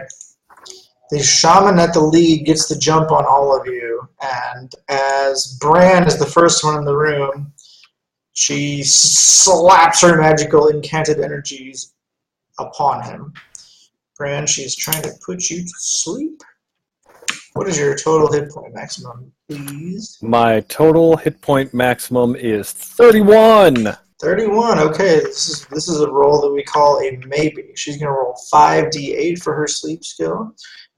The shaman at the lead gets the jump on all of you, and as Bran is the first one in the room, she slaps her magical incanted energies upon him. Bran, she's trying to put you to sleep. What is your total hit point maximum, please? My total hit point maximum is 31. 31. Okay, this is a roll that we call a maybe. She's going to roll 5d8 for her sleep skill.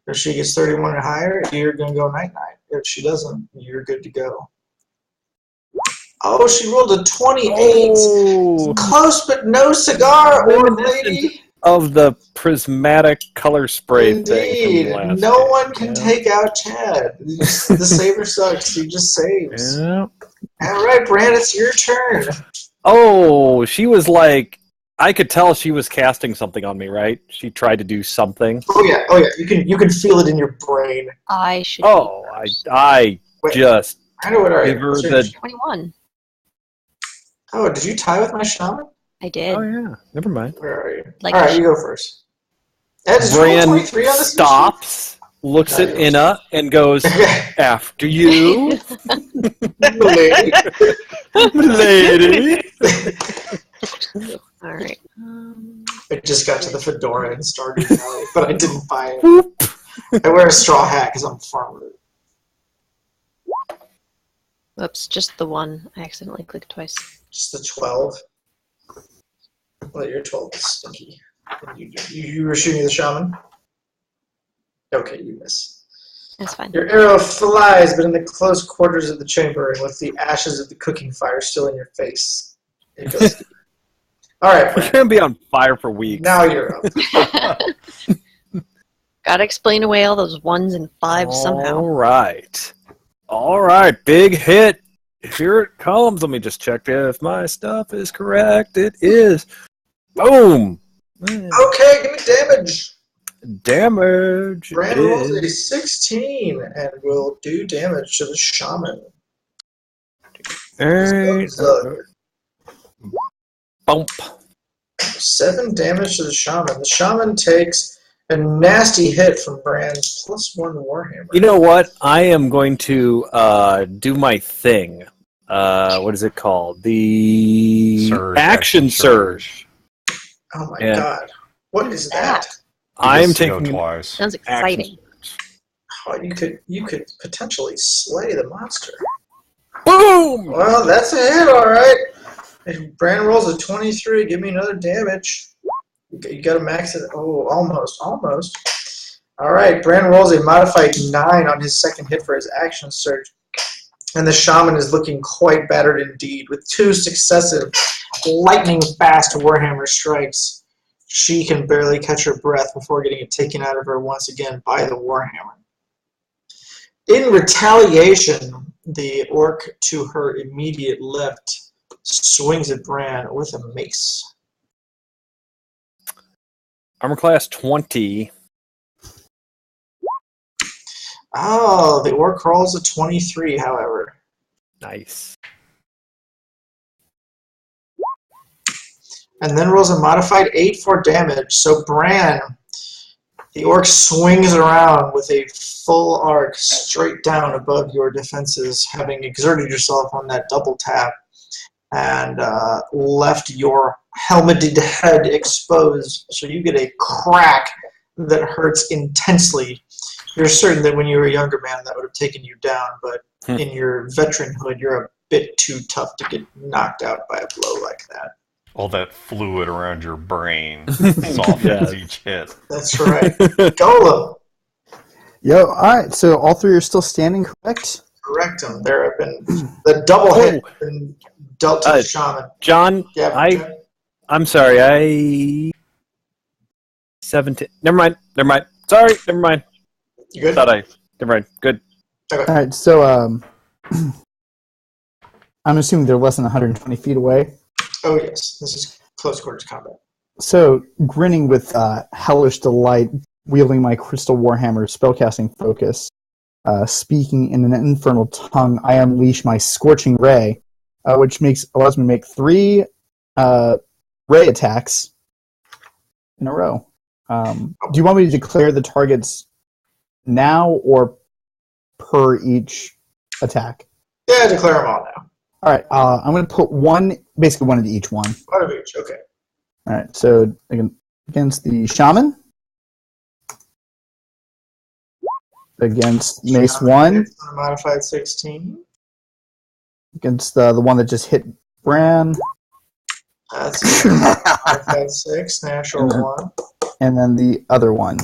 If she gets 31 or higher, you're going to go night-night. If she doesn't, you're good to go. Oh, she rolled a 28. Oh. Close, but no cigar, old lady. Of the prismatic color spray Indeed. thing from last No game. one can Yeah. take out Chad. The saver sucks. He just saves. Yeah. All right, Brand, it's your turn. Oh, she was like, I could tell she was casting something on me, right? She tried to do something. Oh yeah. You can feel it in your brain. I should Oh, I Wait. just I know what are give you. her What's your- the. be 21. Oh, did you tie with my shaman? I did. Oh yeah, never mind. Where are you? Like All a right, you go first. Ed, did you roll Bran 23 on this stops, looks at Inna, and goes, initiative? "After you." Lady. But lady. All right. I just got to the fedora and started yelling, but I didn't buy it. I wear a straw hat because I'm a farmer. Oops, just the one. I accidentally clicked twice. Just the 12. Well, your 12 is stinky. You were shooting the shaman? Okay, you miss. That's fine. Your arrow flies, but in the close quarters of the chamber, and with the ashes of the cooking fire still in your face. It goes. All right, We're gonna be on fire for weeks. now you're up. Gotta explain away all those 1s and 5s somehow. All right, big hit. Here it comes. Let me just check if my stuff is correct. It is. Boom. Okay, give me damage. Damage. Brand rolls a 16 and will do damage to the shaman. Alright. Bump. 7 damage to the shaman. The shaman takes a nasty hit from Brand's +1 Warhammer. You know what? I am going to do my thing. What is it called? The action surge. Oh my god. What is that? I am Go taking twice. Sounds exciting. Oh, you could potentially slay the monster. boom. Well, that's a hit, all right. If Brand rolls a 23, give me another damage. You got to max it. Oh, almost. All right, Brand rolls a modified 9 on his second hit for his action surge. And the shaman is looking quite battered indeed. With 2 successive lightning-fast Warhammer strikes, she can barely catch her breath before getting it taken out of her once again by the Warhammer. In retaliation, the orc to her immediate left swings at Bran with a mace. Armor class 20. Oh, the orc rolls a 23, however. Nice. And then rolls a modified 8 for damage. So Bran, the orc swings around with a full arc straight down above your defenses, having exerted yourself on that double tap and left your helmeted head exposed. So you get a crack that hurts intensely. You're certain that when you were a younger man that would have taken you down, but in your veteranhood, you're a bit too tough to get knocked out by a blow like that. All that fluid around your brain softens each hit. That's right. Golem. Yo, alright, so all 3 are still standing, correct? Correct them. There have been the double hit been dealt to the shaman. John, Yeah, I'm sorry, 17. Never mind. Sorry, never mind. You good? Never mind. Good. Okay. Alright, so I'm assuming they're less than 120 feet away. Oh yes, this is close quarters combat. So, grinning with hellish delight, wielding my crystal warhammer, spellcasting focus, speaking in an infernal tongue, I unleash my scorching ray, which allows me to make 3 ray attacks in a row. Do you want me to declare the targets now or per each attack? Yeah, declare them all now. All right, I'm going to put basically one into each one. One of each. Okay. All right, so against the shaman, against Mace 1, Modified 16. against the one that just hit Bran, That's modified 6. Natural 1. and then the other one.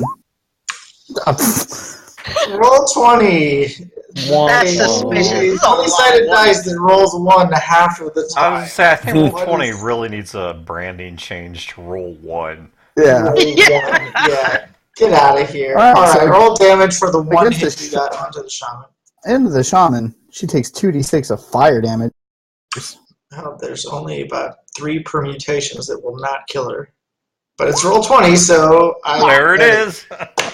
Roll 20. That's suspicious. A 20-sided dice that rolls 1 half of the I was time. going to say, I think roll What 20 is- really needs a branding change to roll 1. Yeah. Yeah. Get out of here. All right, All right, so roll damage for the 1 against hit the you got onto the shaman. And the shaman, she takes 2d6 of fire damage. Oh, there's only about 3 permutations that will not kill her. But it's roll 20, so... There it is!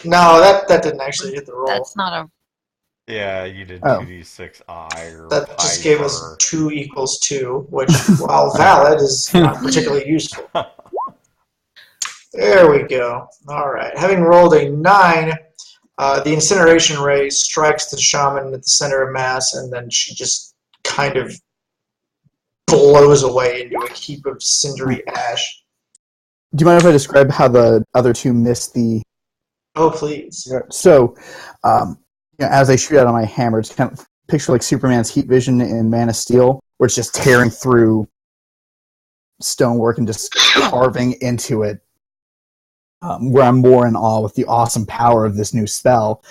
No, that didn't actually hit the roll. That's not a. Yeah, you did Oh. 2d6 I or That just gave us Piper. 2 equals 2, which, while valid, is not particularly useful. There we go. All right. Having rolled a 9, the incineration ray strikes the shaman at the center of mass, and then she just kind of blows away into a heap of cindery ash. Do you mind if I describe how the other two missed the... Oh, please. So, as I shoot out on my hammer, it's kind of picture like Superman's heat vision in Man of Steel, where it's just tearing through stonework and just carving into it. Where I'm more in awe with the awesome power of this new spell.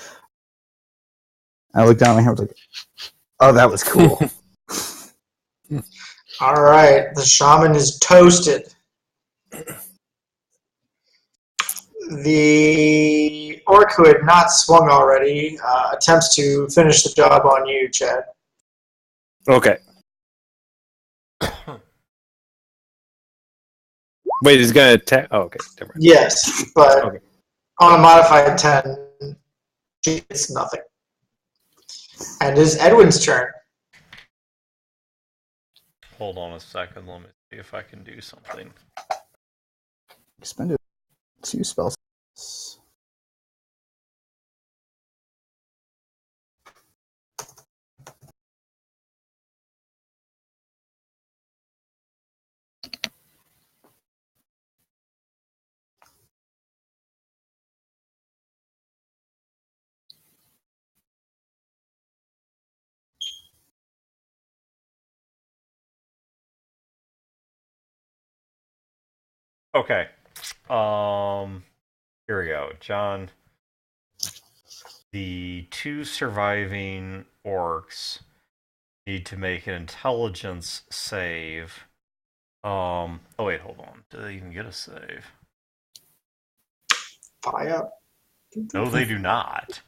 I look down at my hammer, like, oh, that was cool. All right, the shaman is toasted. The orc who had not swung already attempts to finish the job on you, Chad. Okay. Wait, he's gonna attack. Oh, okay. Never mind. Yes, but Okay. on a modified 10, she gets nothing. And it is Edwin's turn. Hold on a second. Let me see if I can do something. Expended 2 spells. Okay. Here we go. John, the 2 surviving orcs need to make an intelligence save. Oh wait, hold on. Do they even get a save? Fire. No, they do not.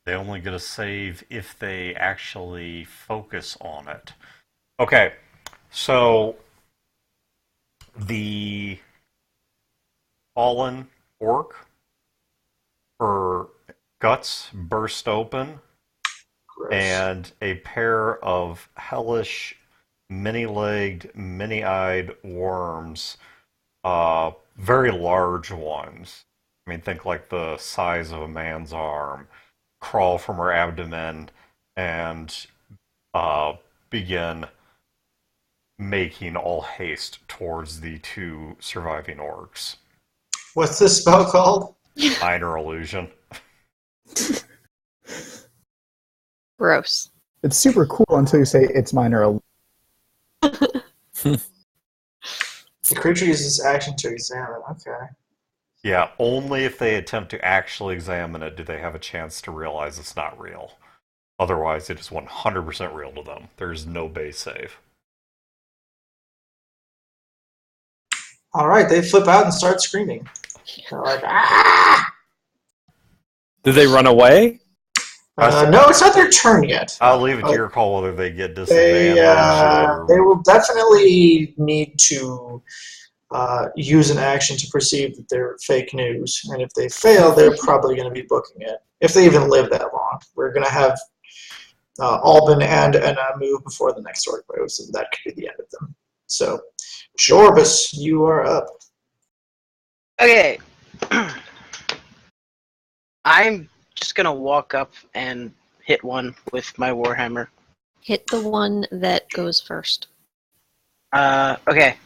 They only get a save if they actually focus on it. Okay, so the fallen orc, her guts burst open, Gross. and a pair of hellish, many-legged, many-eyed worms, very large ones. I mean, think like the size of a man's arm, crawl from her abdomen and begin making all haste towards the 2 surviving orcs. What's this spell called? Minor illusion. Gross. It's super cool until you say it's minor. The creature uses action to examine. Okay. Yeah, only if they attempt to actually examine it do they have a chance to realize it's not real. Otherwise, it is 100% real to them. There's no base save. All right, they flip out and start screaming. They're like, ah! Did they run away? No, it's not their turn yet. I'll leave it to your call whether they get They, disadvantage they or... will definitely need to use an action to perceive that they're fake news. And if they fail, they're probably going to be booking it. If they even live that long. We're going to have Albin and Enna move before the next orc moves, and that could be the end of them. So, Jorbus, you are up. Okay. I'm just gonna walk up and hit one with my warhammer. Hit the one that goes first. Okay.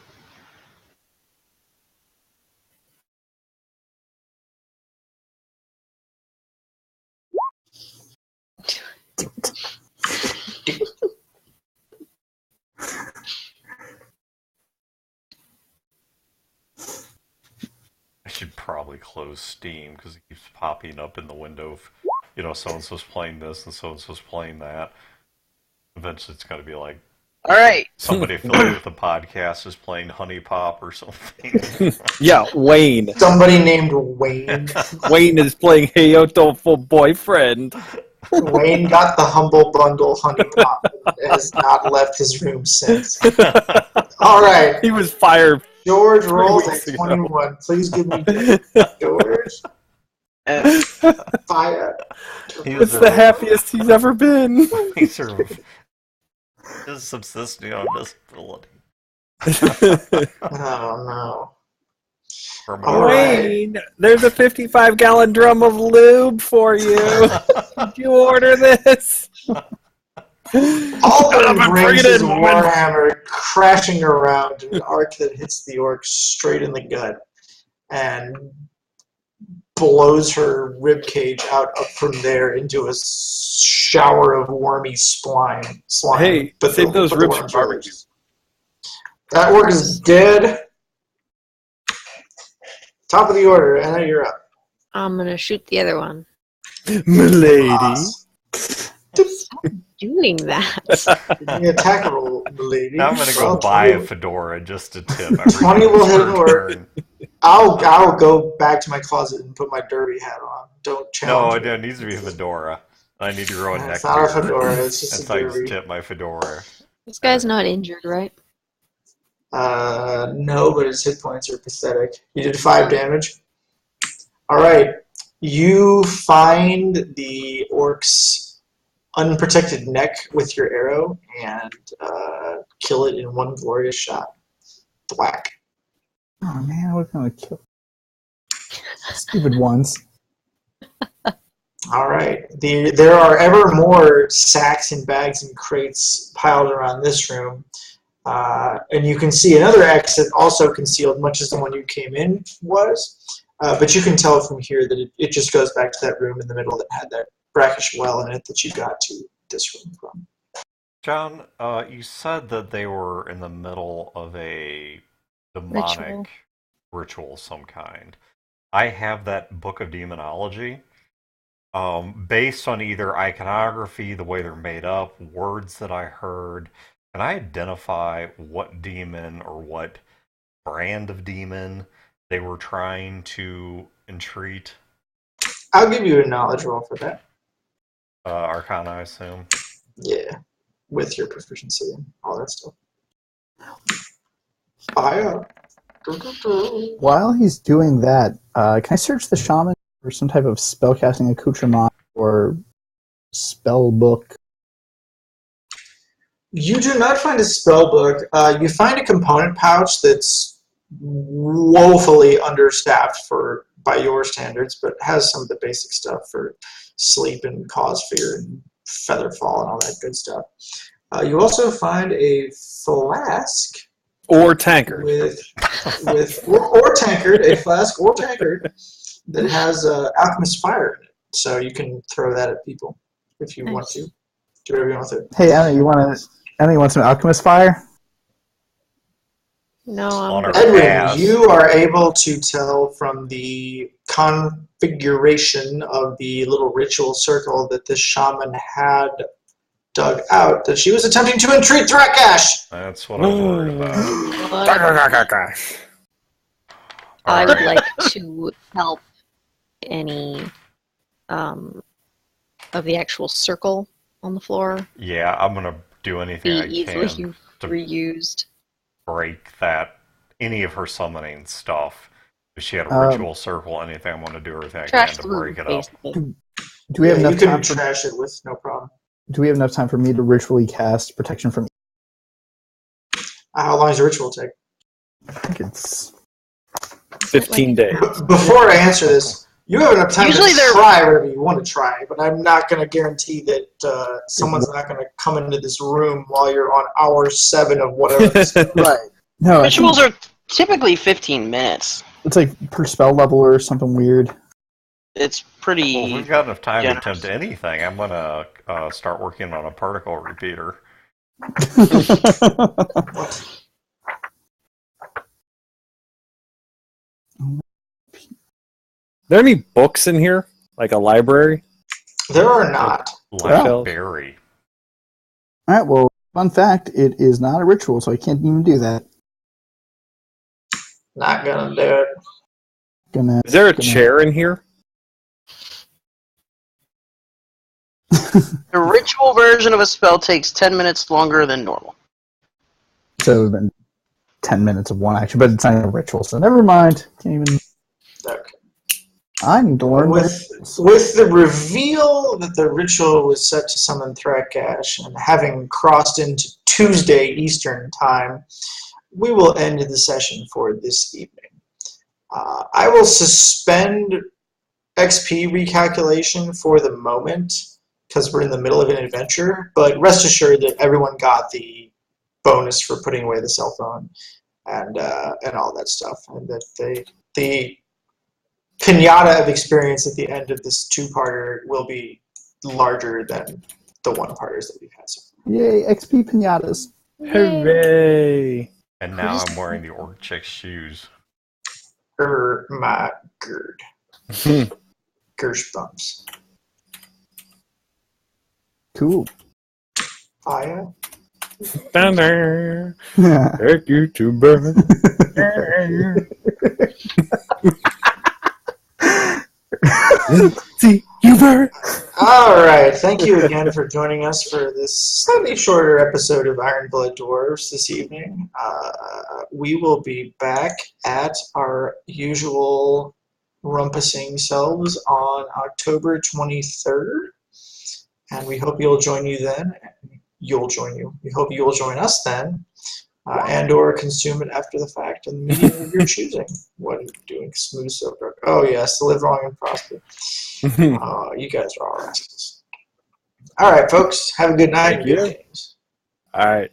I should probably close Steam because it keeps popping up in the window of, you know, so-and-so's playing this and so-and-so's playing that. Eventually it's going to be like, All right. somebody affiliated with the podcast is playing Honey Pop or something. Yeah, Wayne. Somebody named Wayne. Wayne is playing Heyoto for boyfriend. Wayne got the Humble Bundle Honey Pop and has not left his room since. All right. He was fired. George rolled weeks a ago. 21. Please give me George. Fire. It's the happiest he's ever been. He's sort of just subsisting on disability. Oh, no. From All right. Wayne, there's a 55-gallon drum of lube for you. Did you order this? Alden brings bring it his in, woman. warhammer crashing around in an arc that hits the orc straight in the gut and blows her ribcage out up from there into a shower of wormy slime. Hey, save those the ribs for worms are barbecue. loose. That orc is dead. Top of the order, Anna, you're up. I'm gonna shoot the other one. Milady. Boss. Stop doing that. Give me an attack roll, lady. Now I'm going to go Well, buy 20 a fedora just to tip. Every 20 will hit turn. or I'll go back to my closet and put my derby hat on. Don't challenge me. No, it needs to be a fedora. I need to grow a neck It's not a beard. fedora, it's just That's a how you derby. tip my fedora. This guy's not injured, right? No, but his hit points are pathetic. He did 5 damage. Alright. You find the orc's unprotected neck with your arrow and kill it in one glorious shot. Thwack. Oh man, we're gonna kill stupid ones. Alright. There are ever more sacks and bags and crates piled around this room. And you can see another exit also concealed, much as the one you came in was. But you can tell from here that it just goes back to that room in the middle that had that brackish well in it that you got to this room from. John, you said that they were in the middle of a demonic ritual of some kind. I have that book of demonology. Based on either iconography, the way they're made up, words that I heard, can I identify what demon or what brand of demon they were trying to entreat? I'll give you a knowledge roll for that. Arcana, I assume. Yeah, with your proficiency and all that stuff. Fire. While he's doing that, can I search the shaman for some type of spellcasting accoutrement or spell book? You do not find a spell book. You find a component pouch that's woefully understaffed by your standards, but has some of the basic stuff for sleep and cause fear and feather fall and all that good stuff. You also find a flask Or tankard. or tankard, a flask or tankard that has alchemist fire in it. So you can throw that at people if you want to. Do whatever you want with it. Hey Anna, you want some alchemist fire? No, On I'm her Edwin, ass. you are able to tell from the configuration of the little ritual circle that this shaman had dug out that she was attempting to entreat Thrakash. That's what I'm worried about. I would Alright. like to help any of the actual circle on the floor Yeah, I'm gonna do anything be I easily can to reused. break any of her summoning stuff. If she had a ritual circle, anything, I'm gonna do everything I Trash can the to room, break it up. basically. Do we have You enough can time for trash it with no problem. Do we have enough time for me to ritually cast protection from? How long does the ritual take? I think it's 15 days. Before I answer this, you have enough time Usually to they're- try whatever you want to try, but I'm not going to guarantee that someone's not going to come into this room while you're on hour 7 of whatever. right. No, I think Rituals are typically 15 minutes. it's like per spell level or something weird. It's Well, pretty. if we've got enough time generous. to attempt anything, I'm gonna start working on a particle repeater. There any books in here? Like a library? There are not. Library. All right. Well, fun fact: it is not a ritual, so I can't even do that. Not going to do it. Gonna. Is there a chair in here? The ritual version of a spell takes 10 minutes longer than normal. So then 10 minutes of one action, but it's not a ritual, so never mind. Can't even. Okay. I need to learn With the reveal that the ritual was set to summon Thrakash, and having crossed into Tuesday Eastern Time, we will end the session for this evening. I will suspend XP recalculation for the moment, because we're in the middle of an adventure. But rest assured that everyone got the bonus for putting away the cell phone and all that stuff, and that the pinata of experience at the end of this two-parter will be larger than the one-parters that we've had so far. Yay, XP pinatas. Hooray! And now I'm wearing the orc chick's shoes. My gird. Gersh bumps. Cool. Fire. Down there. Take you to bed. See you burn. All right. Thank you again for joining us for this slightly shorter episode of Ironblood Dwarves this evening. We will be back at our usual rumpusing selves on October 23rd, and we hope you'll join you then. You'll join you. We hope you'll join us then, and or consume it after the fact in the medium of your choosing. What are you doing? Smooth so dark. Oh yes, to live long and prosper. You guys are all rascals. All right, folks. Have a good night. Thank you. Good games. All right.